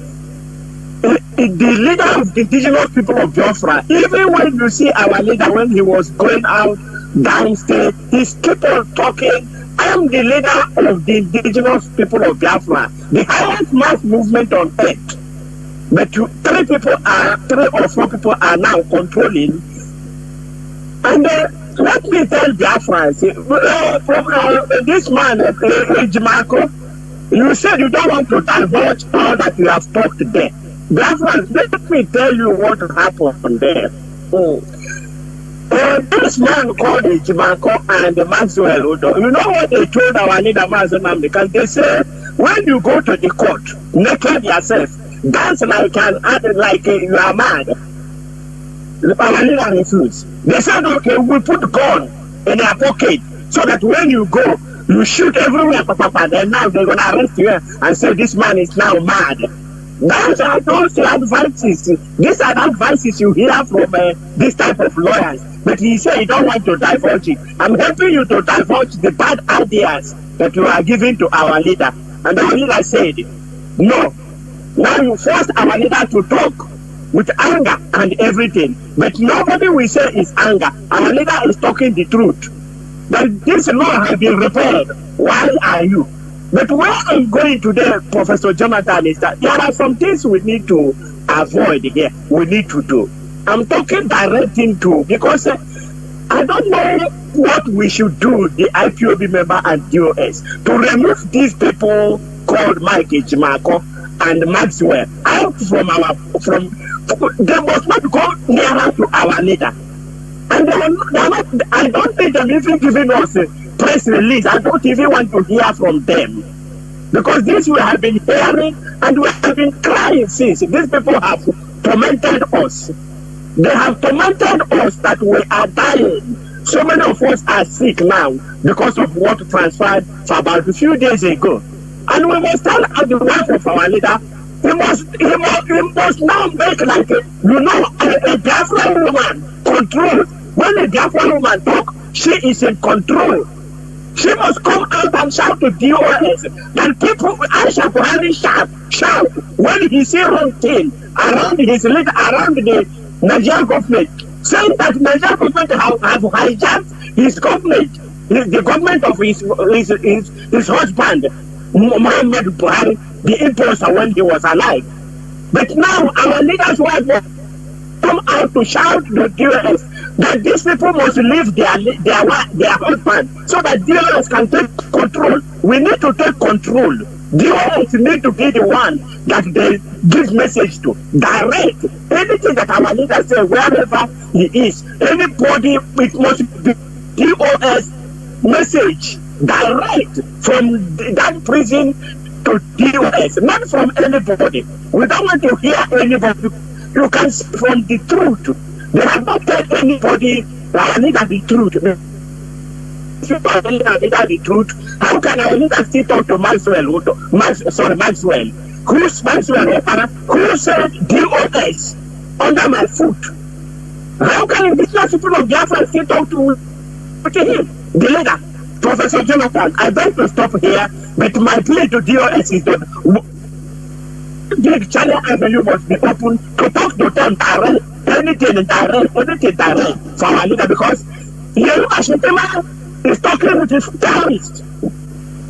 Speaker 9: the leader of the indigenous people of Biafra, even when you see our leader when he was going out downstairs, he's kept on talking, I am the leader of the indigenous people of Biafra, the highest mass movement on earth. But three or four people are now controlling. And let me tell Biafrans, from this man, Ejimako, you said you don't want to divulge all that you have talked there. Biafrans, let me tell you what happened there. This man called Ejimako and Maxwell Udo, you know what they told our leader Mazi, because they said, when you go to the court, naked yourself, dance like you are mad. Our leader refused. They said, okay, we put the gun in their pocket so that when you go, you shoot everywhere, papa. Then now they're going to arrest you and say this man is now mad. Those are those advices. These are advices you hear from this type of lawyers. But he said you don't want to divulge it. I'm helping you to divulge the bad ideas that you are giving to our leader. And our leader said, no. Now you force our leader to talk with anger and everything. But nobody will say it's anger. Our leader is talking the truth. But this law has been repaired. Why are you? But where I'm going today, Professor Jonathan, is that there are some things we need to avoid here. We need to do. I'm talking directing to, because I don't know what we should do, the IPOB member and DOS, to remove these people called Mike Ejimako and Maxwell out from they must not go nearer to our leader. And they're not, I don't think they're even giving us a press release. I don't even want to hear from them. Because this we have been hearing and we have been crying since. These people have tormented us. They have tormented us that we are dying. So many of us are sick now because of what transpired for about a few days ago. And we must tell the wife of our leader, he must now make like a Biafran woman control. When a Biafran woman talk, she is in control. She must come out and shout to DOS. And people, Aisha Buhari shout when he see wrong thing around his leader, around the Nigerian government, saying that Nigerian government have hijacked his government, the government of his husband, Muhammad Buhari, the imposter when he was alive. But now our leaders will come out to shout to DOS that these people must leave their husband so that DOS can take control. We need to take control. DOS need to be the one that they give message to. Direct anything that our leaders say wherever he is. Anybody, it must be DOS message direct from that prison to DOS, not from anybody. We don't want to hear anybody. You can see from the truth. They have not told anybody that I need the truth. If you are the truth, how can I need to still talk to Maxwell? Maxwell. Who's Maxwell? Who said DOS under my foot? How can indigenous people of Biafra still talk to him? The leader, Professor Jonathan, I beg to stop here, but my plea to DOS is that the Channel Avenue must be open to talk to them direct. Anything direct for our leader, because Ashitema is talking with his terrorists.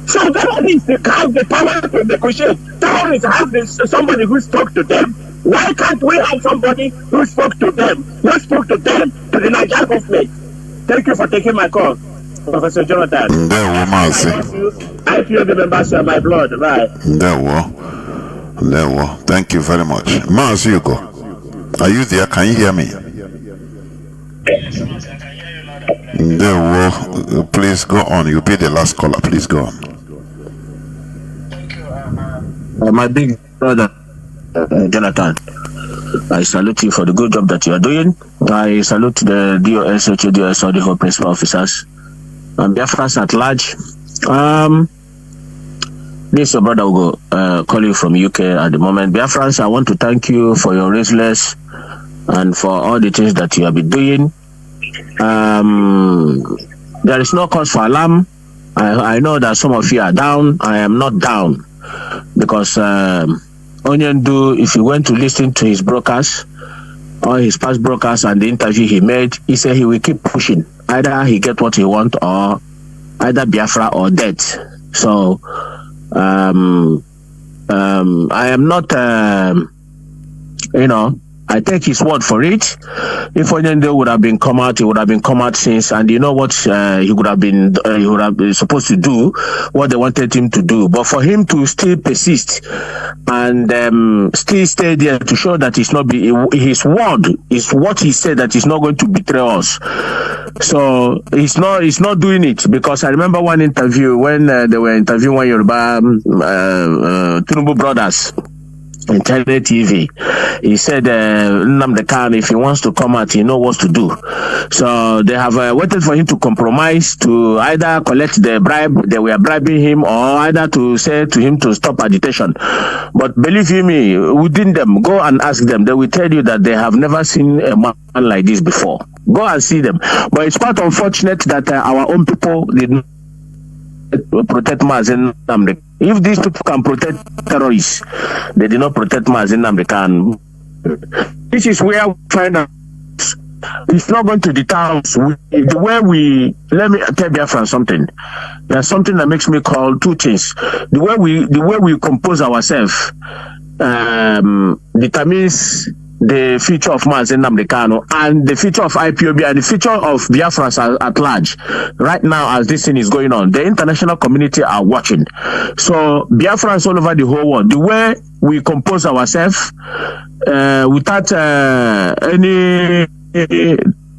Speaker 9: So terrorists have the power to negotiate. Terrorists have somebody who spoke to them. Why can't we have somebody who spoke to them? Who spoke to them, to the Nigerian government? Thank you for taking my call, Professor Jonathan. I feel the members of my blood. Bye.
Speaker 1: Thank you very much. Mazi, you go. Are you there? Can you hear me? Please go on. You'll be the last caller. Please go on.
Speaker 9: My big brother, Jonathan, I salute you for the good job that you are doing. I salute the DOS, HODS, all the whole principal officers, and Biafrans at large. This is your brother Ugo, calling from UK at the moment. Biafrans, I want to thank you for your restless and for all the things that you have been doing. There is no cause for alarm. I know that some of you are down. I am not down, because Onyendu, if you went to listen to his broadcast or his past broadcast and the interview he made, he said he will keep pushing. Either he get what he want, or either Biafra or death. So I am not
Speaker 6: I take his word for it. If Onyendu would have been come out, he would have been come out since, and you know what he would have been supposed to do, what they wanted him to do. But for him to still persist and still stay there to show that his word is what he said, that he's not going to betray us. So he's not doing it, because I remember one interview when they were interviewing one Yoruba Tinubu brothers in TV. He said Nnamdi Kanu, if he wants to come out, he knows what to do. So they have waited for him to compromise, to either collect the bribe they were bribing him, or either to say to him to stop agitation. But believe you me, within them, go and ask them. They will tell you that they have never seen a man like this before. Go and see them. But it's quite unfortunate that our own people did not protect Mazi Nnamdi. If these people can protect terrorists, they did not protect Mazi Nnamdi Kanu. This is where we find out it's not going to deter us. Let me tell Biafrans something. There's something that makes me call two things. The way we compose ourselves determines the future of Mazi Nnamdi Kanu and the future of IPOB and the future of Biafrans at large. Right now, as this thing is going on, the international community are watching. So Biafrans all over the whole world, the way we compose ourselves without any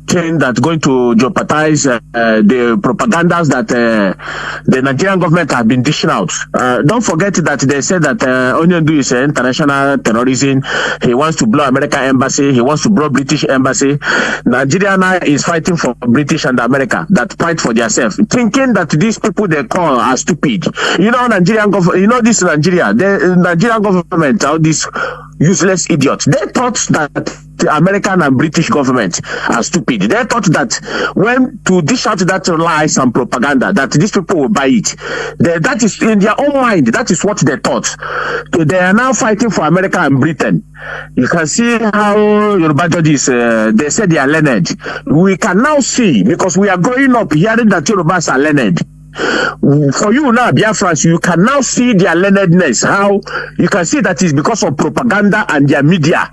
Speaker 6: thing that's going to jeopardize the propagandas that the Nigerian government have been dishing out. Don't forget that they said that Onyendu is international terrorism. He wants to blow American embassy. He wants to blow British embassy. Nigeria now is fighting for British and America that fight for themselves, thinking that these people they call are stupid. Nigerian government. This Nigeria. The Nigerian government are these useless idiots. They thought that the American and British government are stupid. They thought that when to dish out that lies and propaganda, that these people will buy it. That is in their own mind. That is what they thought. So they are now fighting for America and Britain. You can see how Yoruba judges, they say they are learned. We can now see, because we are growing up hearing that Yorubas are learned. For you now, Biafrans, you can now see their learnedness. How you can see that is because of propaganda and their media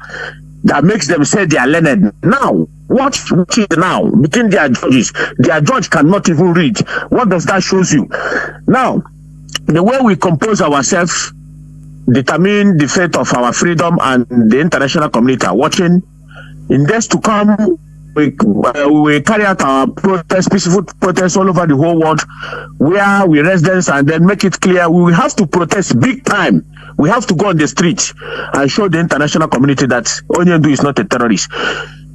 Speaker 6: that makes them say they are learned. Now, watch it now between their judges. Their judge cannot even read. What does that show you? Now, the way we compose ourselves determine the fate of our freedom, and the international community are watching. In days to come, we carry out our peaceful protests all over the whole world, where we residents, and then make it clear we will have to protest big time. We have to go on the street and show the international community that Onyendu is not a terrorist.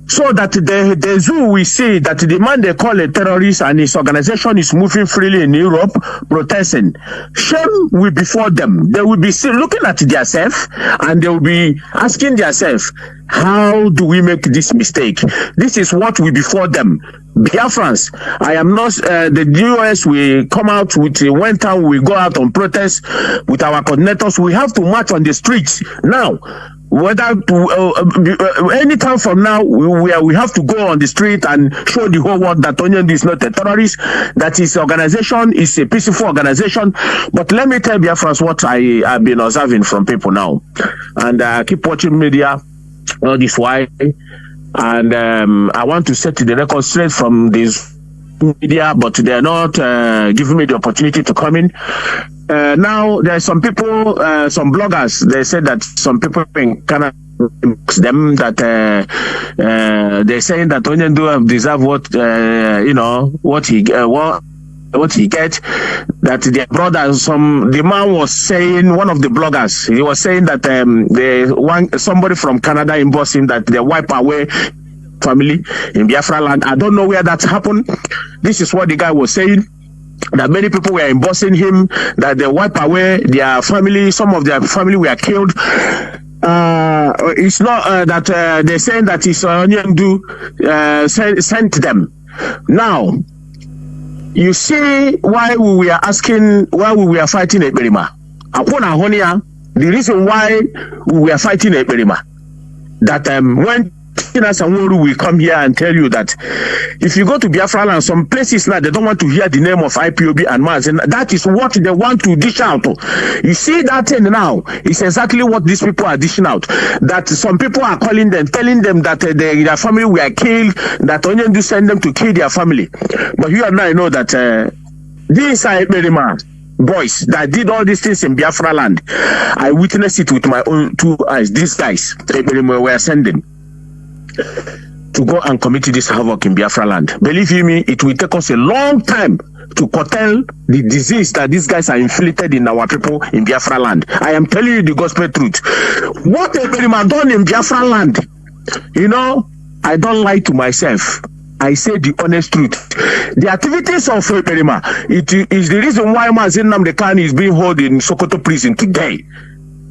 Speaker 6: So that the zoo we see that the man they call a terrorist and his organization is moving freely in Europe, protesting. Shame will be for them. They will be looking at themselves and they will be asking themselves, how do we make this mistake? This is what will be for them. Biafrans, I am not, the US will come out with, one time we go out on protest with our coordinators, we have to march on the streets now. Whether any time from now, we have to go on the street and show the whole world that Onyendu is not a terrorist, that his organization is a peaceful organization. But let me tell Biafrans what I have been observing from people now, and I keep watching media all this while, and I want to set the record straight from this media, but they are not giving me the opportunity to come in. Now there's some people, some bloggers, they said that some people in Canada them that they're saying that Onyendu deserve what what he get, that their brother, the man was saying, one of the bloggers, he was saying that somebody from Canada embossed him that they wipe away family in Biafra land. I don't know where that happened. This is what the guy was saying, that many people were embossing him, that they wipe away their family, some of their family were killed. It's not that they're saying that it's Onyendu sent them. Now, you see why we were asking, why we were fighting Ekperima. Upon Ahonia, the reason why we were fighting Ekperima, that when Sanworu will come here and tell you that if you go to Biafra land, some places now they don't want to hear the name of IPOB and Mazi. That is what they want to dish out. You see that thing now? It's exactly what these people are dishing out. That some people are calling them, telling them that their family were killed, that Onyendu send them to kill their family. But you and I know that these are Berima boys that did all these things in Biafra land. I witnessed it with my own 2 eyes. These guys, Berima, were sending to go and commit this havoc in Biafra land. Believe you me, it will take us a long time to curtail the disease that these guys are inflicted in our people in Biafra land. I am telling you the gospel truth. What Eberima done in Biafra land, you know, I don't lie to myself. I say the honest truth. The activities of Eberima, it is the reason why Mazi Nnamdi Kanu is being held in Sokoto prison today.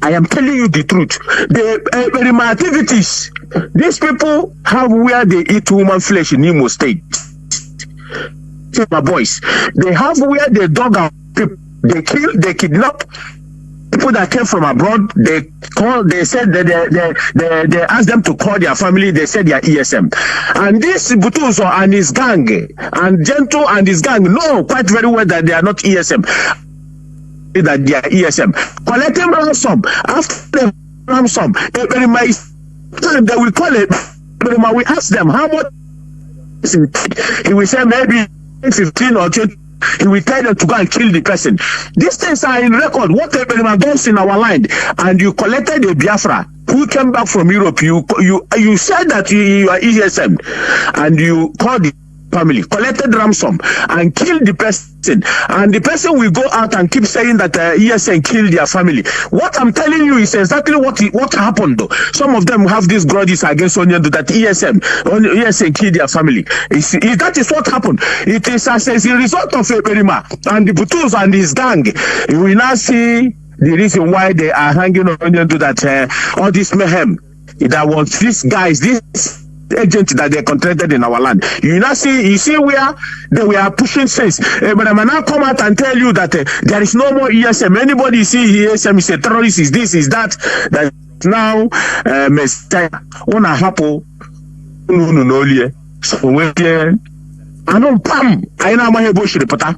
Speaker 6: I am telling you the truth. The Eberima activities, these people have where they eat human flesh in Imo State. My boys, they have where they dug out people, they kill, they kidnap people that came from abroad. They said that they asked them to call their family. They said they are ESM, and this Butuso and his gang and Gento and his gang know quite very well that they are not ESM. That they are ESM collecting ransom. After the ransom, time they will call it. We ask them how much. He will say maybe 15 or 20. He will tell them to go and kill the person. These things are in record. Whatever goes in our land, and you collected a Biafra who came back from Europe. You said that you are ESM, and you called the family, collected ransom, and killed the person. And the person will go out and keep saying that ESN killed their family. What I'm telling you is exactly what happened though. Some of them have these grudges against Onyendu that ESN killed their family. That is what happened. It is as a result of Eberima and the Butus and his gang. You will now see the reason why they are hanging on Onyendu, that all this mayhem. That was these guys, this agent that they contracted in our land. You see where they were pushing sense. But I may now come out and tell you that there is no more ESM. Anybody see ESM is a terrorist, is this, is that. That now Messiah wanna happen. No, so when I don't pam. I know my bush reporter.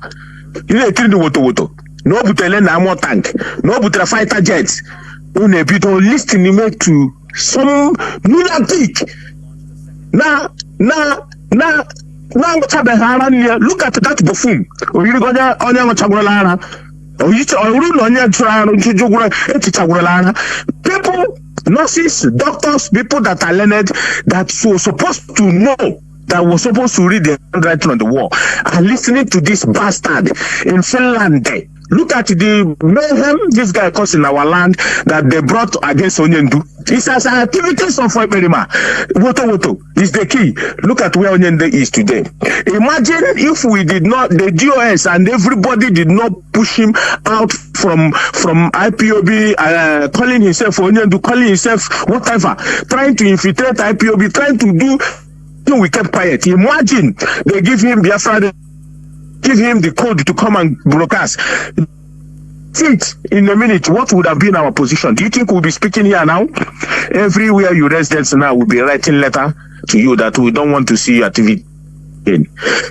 Speaker 6: You know, kill the water. No butele na more tank. No butele fighter jets. Une people listening to some lunatic. Now, look at that buffoon. People, nurses, doctors, people that are learned, that were supposed to know, that were supposed to read the handwriting on the wall, are listening to this bastard in Finland. Look at the mayhem this guy caused in our land that they brought against Onyendu. It's as activities of Eberima. Woto is the key. Look at where Onyendu is today. Imagine if we did not, the DOS and everybody did not push him out from IPOB, calling himself Onyendu, calling himself whatever, trying to infiltrate IPOB, trying to do. We kept quiet. Imagine they give him Biafra. Give him the code to come and broadcast. Think in a minute, what would have been our position? Do you think we'll be speaking here now? Everywhere you residents now will be writing letter to you that we don't want to see your activity.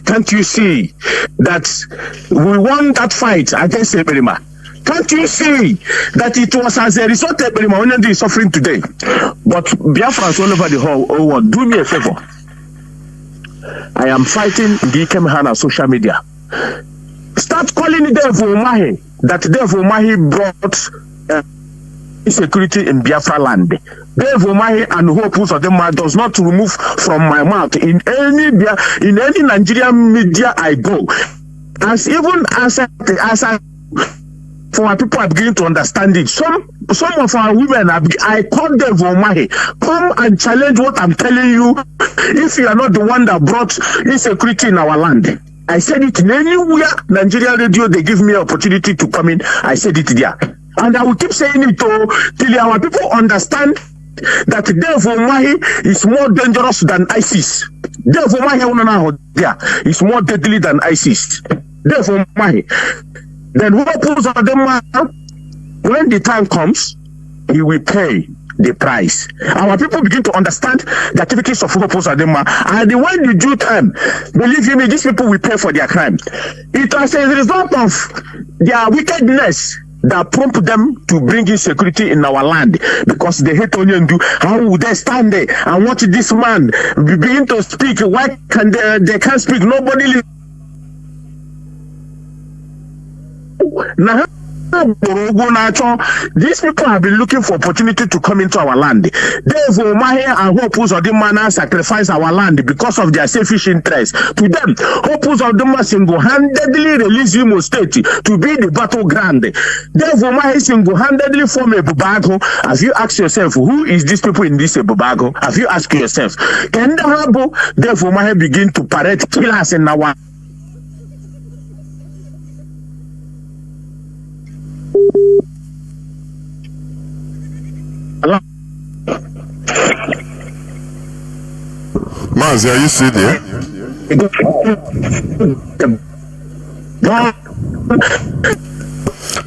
Speaker 6: Can't you see that we won that fight against Eberima? Can't you see that it was as a result of Eberima Onyendu is suffering today? But Biafrans all over the whole world, do me a favor. I am fighting the Ikemhan on social media. Start calling Dave Umahi. That Dave Umahi brought insecurity in Biafra land. Dave Umahi and Hope Uzodinma does not remove from my mouth in any Nigerian media I go. As for my people are beginning to understand it. Some of our women, I call them Vomahi. Come and challenge what I'm telling you. If you are not the one that brought insecurity in our land, I said it in anywhere Nigeria radio they give me opportunity to come in. I said it there, and I will keep saying it till our people understand that Devomahi is more dangerous than ISIS. Devomahi is more deadly than ISIS. Devomahi. Then who pulls on them when the time comes, he will pay the price. Our people begin to understand the activities of Hope Uzodinma, and when you do time, believe me, these people will pay for their crimes. It was a result of their wickedness that prompt them to bring insecurity in our land, because they hate Onyendu. How would they stand there and watch this man begin to speak? Why can they can't speak? Nobody. Now, these people have been looking for opportunity to come into our land. Therefore, Mahe and Hope Uzodinma sacrifice our land because of their selfish interest. To them, Hope Uzodinma single-handedly release Imo State to be the battleground. Therefore, Mahe single-handedly form a bubago. Have you asked yourself, who is these people in this bubago? Have you asked yourself? Can the harbor, therefore, Mahe begin to parade killers in our
Speaker 1: Mazi, are you still there?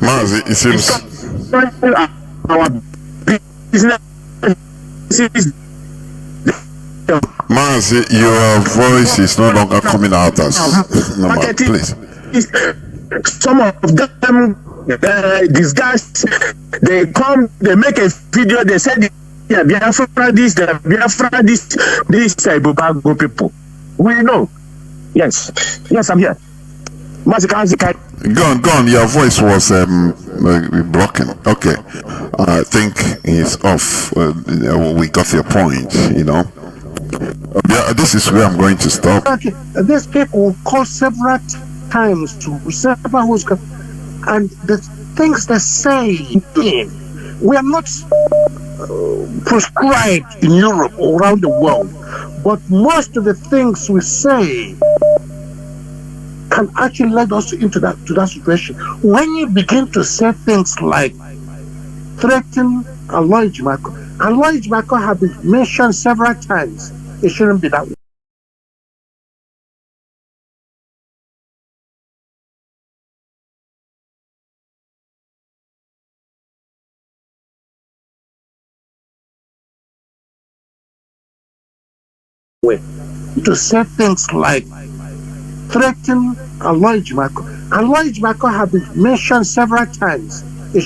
Speaker 1: Mazi, it seems. Mazi, your voice is no longer coming out as normal. Please.
Speaker 6: Some of them, these guys, they come, they make a video, they say, yeah, Biafra this, Biafra this Bubago people. We know. Yes, I'm here.
Speaker 1: Go on. Your voice was broken. Okay, I think it's off. We got your point. This is where I'm going to stop.
Speaker 10: Okay, these people call several times to several who's, and the things they say, we are not prescribed in Europe or around the world, but most of the things we say can actually lead us into that situation. When you begin to say things like threaten Allah Ijmako have been mentioned several times. It shouldn't be that way. To say things like threaten Allah Ijmako have been mentioned several times. It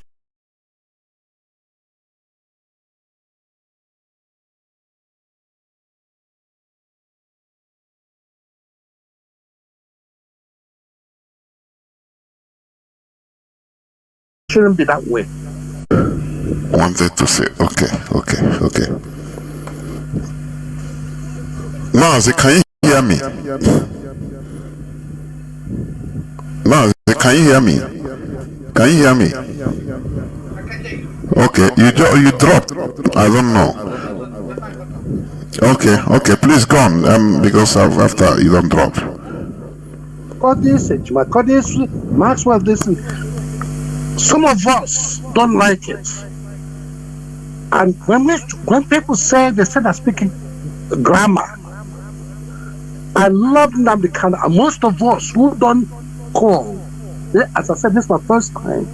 Speaker 10: shouldn't be that way.
Speaker 1: Wanted to say, okay. Mazi, can you hear me? Mazi, can you hear me? Okay, you dropped. I don't know. Okay, please go on. Because after you don't drop.
Speaker 10: Maxwell, some of us don't like it. And when people say they're speaking grammar, I love Nnamdi Kanu, and most of us who don't call, as I said, this is my first time,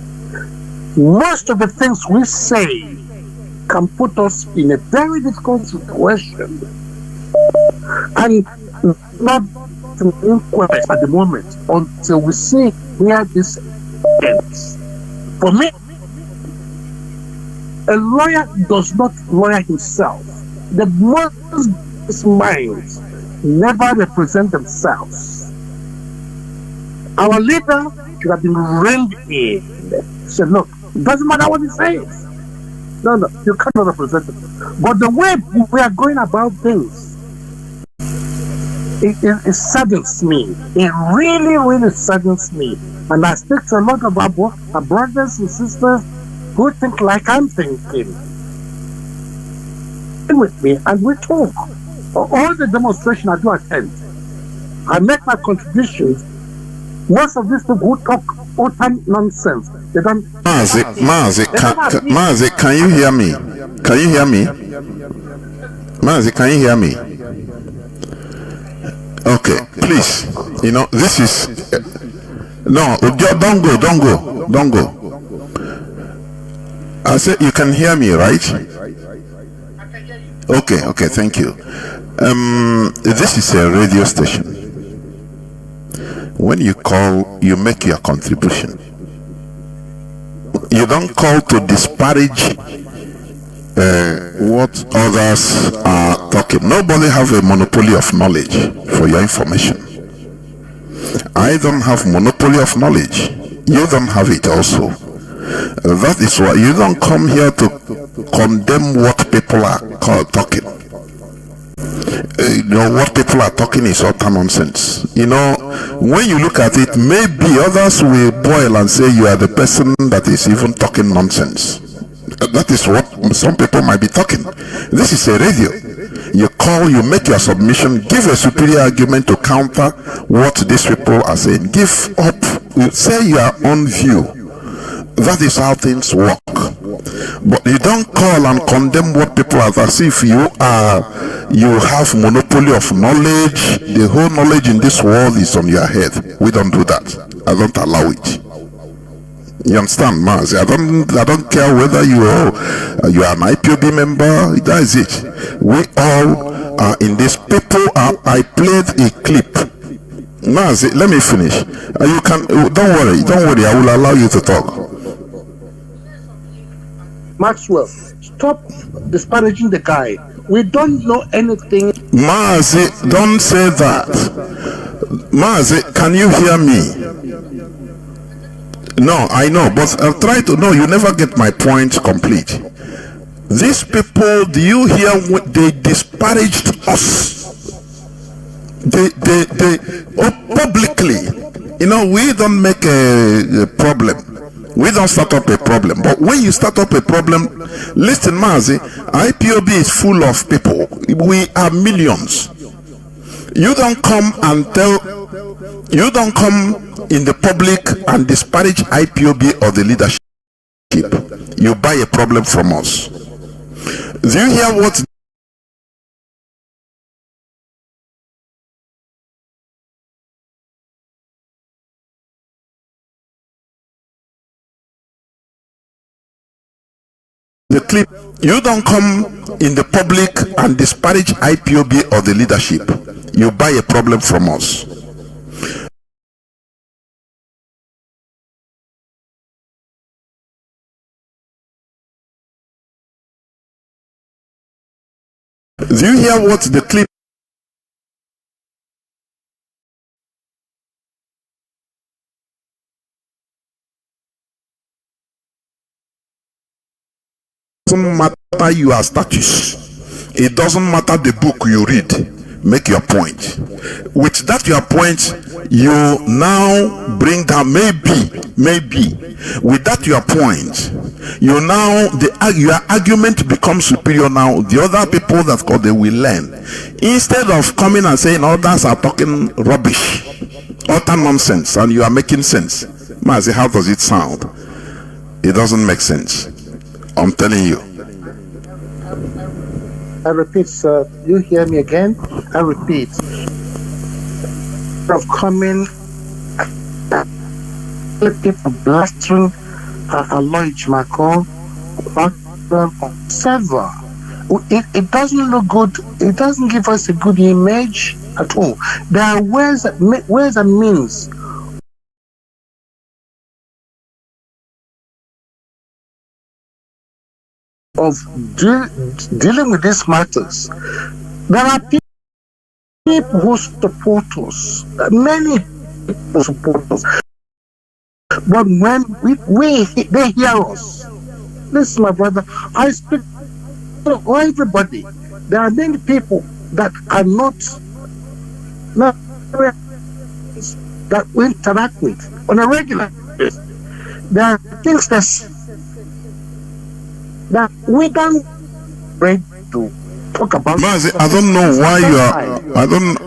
Speaker 10: most of the things we say can put us in a very difficult situation, and not to inquest at the moment until we see where this ends. For me, a lawyer does not lawyer himself. The most minds never represent themselves. Our leader should have been reined in. Said, look, it doesn't matter what he says. No, you cannot represent him. But the way we are going about things, it saddens me. It really, really saddens me. And I speak to a lot of our brothers and sisters who think like I'm thinking. With me, and we talk. All the demonstration I do attend, I make my contributions. Most of these people who talk utter nonsense, they don't.
Speaker 1: Mazi, can you hear me? Mazi, can you hear me? Okay, please. This is no. Don't go. I said you can hear me, right? Okay, thank you. This is a radio station. When you call, you make your contribution. You don't call to disparage what others are talking. Nobody have a monopoly of knowledge, for your information. I don't have monopoly of knowledge. You don't have it also. That is why you don't come here to condemn what people are talking. What people are talking is utter nonsense. When you look at it, maybe others will boil and say you are the person that is even talking nonsense. That is what some people might be talking. This is a radio. You call, you make your submission, give a superior argument to counter what these people are saying. Give up, say your own view. That is how things work. But you don't call and condemn what people are, as if you have monopoly of knowledge. The whole knowledge in this world is on your head. We don't do that. I don't allow it. You understand, Mazi? I don't care whether you are an IPOB member. That is it. We all are in this. I played a clip. Mazi, let me finish. You can. Don't worry. I will allow you to talk.
Speaker 10: Maxwell, stop disparaging the guy. We don't know anything.
Speaker 1: Mazi, don't say that. Mazi, can you hear me? No, I know, but I'll try to. No, you never get my point complete. These people, do you hear what they disparaged us? They publicly. We don't make a problem. We don't start up a problem. But when you start up a problem, listen, Mazi, IPOB is full of people. We are millions. You don't come in the public and disparage IPOB or the leadership. You buy a problem from us. Do you hear what the clip? You don't come in the public and disparage IPOB or the leadership. You buy a problem from us. Do you hear what the clip? Doesn't matter your status. It doesn't matter the book you read. Make your point. With that your point, you now bring down maybe with that your point, your argument becomes superior. Now the other people that they will learn, instead of coming and saying others are talking rubbish, utter nonsense, and you are making sense. Mazi, how does it sound? It doesn't make sense. I'm telling you.
Speaker 10: I repeat, sir, you hear me again? I repeat. Of coming, people blastering Lloyd Macron, several. It doesn't look good. It doesn't give us a good image at all. There are ways and means of dealing with these matters. There are people who support us, many people support us, but when they hear us, listen, my brother, I speak to everybody. There are many people that are not that we interact with on a regular basis. There are things that we don't ready to talk about.
Speaker 1: Mazi, I don't know why you are.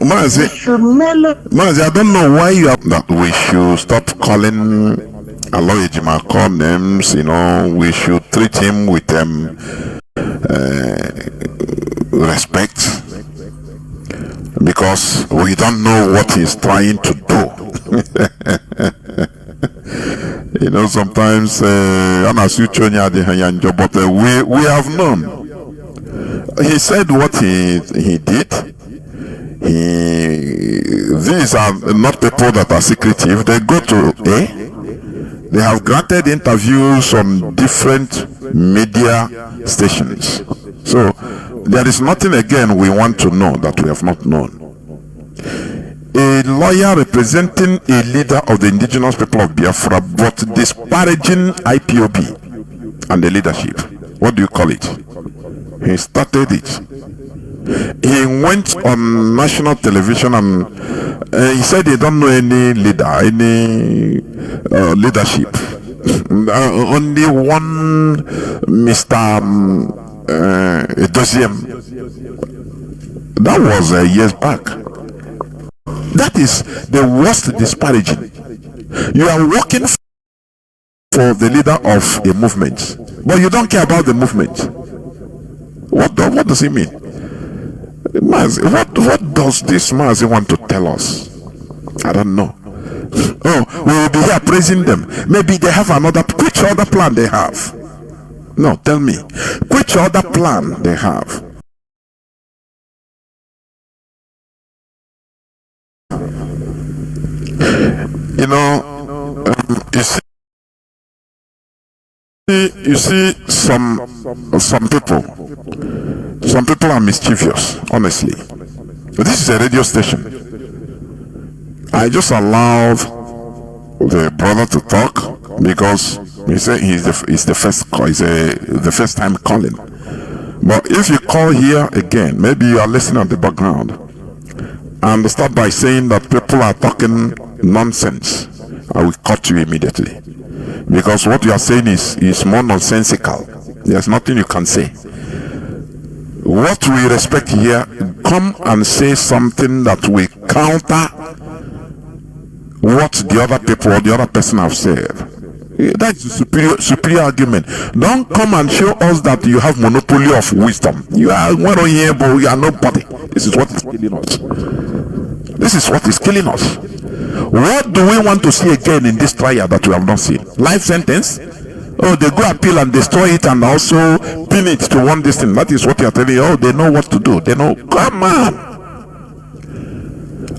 Speaker 1: Mazi, I don't know why you are. That we should stop calling Aloy Jimako names. We should treat him with respect, because we don't know what he's trying to do. Sometimes but we have known he said what he did. These are not people that are secretive. They go to they have granted interviews on different media stations. So there is nothing again we want to know that we have not known. A lawyer representing a leader of the indigenous people of Biafra, but disparaging IPOB and the leadership. What do you call it? He started it. He went on national television and he said he don't know any leader, any leadership. Only one Mr. Edoziem. That was years back. That is the worst disparaging. You are working for the leader of a movement, but you don't care about the movement. What does he mean? Mazi, what does this Mazi want to tell us? I don't know. Oh, we will be here praising them. Maybe they have which other plan they have? No, tell me. Which other plan they have? You know, you see some people are mischievous, honestly. This is a radio station. I just allowed the brother to talk because he said he's the first time calling. But if you call here again, maybe you are listening at the background and start by saying that people are talking nonsense, I will cut you immediately. Because what you are saying is more nonsensical. There's nothing you can say. What we respect here, come and say something that will counter what the other people or the other person have said. That's a superior argument. Don't come and show us that you have monopoly of wisdom. You are one on here, but you are nobody. This is what is killing us. This is what is killing us. What do we want to see again in this trial that we have not seen? Life sentence? Oh, they go appeal and destroy it and also pin it to one distance. That is what you are telling you. Oh, they know what to do. They know. Come on.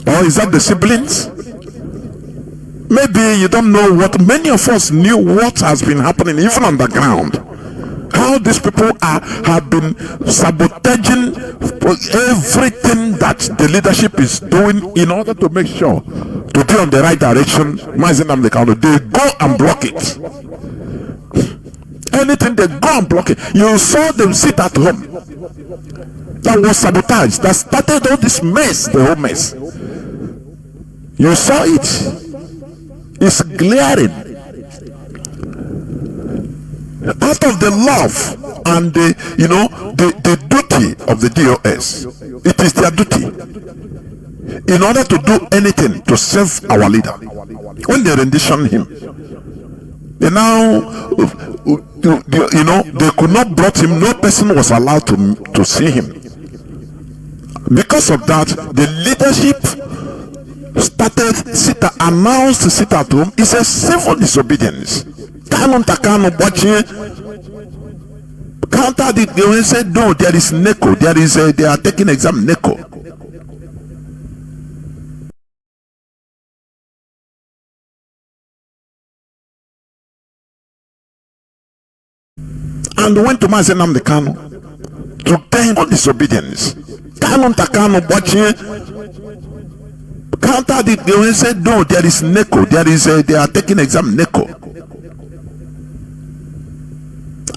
Speaker 1: Or is that the siblings? Maybe you don't know what. Many of us knew what has been happening even on the ground. How these people have been sabotaging everything that the leadership is doing in order to make sure to be on the right direction. They go and block it. Anything they go and block it. You saw them sit at home. That was sabotage. That started all this mess, the whole mess. You saw it. It's glaring. Out of the love and the duty of the DOS, it is their duty in order to do anything to serve our leader. When they rendition him, they now they could not brought him. No person was allowed to see him. Because of that, the leadership announced to sit at home. It's a civil disobedience. Counter the they said no, there is NECO, they are taking exam NECO. And went to Mazi Nnamdi Kanu to tell him on disobedience. Counter the they said no, there is NECO, they are taking exam NECO.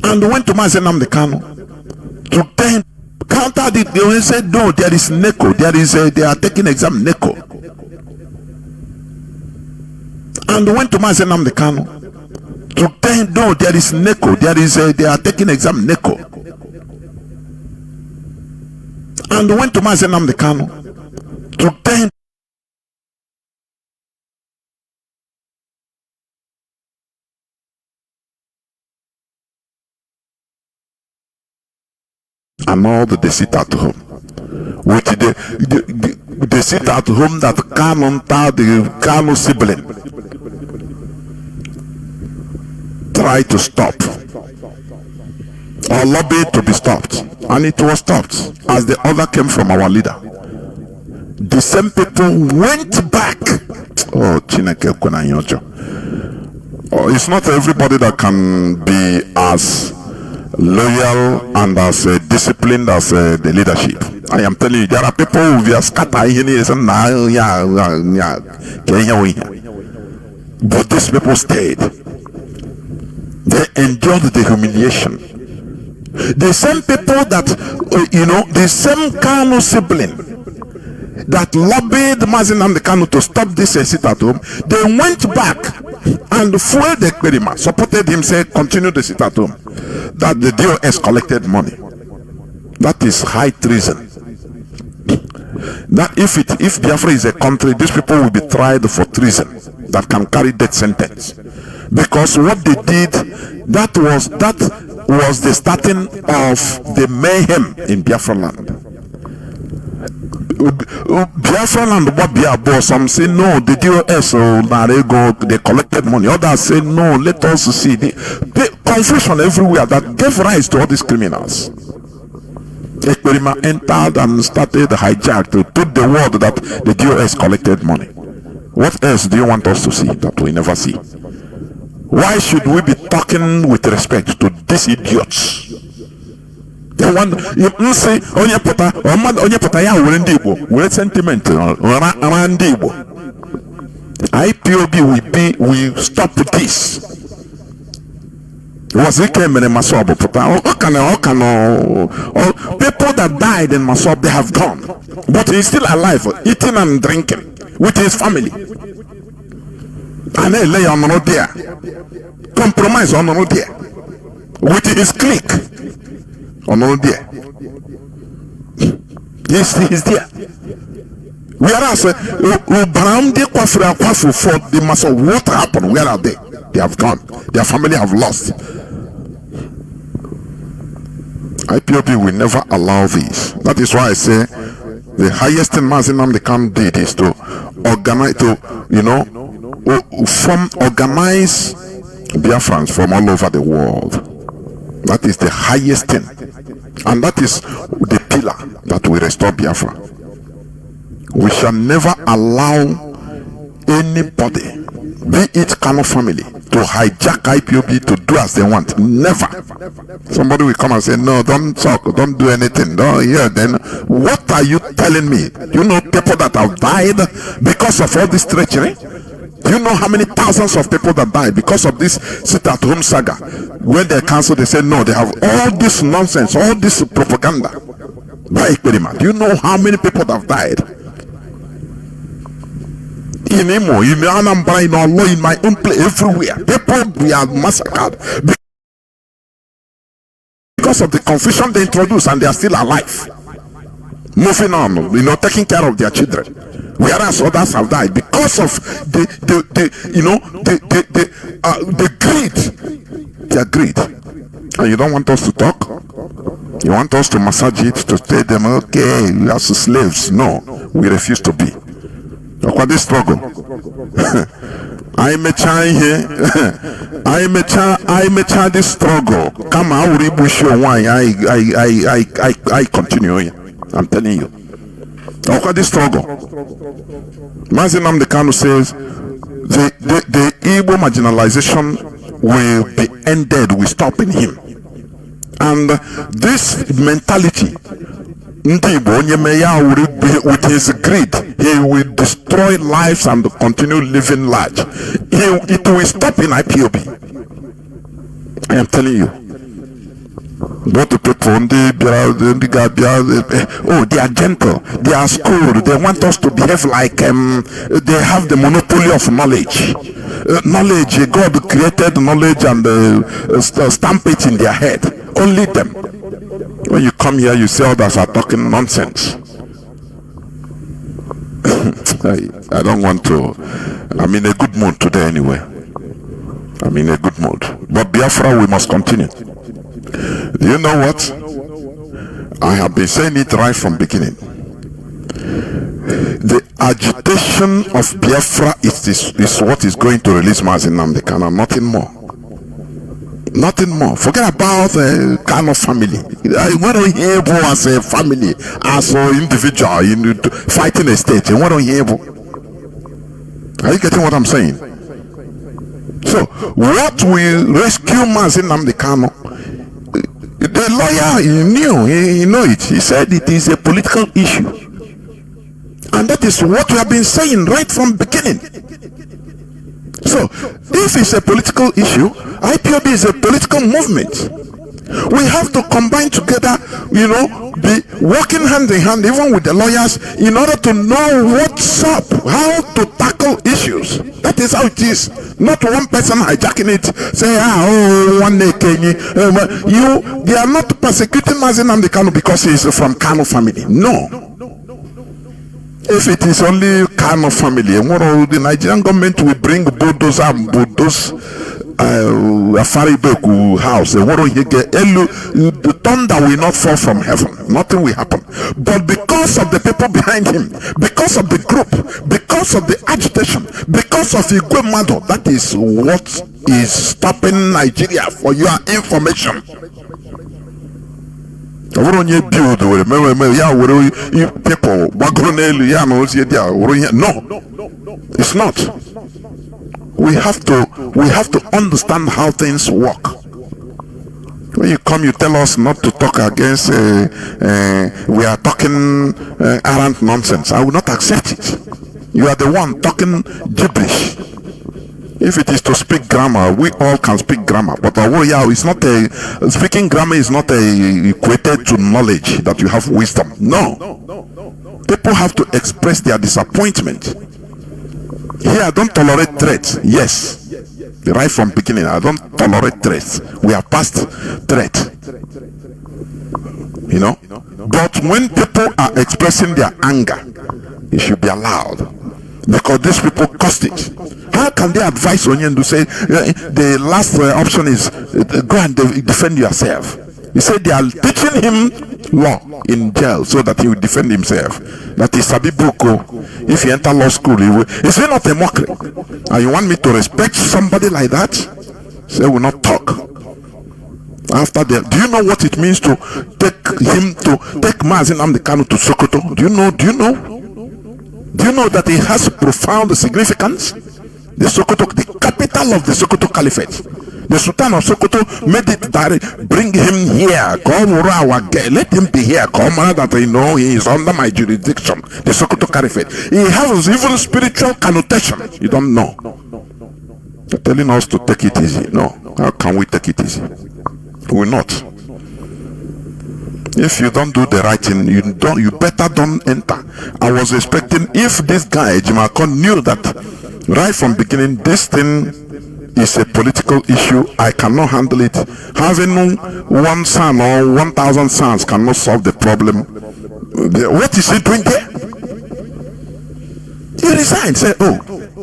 Speaker 1: And went to Mazi Nnamdi Kanu to tell him, counter the they said no, there is NECO, they are taking exam NECO. And went to Mazi Nnamdi Kanu to tell him no, there is NECO, they are taking exam NECO. And went to Mazi Nnamdi Kanu to tell him and all that they sit at home. With they sit at home that the Kanu sibling try to stop. or lobbied to be stopped, and it was stopped as the order came from our leader. The same people went back. Oh, Chineke kuna nyojo. Oh, it's not everybody that can be as loyal and as disciplined as the leadership. I am telling you, there are people who are scattered. But these people stayed. They endured the humiliation. The same people that, the same Kanu sibling that lobbied Mazi Nnamdi Kanu to stop this sit at home, they went back and fueled the Ekperima, supported him, said, continue the sit at home. That the DOS collected money. That is high treason. That if Biafra is a country, these people will be tried for treason that can carry death sentence. Because what they did, that was the starting of the mayhem in Biafra land. Biafra land, what Biafra, some say no, the DOS, they collected money. Others say no, let us see. The confusion everywhere that gave rise to all these criminals. Ekperima entered and started hijacked to put the word that the DOS collected money. What else do you want us to see that we never see? Why should we be talking with respect to these idiots? They want you say onye pota ya were ndi Igbo were sentiment around ndi Igbo. IPOB will stop this. Was it came in Masob? People that died in Masob, they have gone, but he's still alive, eating and drinking with his family. And they lay on no there, compromise on no there, with his clique on no there. He's there. Whereas for the Masob, what happened? Where are they? They have gone. Their family have lost. IPOB will never allow this. That is why I say the highest thing Mazi Nnamdi Kanu did is to organize, organize Biafrans from all over the world. That is the highest thing, and that is the pillar that will restore Biafra. We shall never allow anybody, be it Kanu family, to hijack IPOB to do as they want. Never. Somebody will come and say, no, don't talk, don't do anything. Don't hear. Then what are you telling me? You know people that have died because of all this treachery? Do you know how many thousands of people that died because of this sit-at-home saga? When they cancel, they say no, they have all this nonsense, all this propaganda by Ekperima. Do you know how many people that have died? In Imo, in Anambra, in Olo, in my own place, everywhere, people we are massacred because of the confusion they introduced, and they are still alive, moving on, taking care of their children, whereas others have died because of the greed, their greed. And you don't want us to talk. You want us to massage it, to tell them, okay, we are slaves. No, we refuse to be. Look at this struggle. I may try here. I may try this struggle. Come out, rebush your wine. I continue. I'm telling you. Look at this struggle. Mazi Nnamdi Kanu says the Igbo marginalization will be ended with stopping him. And this mentality, with his greed, he will destroy lives and continue living large. It will stop in IPOB. I am telling you. But the people, they are gentle, they are schooled, they want us to behave like they have the monopoly of knowledge. Knowledge, God created knowledge and stamp it in their head. Only them. When you come here, you say others are talking nonsense. I don't want to. I'm in a good mood today anyway. I'm in a good mood. But Biafra, we must continue. Do you know what? I have been saying it right from beginning. The agitation of Biafra is what is going to release Mazi Nnamdi Kanu, nothing more. Nothing more. Forget about the kind of family. What don't hear as a family, as an individual in fighting a state. What don't hear? Are you getting what I'm saying? So, what will rescue Mazi Nnamdi Kanu? The lawyer, he knew it. He said it is a political issue. And that is what we have been saying right from beginning. So, if it's a political issue, IPOB is a political movement. We have to combine together, be working hand in hand, even with the lawyers, in order to know what's up, how to tackle issues. That is how it is. Not one person hijacking it, say, one day Kenny. They are not persecuting Mazi Nnamdi Kanu because he is from Kanu family. No. If it is only Kanu family, the Nigerian government will bring bulldozer and bulldoze Afaribeku house. The thunder will not fall from heaven. Nothing will happen. But because of the people behind him, because of the group, because of the agitation, because of Igwe Mado, that is what is stopping Nigeria, for your information. No, it's not. We have to understand how things work. When you come, you tell us not to talk against. We are talking errant nonsense. I will not accept it. You are the one talking gibberish. If it is to speak grammar, we all can speak grammar. But it's not speaking grammar is not equated to knowledge that you have wisdom. No. People have to express their disappointment. Here, I don't tolerate threats. Yes. Right from beginning, I don't tolerate threats. We are past threat. But when people are expressing their anger, it should be allowed. Because these people caused it. How can they advise Onyen to say the last option is go and defend yourself? He said they are teaching him law in jail so that he will defend himself. That is Sabibuko. If he enter law school, is it not a mockery? And you want me to respect somebody like that? Say we will not talk. After that, do you know what it means to take Mazi Nnamdi Kanu to Sokoto? Do you know that it has profound significance? The Sokoto, the capital of the Sokoto Caliphate. The Sultan of Sokoto made it direct. Bring him here. Let him be here. That he is under my jurisdiction. The Sokoto Caliphate. He has even spiritual connotation. You don't know. They're telling us to take it easy. No. How can we take it easy? We will not. If you don't do the right thing, you better don't enter. I was expecting, if this guy Jimakon knew that right from beginning this thing is a political issue, I cannot handle it. Having one son or 1,000 sons cannot solve the problem. What is he doing there? He resigned. Say,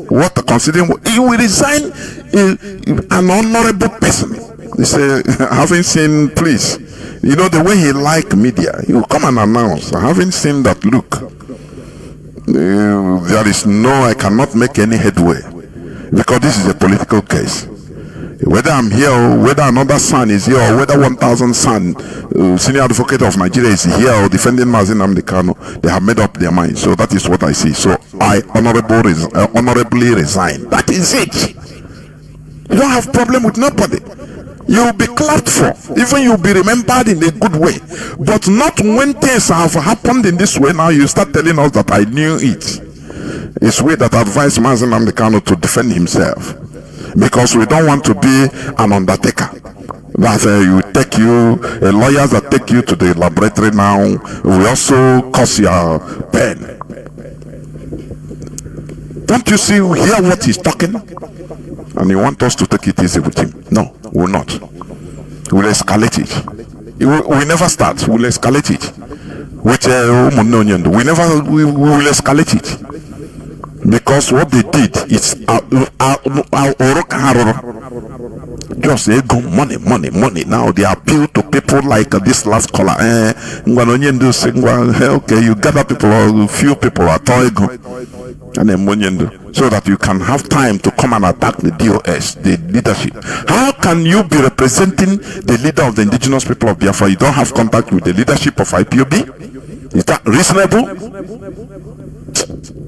Speaker 1: what considering? He will resign an honorable person. He said, having seen, please, the way he like media, he will come and announce, having seen that, look, there is I cannot make any headway because this is a political case. Whether I'm here or whether another son is here or whether 1,000 son, senior advocate of Nigeria is here or defending Mazi Nnamdi Kanu, they have made up their mind. So that is what I see. So I honorably resign. That is it. You don't have problem with nobody. You will be clapped for, even you will be remembered in a good way, but not when things have happened in this way. Now you start telling us that I knew it. It's we that advised Mazi Nnamdi Kanu to defend himself, because we don't want to be an undertaker. That lawyers that take you to the laboratory now will also cause your pain. Don't you see, hear what he's talking? And you want us to take it easy with him? No, we will not. We will escalate it. We will never start. We will escalate it. We will escalate it. Because what they did is just money. Now they appeal to people like this last caller. Okay, you gather people, a few people are so that you can have time to come and attack the DOS, the leadership. How can you be representing the leader of the indigenous people of Biafra? You don't have contact with the leadership of IPOB? Is that reasonable?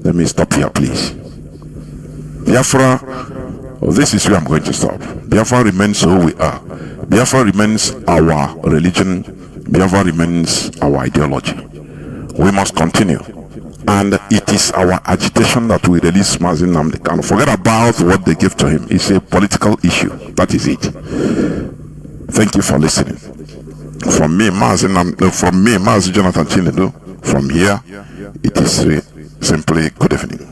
Speaker 1: Let me stop here, please. Biafra, this is where I'm going to stop. Biafra remains who we are. Biafra remains our religion. Biafra remains our ideology. We must continue. And it is our agitation that we release Mazi Nnamdi Kanu. Forget about what they give to him. It's a political issue. That is it. Thank you for listening. From me, Mazi Jonathan Chinedu. From here, it is simply good evening.